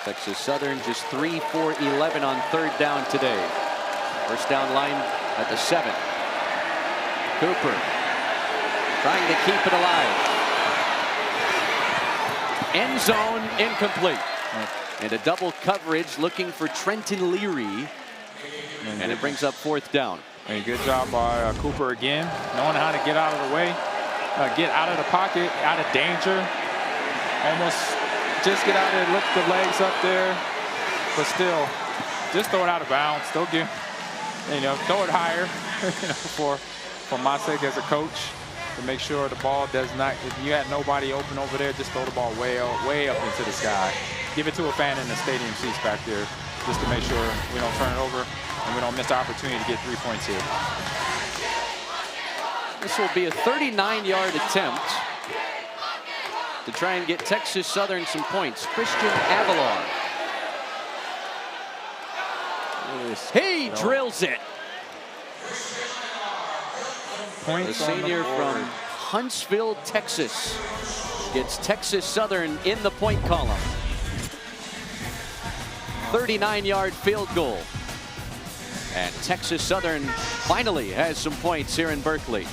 Texas Southern just 3 for 11 on 3rd down today. First down line at the 7. Cooper trying to keep it alive. End zone incomplete. And a double coverage looking for Trenton Leary. And it brings up 4th down. And good job by Cooper again, knowing how to get out of the way. Get out of the pocket, out of danger. Almost just get out there, lift the legs up there, but still, just throw it out of bounds. Still get, you know, throw it higher. You know, for my sake as a coach. to make sure the ball does not, if you had nobody open over there, just throw the ball way up into the sky. Give it to a fan in the stadium seats back there, just to make sure we don't turn it over and we don't miss the opportunity to get 3 points here. This will be a 39-yard attempt to try and get Texas Southern some points. Christian Aguilar. He drills it. The senior from Huntsville, Texas, gets Texas Southern in the point column. 39-yard field goal. And Texas Southern finally has some points here in Berkeley.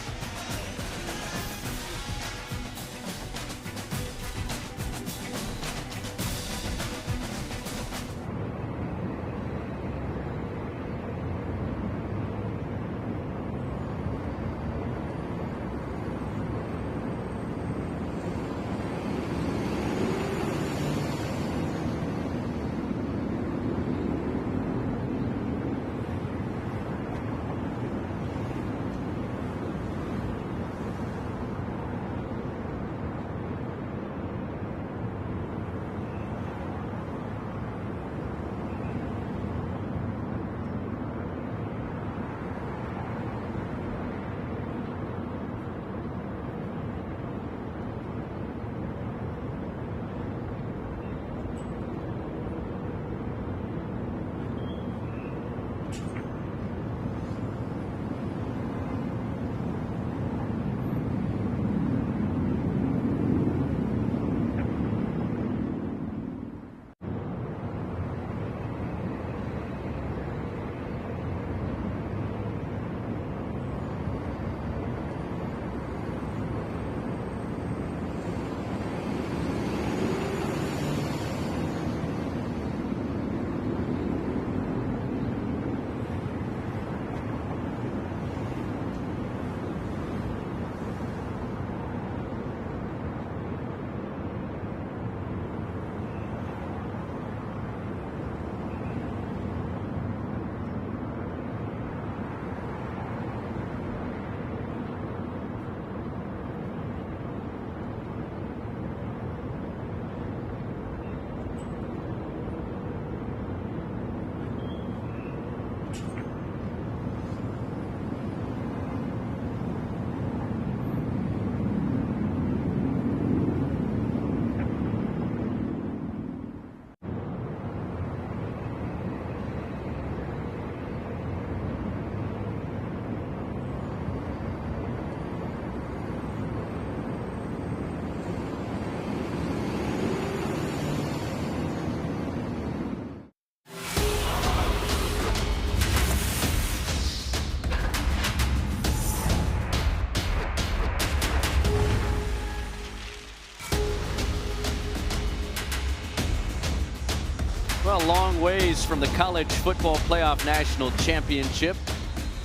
Well, long ways from the College Football Playoff National Championship.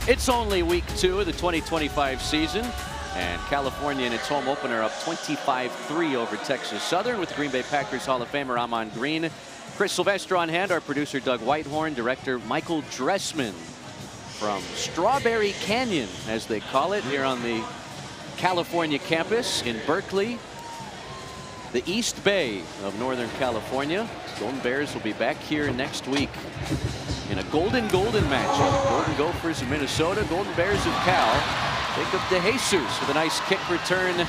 It's only week 2 of the 2025 season, and California in its home opener up 25-3 over Texas Southern with Green Bay Packers Hall of Famer Amon Green. Chris Sylvester on hand, our producer Doug Whitehorn, director Michael Dressman from Strawberry Canyon, as they call it, here on the California campus in Berkeley, the East Bay of Northern California. Golden Bears will be back here next week in a golden matchup. Golden Gophers of Minnesota, Golden Bears of Cal. Jacob DeJesus with a nice kick return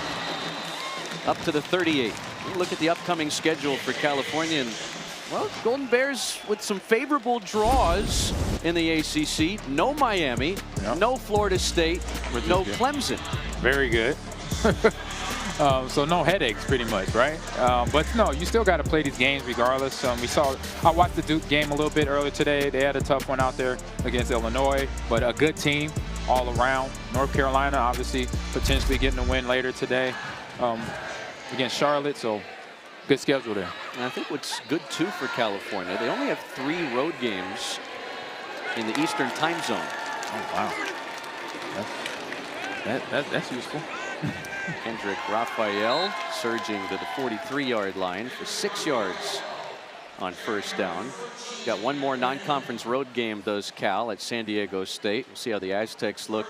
up to the 38. We'll look at the upcoming schedule for California, and well, Golden Bears with some favorable draws in the ACC. No Miami, no Florida State, no Clemson. Very good. So no headaches, pretty much, right? But no, you still got to play these games regardless. I watched the Duke game a little bit earlier today. They had a tough one out there against Illinois, but a good team all around. North Carolina, obviously, potentially getting a win later today against Charlotte. So good schedule there. And I think what's good too for California, they only have 3 road games in the Eastern time zone. Oh wow, that's useful. Kendrick Raphael surging to the 43-yard line for 6 yards on first down. Got one more non-conference road game, does Cal, at San Diego State. We'll see how the Aztecs look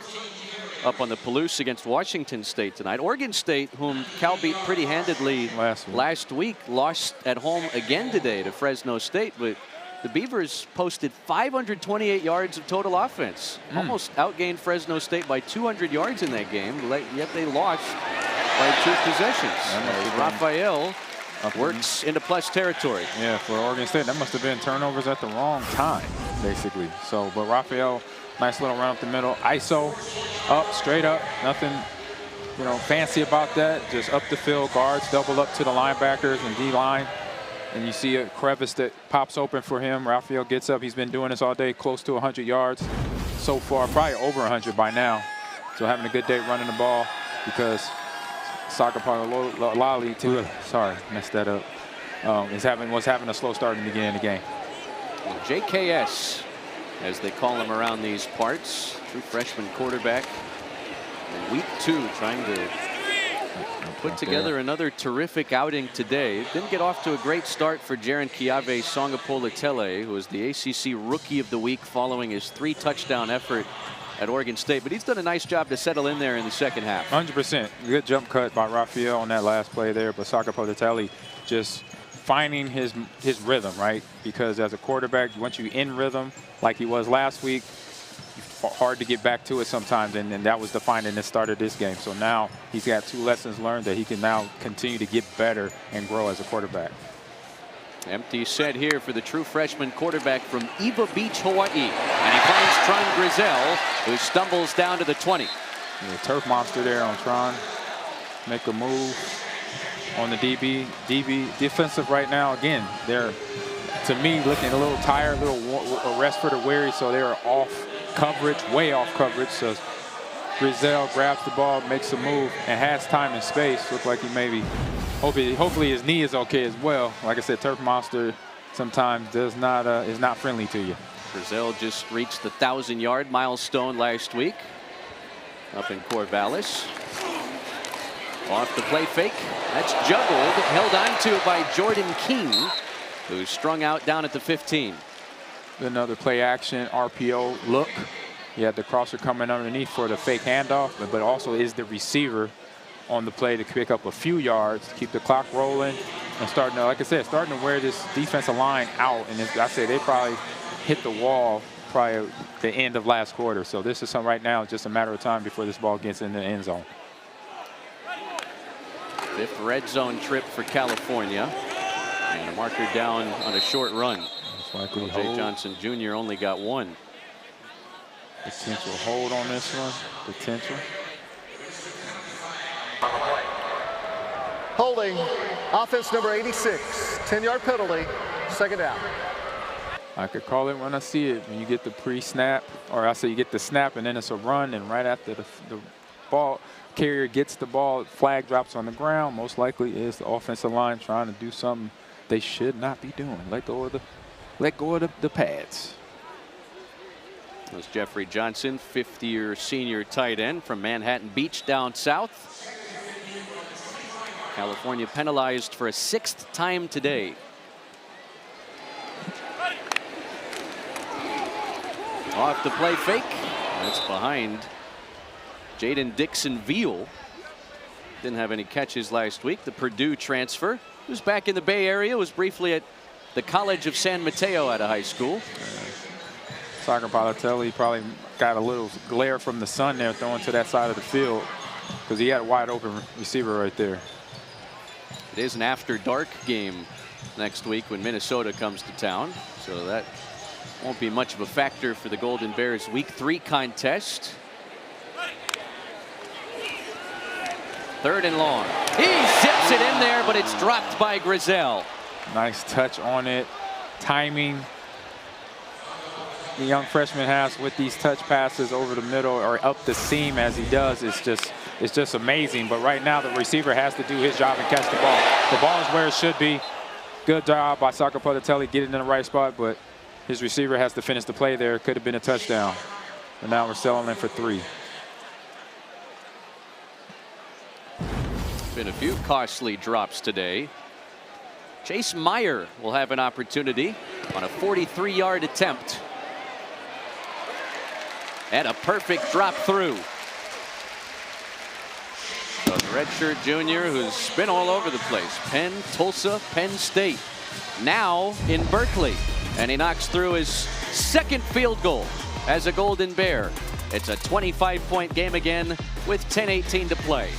up on the Palouse against Washington State tonight. Oregon State, whom Cal beat pretty handedly last week, lost at home again today to Fresno State. But the Beavers posted 528 yards of total offense. Almost outgained Fresno State by 200 yards in that game, yet they lost by 2 possessions. Raphael works into plus territory. Yeah, for Oregon State, that must have been turnovers at the wrong time, basically. So, but Raphael, nice little run up the middle. ISO, up, straight up. Nothing, you know, fancy about that. Just up the field, guards double up to the linebackers and D-line. And you see a crevice that pops open for him. Raphael gets up. He's been doing this all day, close to 100 yards so far, probably over 100 by now. So having a good day running the ball because Sakapalali, sorry, messed that up, was having a slow start in the beginning of the game. Well, JKS, as they call him around these parts, true freshman quarterback. In week 2, trying to put together another terrific outing today. Didn't get off to a great start for Jaron Kiave Songapola-Tele, who was the ACC Rookie of the Week following his 3-touchdown effort at Oregon State. But he's done a nice job to settle in there in the second half. 100%. Good jump cut by Raphael on that last play there. But Songapola-Tele just finding his rhythm, right? Because as a quarterback, once you're in rhythm like he was last week, hard to get back to it sometimes, and that was defining the start of this game. So now he's got 2 lessons learned that he can now continue to get better and grow as a quarterback. Empty set here for the true freshman quarterback from Eva Beach, Hawaii. And he finds Tron Grizel, who stumbles down to the 20. The turf monster there on Tron. Make a move on the DB. Defensive right now, again, they're, to me, looking a little tired, a little rest for the weary, so they're off coverage, way off coverage. So Grizel grabs the ball, makes a move, and has time and space. Look like he maybe, hopefully his knee is okay as well. Like I said, turf monster sometimes is not friendly to you. Grizel just reached the 1,000-yard milestone last week up in Corvallis. Off the play fake. That's juggled, held onto by Jordan King, who's strung out down at the 15. Another play action RPO look. You had the crosser coming underneath for the fake handoff, but also is the receiver on the play to pick up a few yards, to keep the clock rolling, and starting to, like I said, starting to wear this defensive line out. And I say they probably hit the wall prior to the end of last quarter. So this is something right now, just a matter of time before this ball gets in the end zone. 5th red zone trip for California, and a marker down on a short run. Likely Jay Johnson Jr. only got 1. Potential hold on this one. Potential. Holding, offense number 86, 10-yard penalty, 2nd down. I could call it when I see it. When you get the pre-snap, or I say you get the snap and then it's a run, and right after the ball carrier gets the ball, flag drops on the ground, most likely is the offensive line trying to do something they should not be doing. Let go of the pads. That's Jeffrey Johnson, 5th-year senior tight end from Manhattan Beach down south. California penalized for a 6th time today. Off the play fake. That's behind Jaden Dixon-Veal. Didn't have any catches last week. The Purdue transfer, who's back in the Bay Area, was briefly at the College of San Mateo out of high school. Songapola-Tele probably got a little glare from the sun there throwing to that side of the field because he had a wide open receiver right there. It is an after dark game next week when Minnesota comes to town, so that won't be much of a factor for the Golden Bears' Week 3 contest. 3rd and long. He zips it in there, but it's dropped by Grizel. Nice touch on it. Timing the young freshman has with these touch passes over the middle or up the seam as he does, it's just amazing. But right now the receiver has to do his job and catch the ball. The ball is where it should be. Good job by Songapola-Tele getting in the right spot, but his receiver has to finish the play there. Could have been a touchdown. And now we're settling for 3. Been a few costly drops today. Chase Meyer will have an opportunity on a 43-yard attempt. And a perfect drop through. redshirt junior who's been all over the place. Penn, Tulsa, Penn State. Now in Berkeley. And he knocks through his second field goal as a Golden Bear. It's a 25-point game again with 10:18 to play.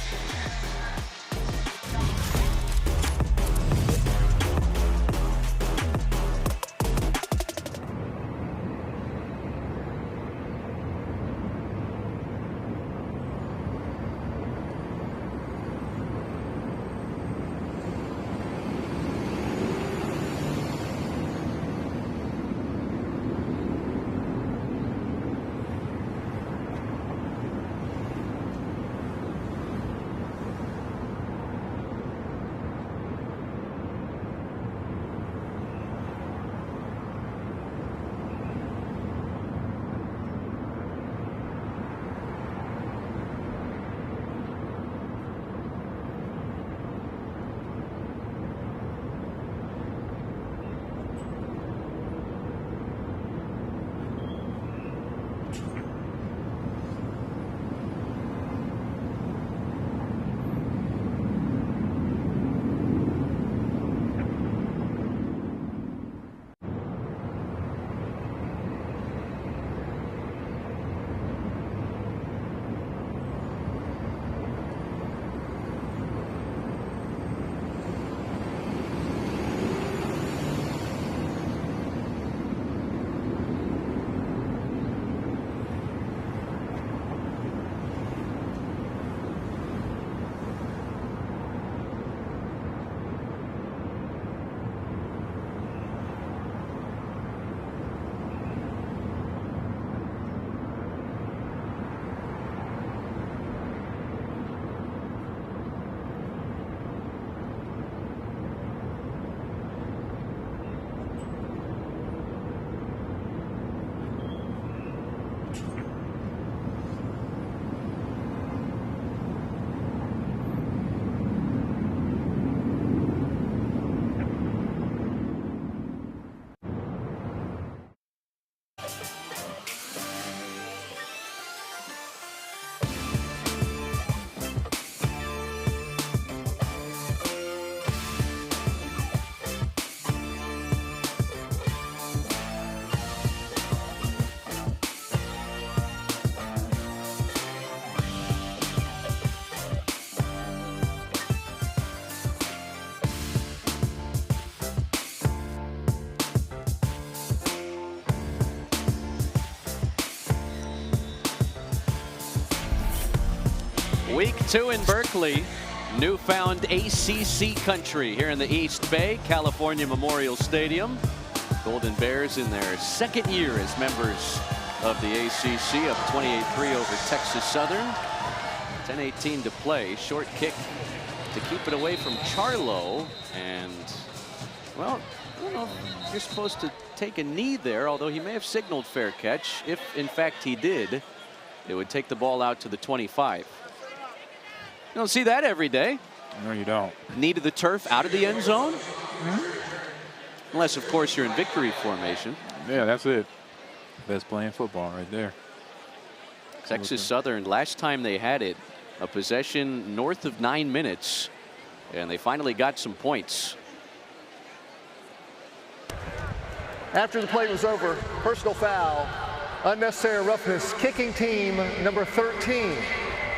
Week 2 in Berkeley, newfound ACC country here in the East Bay, California Memorial Stadium. Golden Bears in their second year as members of the ACC, up 28-3 over Texas Southern. 10:18 to play. Short kick to keep it away from Charlo. And, well, I don't know if you're supposed to take a knee there, although he may have signaled fair catch. If, in fact, he did, it would take the ball out to the 25. You don't see that every day. No, you don't. Knee to the turf, out of the end zone. Unless, of course, you're in victory formation. Yeah, that's it. Best playing football right there. Texas Southern, last time they had it, a possession north of 9 minutes, and they finally got some points. After the play was over, personal foul, unnecessary roughness, kicking team number 13.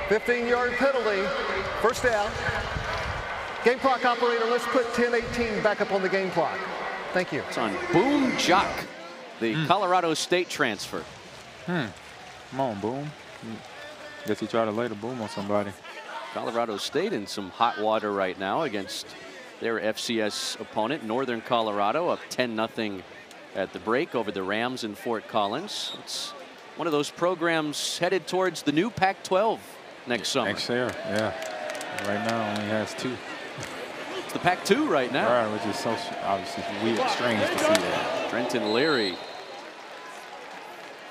15-yard penalty, first down. Game clock operator, let's put 10:18 back up on the game clock. Thank you. It's on Boom Jock, the Colorado State transfer. Come on, Boom. Guess he tried to lay the boom on somebody. Colorado State in some hot water right now against their FCS opponent, Northern Colorado, up 10-0 at the break over the Rams in Fort Collins. It's one of those programs headed towards the new Pac-12 next summer. Next year, yeah. Right now only has 2. It's the Pac-2 right now. Right, which is so obviously weird, strange to see that. Trenton Leary,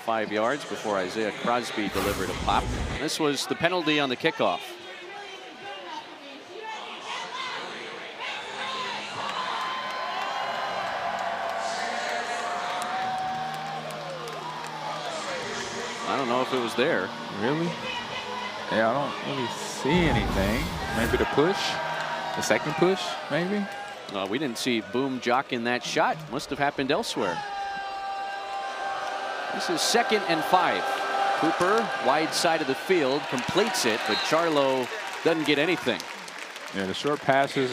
5 yards before Isaiah Crosby delivered a pop. This was the penalty on the kickoff. I don't know if it was there. Really? Yeah, I don't really see anything. Maybe the push, the second push, maybe. We didn't see Boom jocking that shot. Must have happened elsewhere. This is 2nd and 5. Cooper, wide side of the field, completes it, but Charlo doesn't get anything. Yeah, the short passes,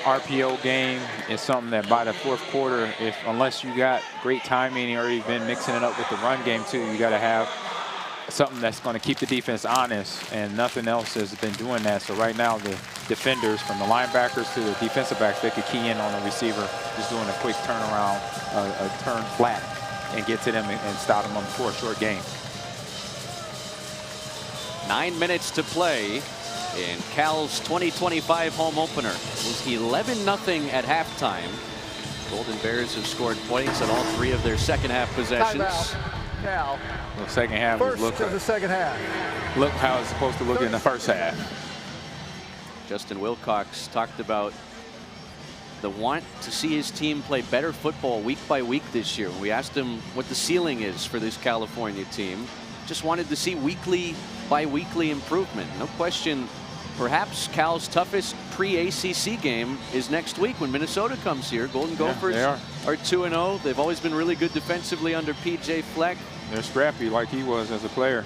RPO game is something that by the 4th quarter, unless you got great timing or you've been mixing it up with the run game too, you got to have something that's going to keep the defense honest, and nothing else has been doing that. So right now, the defenders, from the linebackers to the defensive backs, they could key in on the receiver, just doing a quick turnaround, a turn flat, and get to them and stop them for a short game. 9 minutes to play in Cal's 2025 home opener. It was 11-0 at halftime. Golden Bears have scored points on all 3 of their second-half possessions. Timeout. Cal. The second half First look of the second half. Look how it's supposed to look in the first half. Justin Wilcox talked about the want to see his team play better football week by week this year. We asked him what the ceiling is for this California team. Just wanted to see weekly by weekly improvement. No question, perhaps Cal's toughest pre-ACC game is next week when Minnesota comes here. Golden Gophers are 2-0. They've always been really good defensively under P.J. Fleck. They're scrappy like he was as a player.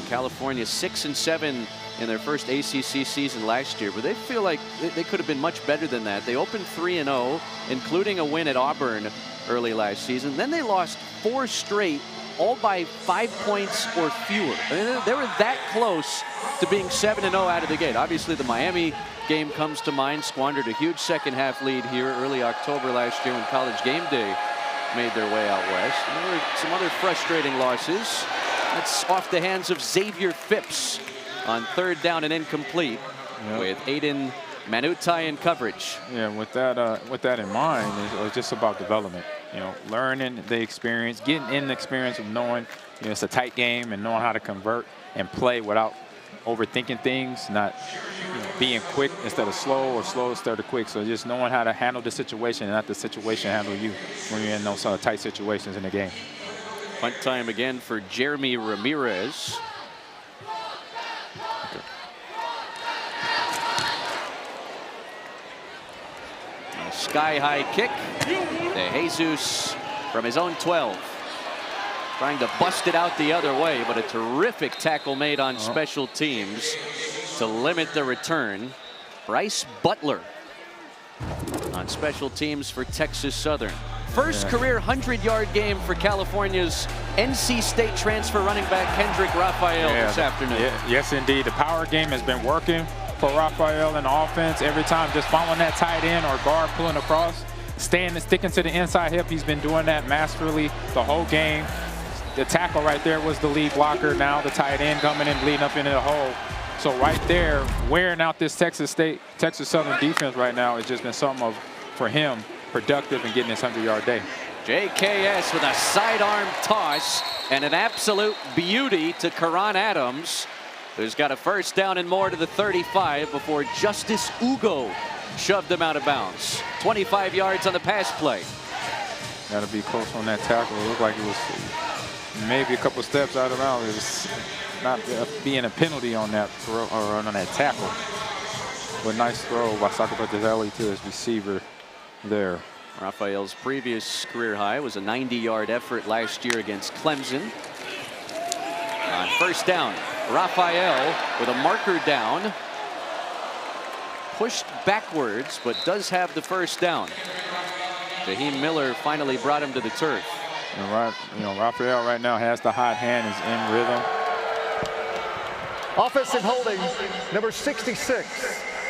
California 6-7 in their first ACC season last year, but they feel like they could have been much better than that. They opened 3-0, including a win at Auburn early last season. Then they lost 4 straight, all by 5 points or fewer. I mean, they were that close to being 7-0 out of the gate. Obviously, the Miami game comes to mind. Squandered a huge second-half lead here early October last year when College Game Day made their way out west. And there were some other frustrating losses. That's off the hands of Xavier Phipps on 3rd down and incomplete with Aiden Manutai in coverage. Yeah, with that in mind, it's just about development. You know, learning the experience, getting in the experience of knowing, you know, it's a tight game and knowing how to convert and play without overthinking things, not being quick instead of slow or slow instead of quick. So just knowing how to handle the situation and not the situation handle you when you're in those tight situations in the game. Punt time again for Jeremy Ramirez. A sky-high kick to Jesus from his own 12. Trying to bust it out the other way, but a terrific tackle made on special teams to limit the return. Bryce Butler on special teams for Texas Southern. First career 100-yard game for California's NC State transfer running back Kendrick Raphael this afternoon. Yes, indeed. The power game has been working for Raphael in offense. Every time just following that tight end or guard pulling across, sticking to the inside hip. He's been doing that masterfully the whole game. The tackle right there was the lead blocker. Now the tight end coming in, bleeding up into the hole. So right there, wearing out this Texas Southern defense right now has just been something for him, productive and getting his 100-yard day. JKS with a sidearm toss and an absolute beauty to Karan Adams, who's got a first down and more to the 35 before Justice Ugo shoved him out of bounds. 25 yards on the pass play. Got to be close on that tackle. It looked like it was maybe a couple steps out of bounds. It was not being a penalty on that throw or on that tackle. But nice throw by Sakapatazeli to his receiver there. Raphael's previous career high was a 90-yard effort last year against Clemson. On first down, Raphael with a marker down. Pushed backwards, but does have the first down. Jaheim Miller finally brought him to the turf. And Raphael right now has the hot hand, is in rhythm. Offensive holding, number 66,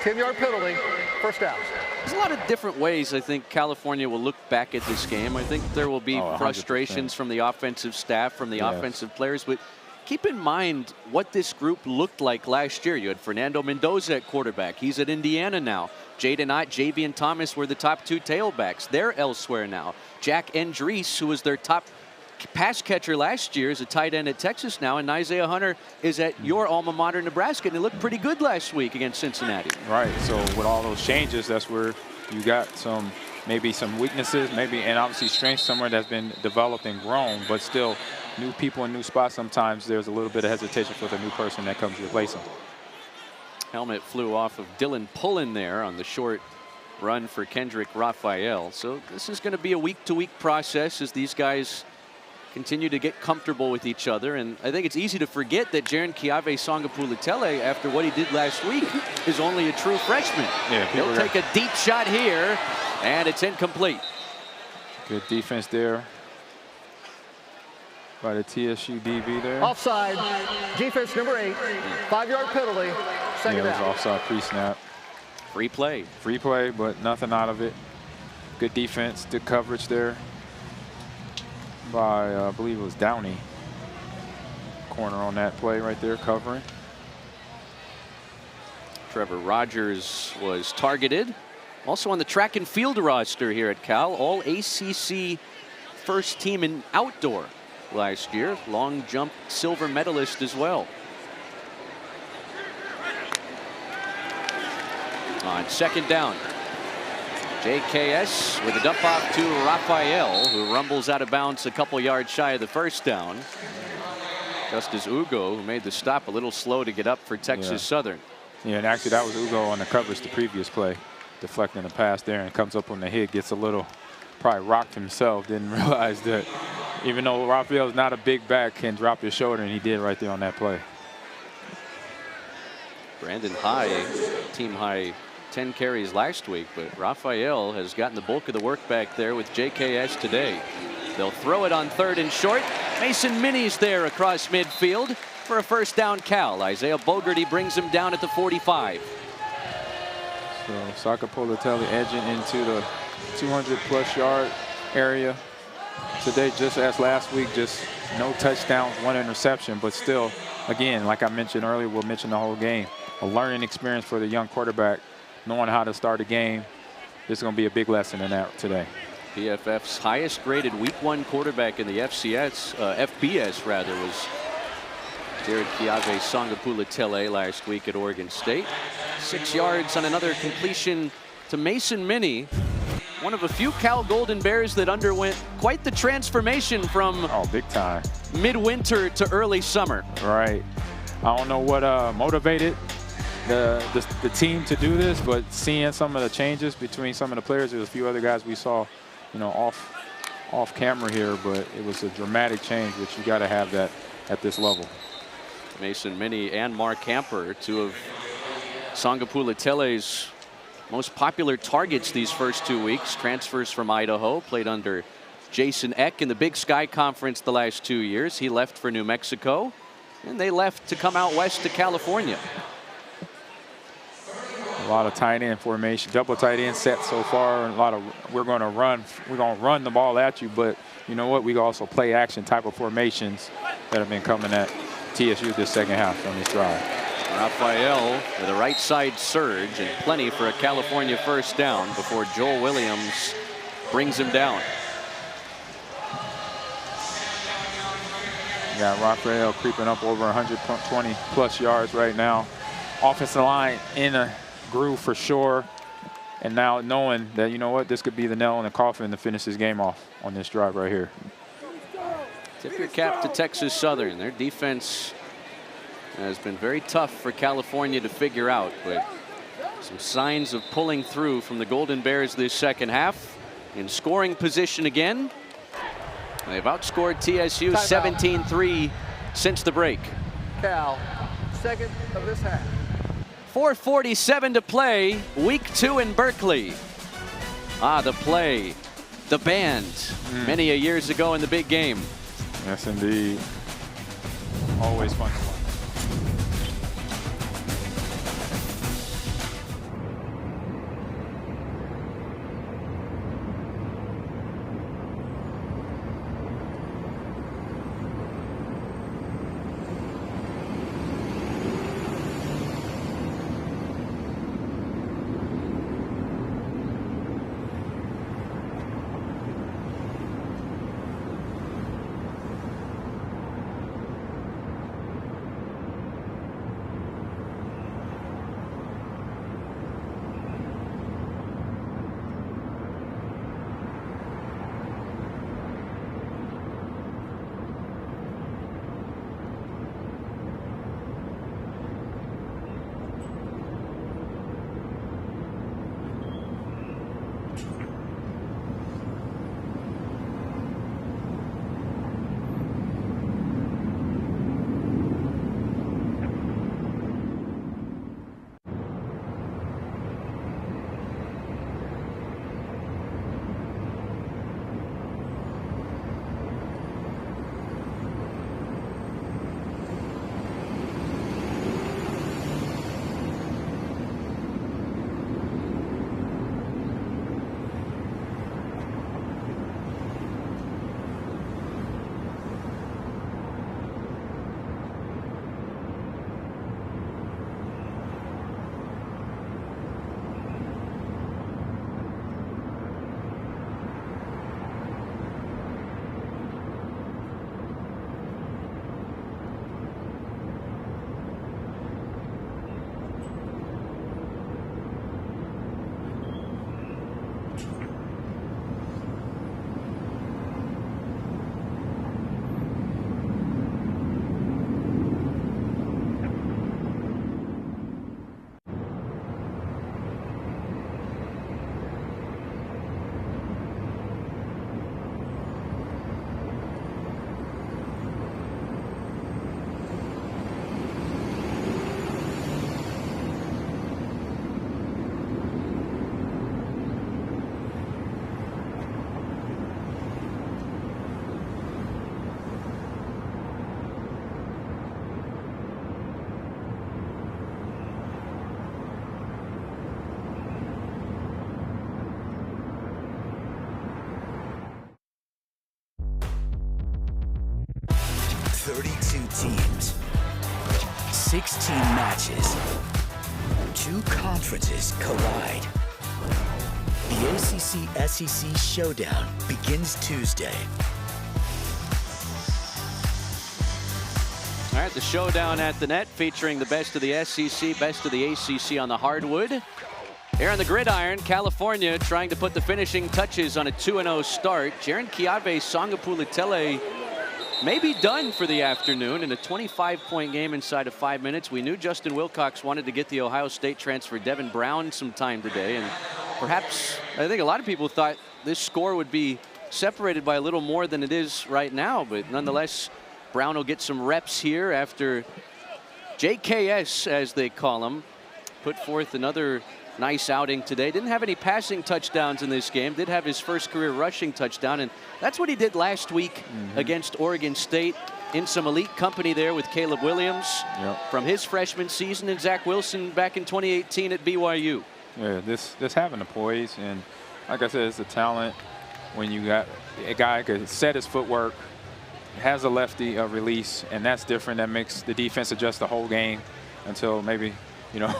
10-yard penalty, first down. There's a lot of different ways I think California will look back at this game. I think there will be frustrations from the offensive staff, from the offensive players, but keep in mind what this group looked like last year. You had Fernando Mendoza at quarterback. He's at Indiana now. Jaden Ott, Javian Thomas were the top 2 tailbacks. They're elsewhere now. Jack Endries, who was their top pass catcher last year, is a tight end at Texas now, and Isaiah Hunter is at your alma mater, Nebraska, and he looked pretty good last week against Cincinnati. Right, so with all those changes, that's where you got maybe some weaknesses, and obviously strengths somewhere that's been developed and grown, but still new people in new spots, sometimes there's a little bit of hesitation for the new person that comes to replace them. Helmet flew off of Dylan Pullen there on the short run for Kendrick Raphael. So this is going to be a week-to-week process as these guys continue to get comfortable with each other. And I think it's easy to forget that Jaren Kiave Sangapulitele, after what he did last week, is only a true freshman. Yeah, he'll take a deep shot here, and it's incomplete. Good defense there by the TSU DB there. Offside. Defense number 8. 5-yard penalty. Second Yeah, it was down. offside pre-snap. Free play. Free play, but nothing out of it. Good defense, good coverage there by, I believe it was Downey. Corner on that play right there, covering. Trevor Rogers was targeted. Also on the track and field roster here at Cal, all ACC first team in outdoor last year. Long jump silver medalist as well. On second down, JKS with a dump off to Raphael, who rumbles out of bounds a couple yards shy of the first down. Just as Ugo, who made the stop, a little slow to get up for Texas Southern. Yeah, and actually that was Ugo on the coverage the previous play, deflecting the pass there, and comes up on the hit, gets a little, probably rocked himself, didn't realize that even though Raphael's not a big back, can drop his shoulder, and he did right there on that play. Brandon High, team high 10 carries last week, but Raphael has gotten the bulk of the work back there with JKS today. They'll throw it on third and short. Mason Minnie's there across midfield for a first down Cal. Isaiah Bogarty brings him down at the 45. So Sangapulitele edging into the 200+ yard area today, just as last week, just no touchdowns, 1 interception, but still, again, like I mentioned earlier, we'll mention the whole game, a learning experience for the young quarterback, knowing how to start a game. This is going to be a big lesson in that today. PFF's highest graded week 1 quarterback in the FBS rather, was Jared Kiave Sangapulitele last week at Oregon State. 6 yards on another completion to Mason Minnie, one of a few Cal Golden Bears that underwent quite the transformation from big time midwinter to early summer. Right. I don't know what motivated the team to do this, but seeing some of the changes between some of the players, there's a few other guys we saw, you know, off camera here, but it was a dramatic change, which you got to have that at this level. Mason Minnie and Mark Hamper, two of Sangapulitele's most popular targets these first 2 weeks. Transfers from Idaho, played under Jason Eck in the Big Sky Conference the last 2 years. He left for New Mexico, and they left to come out west to California. A lot of tight end formation, double tight end set so far. A lot of we're going to run the ball at you, but you know what? We also play action type of formations that have been coming at TSU this second half on this drive. Raphael with a right side surge and plenty for a California first down before Joel Williams brings him down. Yeah, Raphael creeping up over 120+ yards right now. Offensive line in a groove for sure. And now knowing that, you know what, this could be the nail in the coffin to finish this game off on this drive right here. Tip your cap to Texas Southern. Their defense has been very tough for California to figure out, but some signs of pulling through from the Golden Bears this second half. In scoring position again. They've outscored TSU 17-3 since the break. Cal, second of this half. 4:47 to play, week 2 in Berkeley. The play, the band, many a years ago in the big game. Yes, indeed. Always fun to watch. 32 teams, 16 matches, 2 conferences collide. The ACC-SEC Showdown begins Tuesday. All right, the showdown at the net featuring the best of the SEC, best of the ACC on the hardwood. Here on the gridiron, California trying to put the finishing touches on a 2-0 start. Jaren Kiave Songapulitele may be done for the afternoon in a 25-point game inside of 5 minutes. We knew Justin Wilcox wanted to get the Ohio State transfer Devin Brown some time today, and perhaps I think a lot of people thought this score would be separated by a little more than it is right now, but nonetheless, Brown will get some reps here after JKS, as they call him, put forth another nice outing today. Didn't have any passing touchdowns in this game. Did have his first career rushing touchdown, and that's what he did last week against Oregon State in some elite company there with Caleb Williams from his freshman season and Zach Wilson back in 2018 at BYU. Yeah, this having the poise, and like I said, it's the talent when you got a guy who can set his footwork, has a lefty release, and that's different. That makes the defense adjust the whole game until maybe, you know,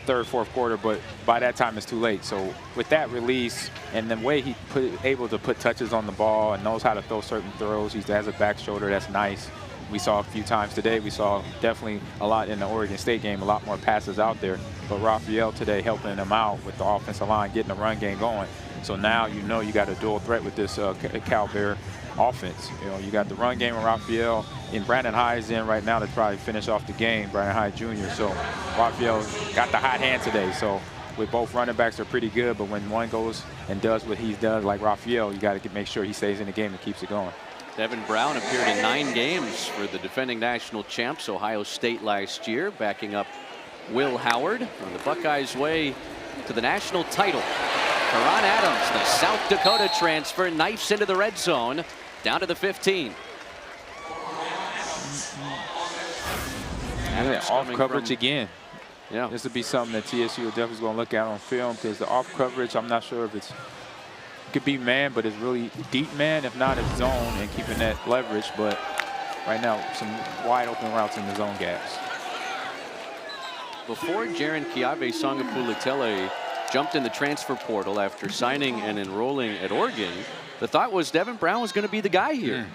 third, fourth quarter, but by that time it's too late. So with that release and the way he able to put touches on the ball and knows how to throw certain throws, he has a back shoulder that's nice. We saw a few times today. We saw definitely a lot in the Oregon State game, a lot more passes out there. But Raphael today helping him out with the offensive line, getting the run game going. So now you know you got a dual threat with this Cal Bear offense. You know, you got the run game with Raphael, and Brandon Hyde's in right now to probably finish off the game, Brandon Hyde Jr. So Raphael got the hot hand today. So with both running backs are pretty good, but when one goes and does what he's done, like Raphael, you got to make sure he stays in the game and keeps it going. Devin Brown appeared in 9 games for the defending national champs Ohio State last year, backing up Will Howard on the Buckeyes' way to the national title. Karan Adams, the South Dakota transfer, knifes into the red zone, down to the 15. And off coverage again. Yeah, this would be something that TSU definitely is going to look at on film, because the off coverage, I'm not sure if it could be man, but it's really deep man. If not, it's zone and keeping that leverage. But right now, some wide open routes in the zone gaps. Before Jaren Kiave Songapulitele jumped in the transfer portal after signing and enrolling at Oregon, the thought was Devin Brown was going to be the guy here.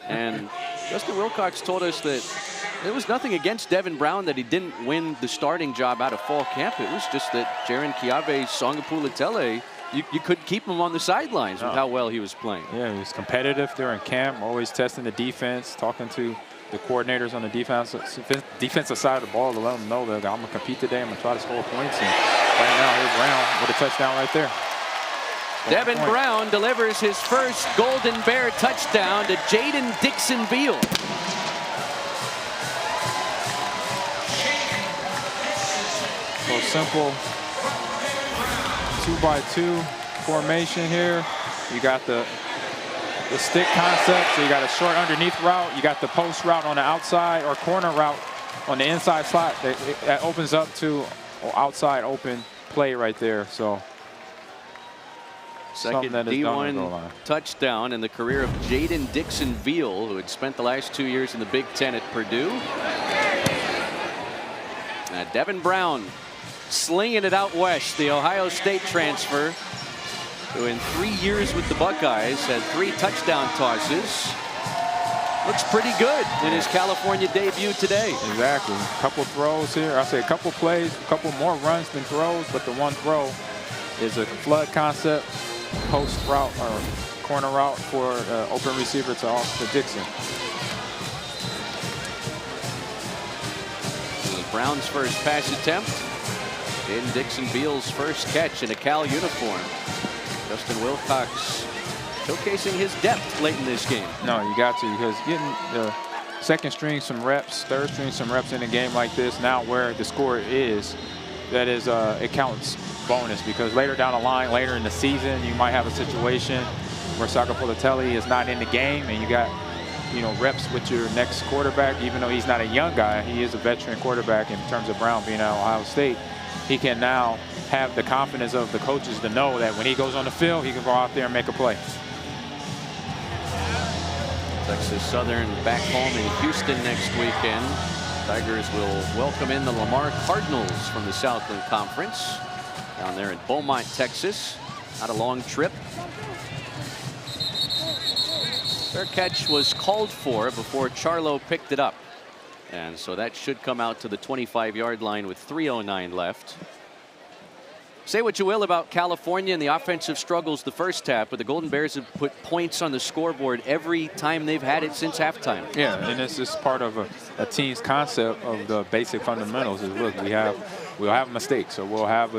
And Justin Wilcox told us that there was nothing against Devin Brown that he didn't win the starting job out of fall camp. It was just that Jaren Kiave Songapulitele, you could keep him on the sidelines with how well he was playing. Yeah, he was competitive during camp, always testing the defense, talking to the coordinators on the defensive side of the ball to let them know that I'm going to compete today, I'm going to try to score points. And right now, here's Brown with a touchdown right there. Devin Brown delivers his first Golden Bear touchdown to Jaden Dixon-Beal. So simple 2-by-2 formation here. You got the stick concept, so you got a short underneath route. You got the post route on the outside, or corner route on the inside slot that opens up to outside open play right there. So second D1 touchdown in the career of Jaden Dixon-Beal, who had spent the last 2 years in the Big Ten at Purdue. Devin Brown slinging it out west, the Ohio State transfer, who in 3 years with the Buckeyes had 3 touchdown tosses. Looks pretty good in his California debut today. Exactly. A couple throws here. I say a couple plays, a couple more runs than throws, but the one throw is a flood concept, post route or corner route for open receiver to Dixon. Brown's first pass attempt. Jaden Dixon-Beal's first catch in a Cal uniform. Justin Wilcox showcasing his depth late in this game. No, you got to, because getting the second string some reps, third string some reps in a game like this, now where the score is, that is, it counts bonus, because later down the line, later in the season, you might have a situation where Songapulitele is not in the game and you got, you know, reps with your next quarterback. Even though he's not a young guy, he is a veteran quarterback in terms of Brown being at Ohio State. He can now have the confidence of the coaches to know that when he goes on the field, he can go out there and make a play. Texas Southern back home in Houston next weekend. Tigers will welcome in the Lamar Cardinals from the Southland Conference down there in Beaumont, Texas. Not a long trip. Fair catch was called for before Charlo picked it up. And so that should come out to the 25-yard line with 3:09 left. Say what you will about California and the offensive struggles the first half, but the Golden Bears have put points on the scoreboard every time they've had it since halftime. Yeah, and it's just part of a team's concept of the basic fundamentals. Is look, we'll have a mistake, so we'll have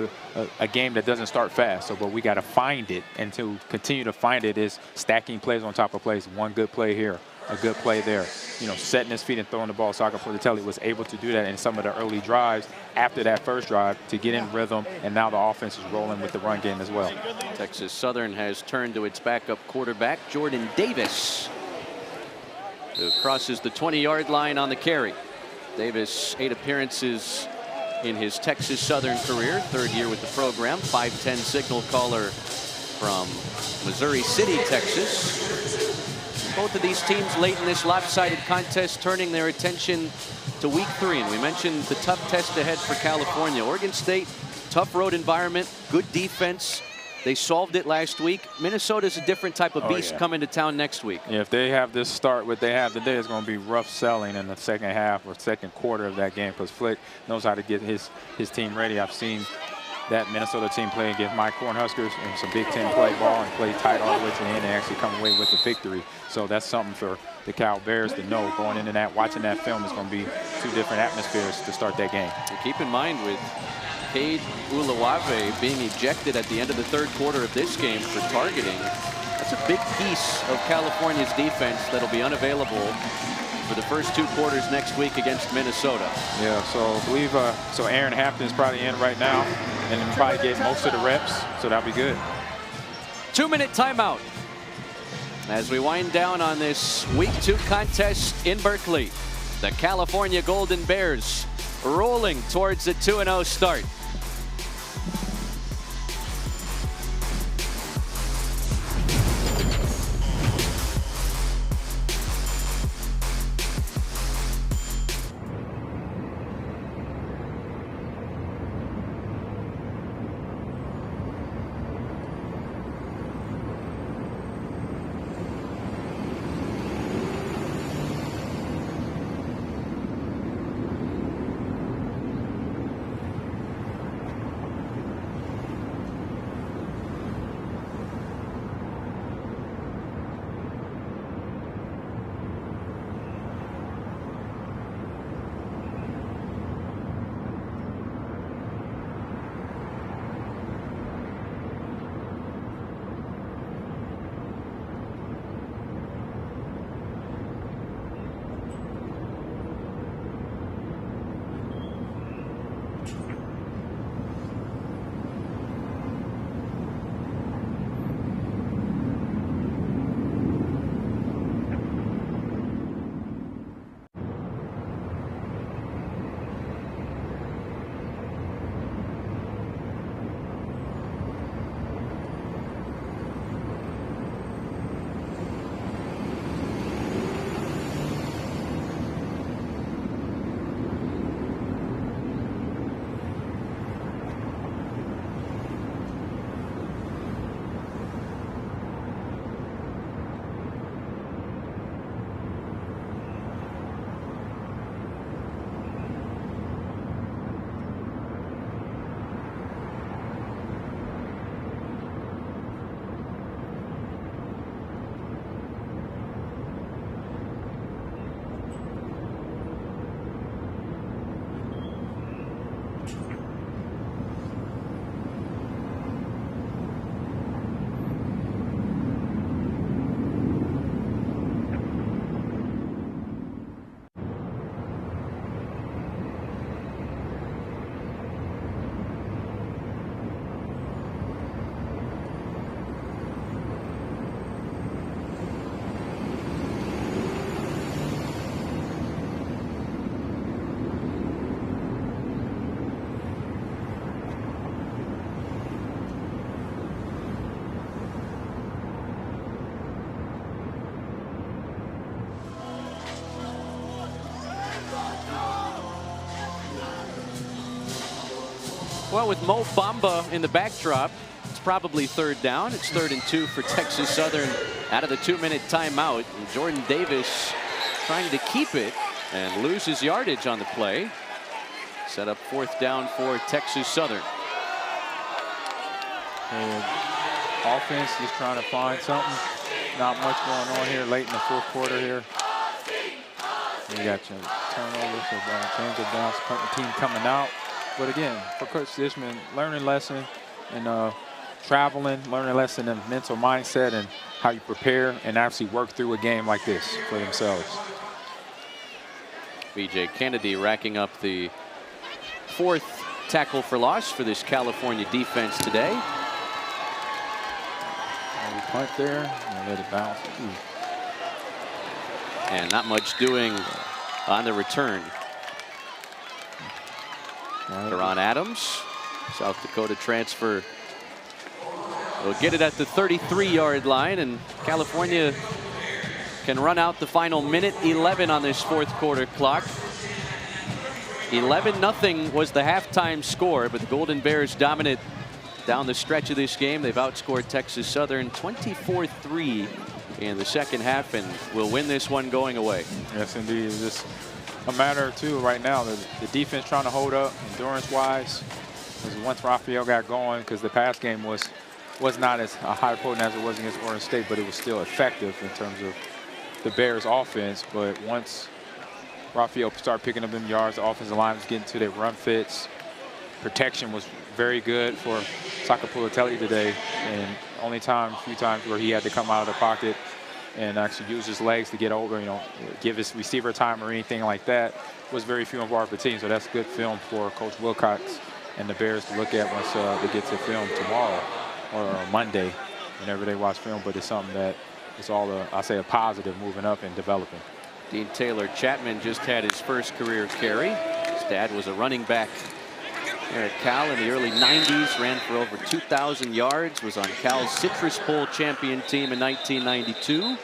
a game that doesn't start fast. So, but we got to find it, and to continue to find it is stacking plays on top of plays. One good play here, a good play there. You know, setting his feet and throwing the ball. Saka Politelli was able to do that in some of the early drives after that first drive to get in rhythm, and now the offense is rolling with the run game as well. Texas Southern has turned to its backup quarterback, Jordan Davis, who crosses the 20-yard line on the carry. Davis, 8 appearances in his Texas Southern career, 3rd year with the program, 5'10" signal caller from Missouri City, Texas. Both of these teams late in this lopsided contest turning their attention to week 3. And we mentioned the tough test ahead for California. Oregon State, tough road environment, good defense. They solved it last week. Minnesota's a different type of beast coming to town next week. Yeah, if they have this start, what they have today is going to be rough selling in the second half or second quarter of that game, because Flick knows how to get his team ready. I've seen that Minnesota team play against my Cornhuskers in some Big Ten play ball and play tight all the way to the end and actually come away with the victory. So that's something for the Cal Bears to know going into that. Watching that film is going to be 2 different atmospheres to start that game. And keep in mind, with Cade Ulawave being ejected at the end of the 3rd quarter of this game for targeting, that's a big piece of California's defense that'll be unavailable for the first 2 quarters next week against Minnesota. Yeah, so I believe so Aaron Hampton's probably in right now and he'll probably get most of the reps, so that'll be good. 2-minute timeout as we wind down on this week 2 contest in Berkeley. The California Golden Bears rolling towards a 2-0 start. Well, with Mo Bamba in the backdrop, it's probably 3rd down. It's 3rd and 2 for Texas Southern out of the 2-minute timeout. And Jordan Davis trying to keep it and loses yardage on the play. Set up 4th down for Texas Southern. And offense just trying to find something. Not much going on here late in the 4th quarter here. You got your turnovers, so change of downs, team coming out. But again, for Coach Dishman, learning lesson and traveling, learning lesson in mental mindset and how you prepare and actually work through a game like this for themselves. B.J. Kennedy racking up the 4th tackle for loss for this California defense today. And we punt there and let it bounce. And not much doing on the return. Teron Adams, South Dakota transfer, will get it at the 33-yard line, and California can run out the final minute 11 on this 4th quarter clock. 11-0 was the halftime score, but the Golden Bears dominant down the stretch of this game. They've outscored Texas Southern 24-3 in the 2nd half and will win this one going away. Yes, indeed. It's just a matter of two right now. The defense trying to hold up endurance-wise. Once Raphael got going, because the pass game was not as high potent as it was against Oregon State, but it was still effective in terms of the Bears' offense. But once Raphael started picking up them yards, the offensive line was getting to their run fits. Protection was very good for Sakapulatelli today, and only time, a few times where he had to come out of the pocket and actually use his legs to get over, give his receiver time or anything like that, was very few and far between. So that's good film for Coach Wilcox and the Bears to look at once they get to film tomorrow or Monday, whenever they watch film. But it's something that is all, I say, a positive moving up and developing. Dean Taylor Chapman just had his first career carry. His dad was a running back there at Cal in the early 90s, ran for over 2,000 yards, was on Cal's Citrus Bowl champion team in 1992.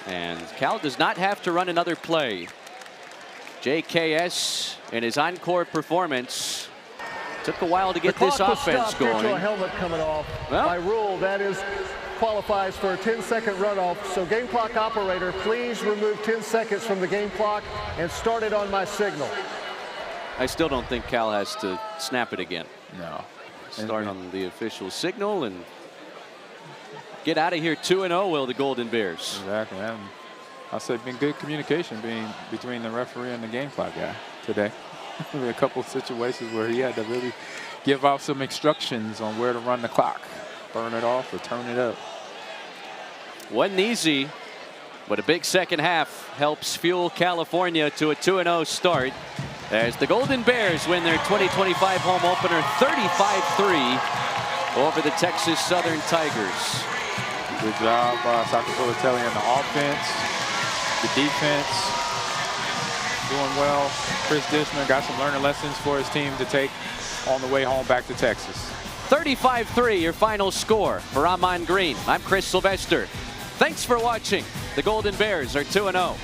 And Cal does not have to run another play. JKS in his encore performance took a while to get this offense going. A helmet coming off. Well, by rule, that qualifies for a 10-second runoff. So game clock operator, please remove 10 seconds from the game clock and start it on my signal. I still don't think Cal has to snap it again. No. Start on the official signal and get out of here 2-0, will the Golden Bears. Exactly. And I said been good communication between the referee and the game clock guy today. There were a couple of situations where he had to really give out some instructions on where to run the clock. Burn it off or turn it up. Wasn't easy, but a big 2nd half helps fuel California to a 2-0 start as the Golden Bears win their 2025 home opener 35-3 over the Texas Southern Tigers. Good job by Sakapulatelli on the offense. The defense doing well. Chris Dishman got some learning lessons for his team to take on the way home back to Texas. 35-3 your final score for Amon Green. I'm Chris Sylvester. Thanks for watching. The Golden Bears are 2-0.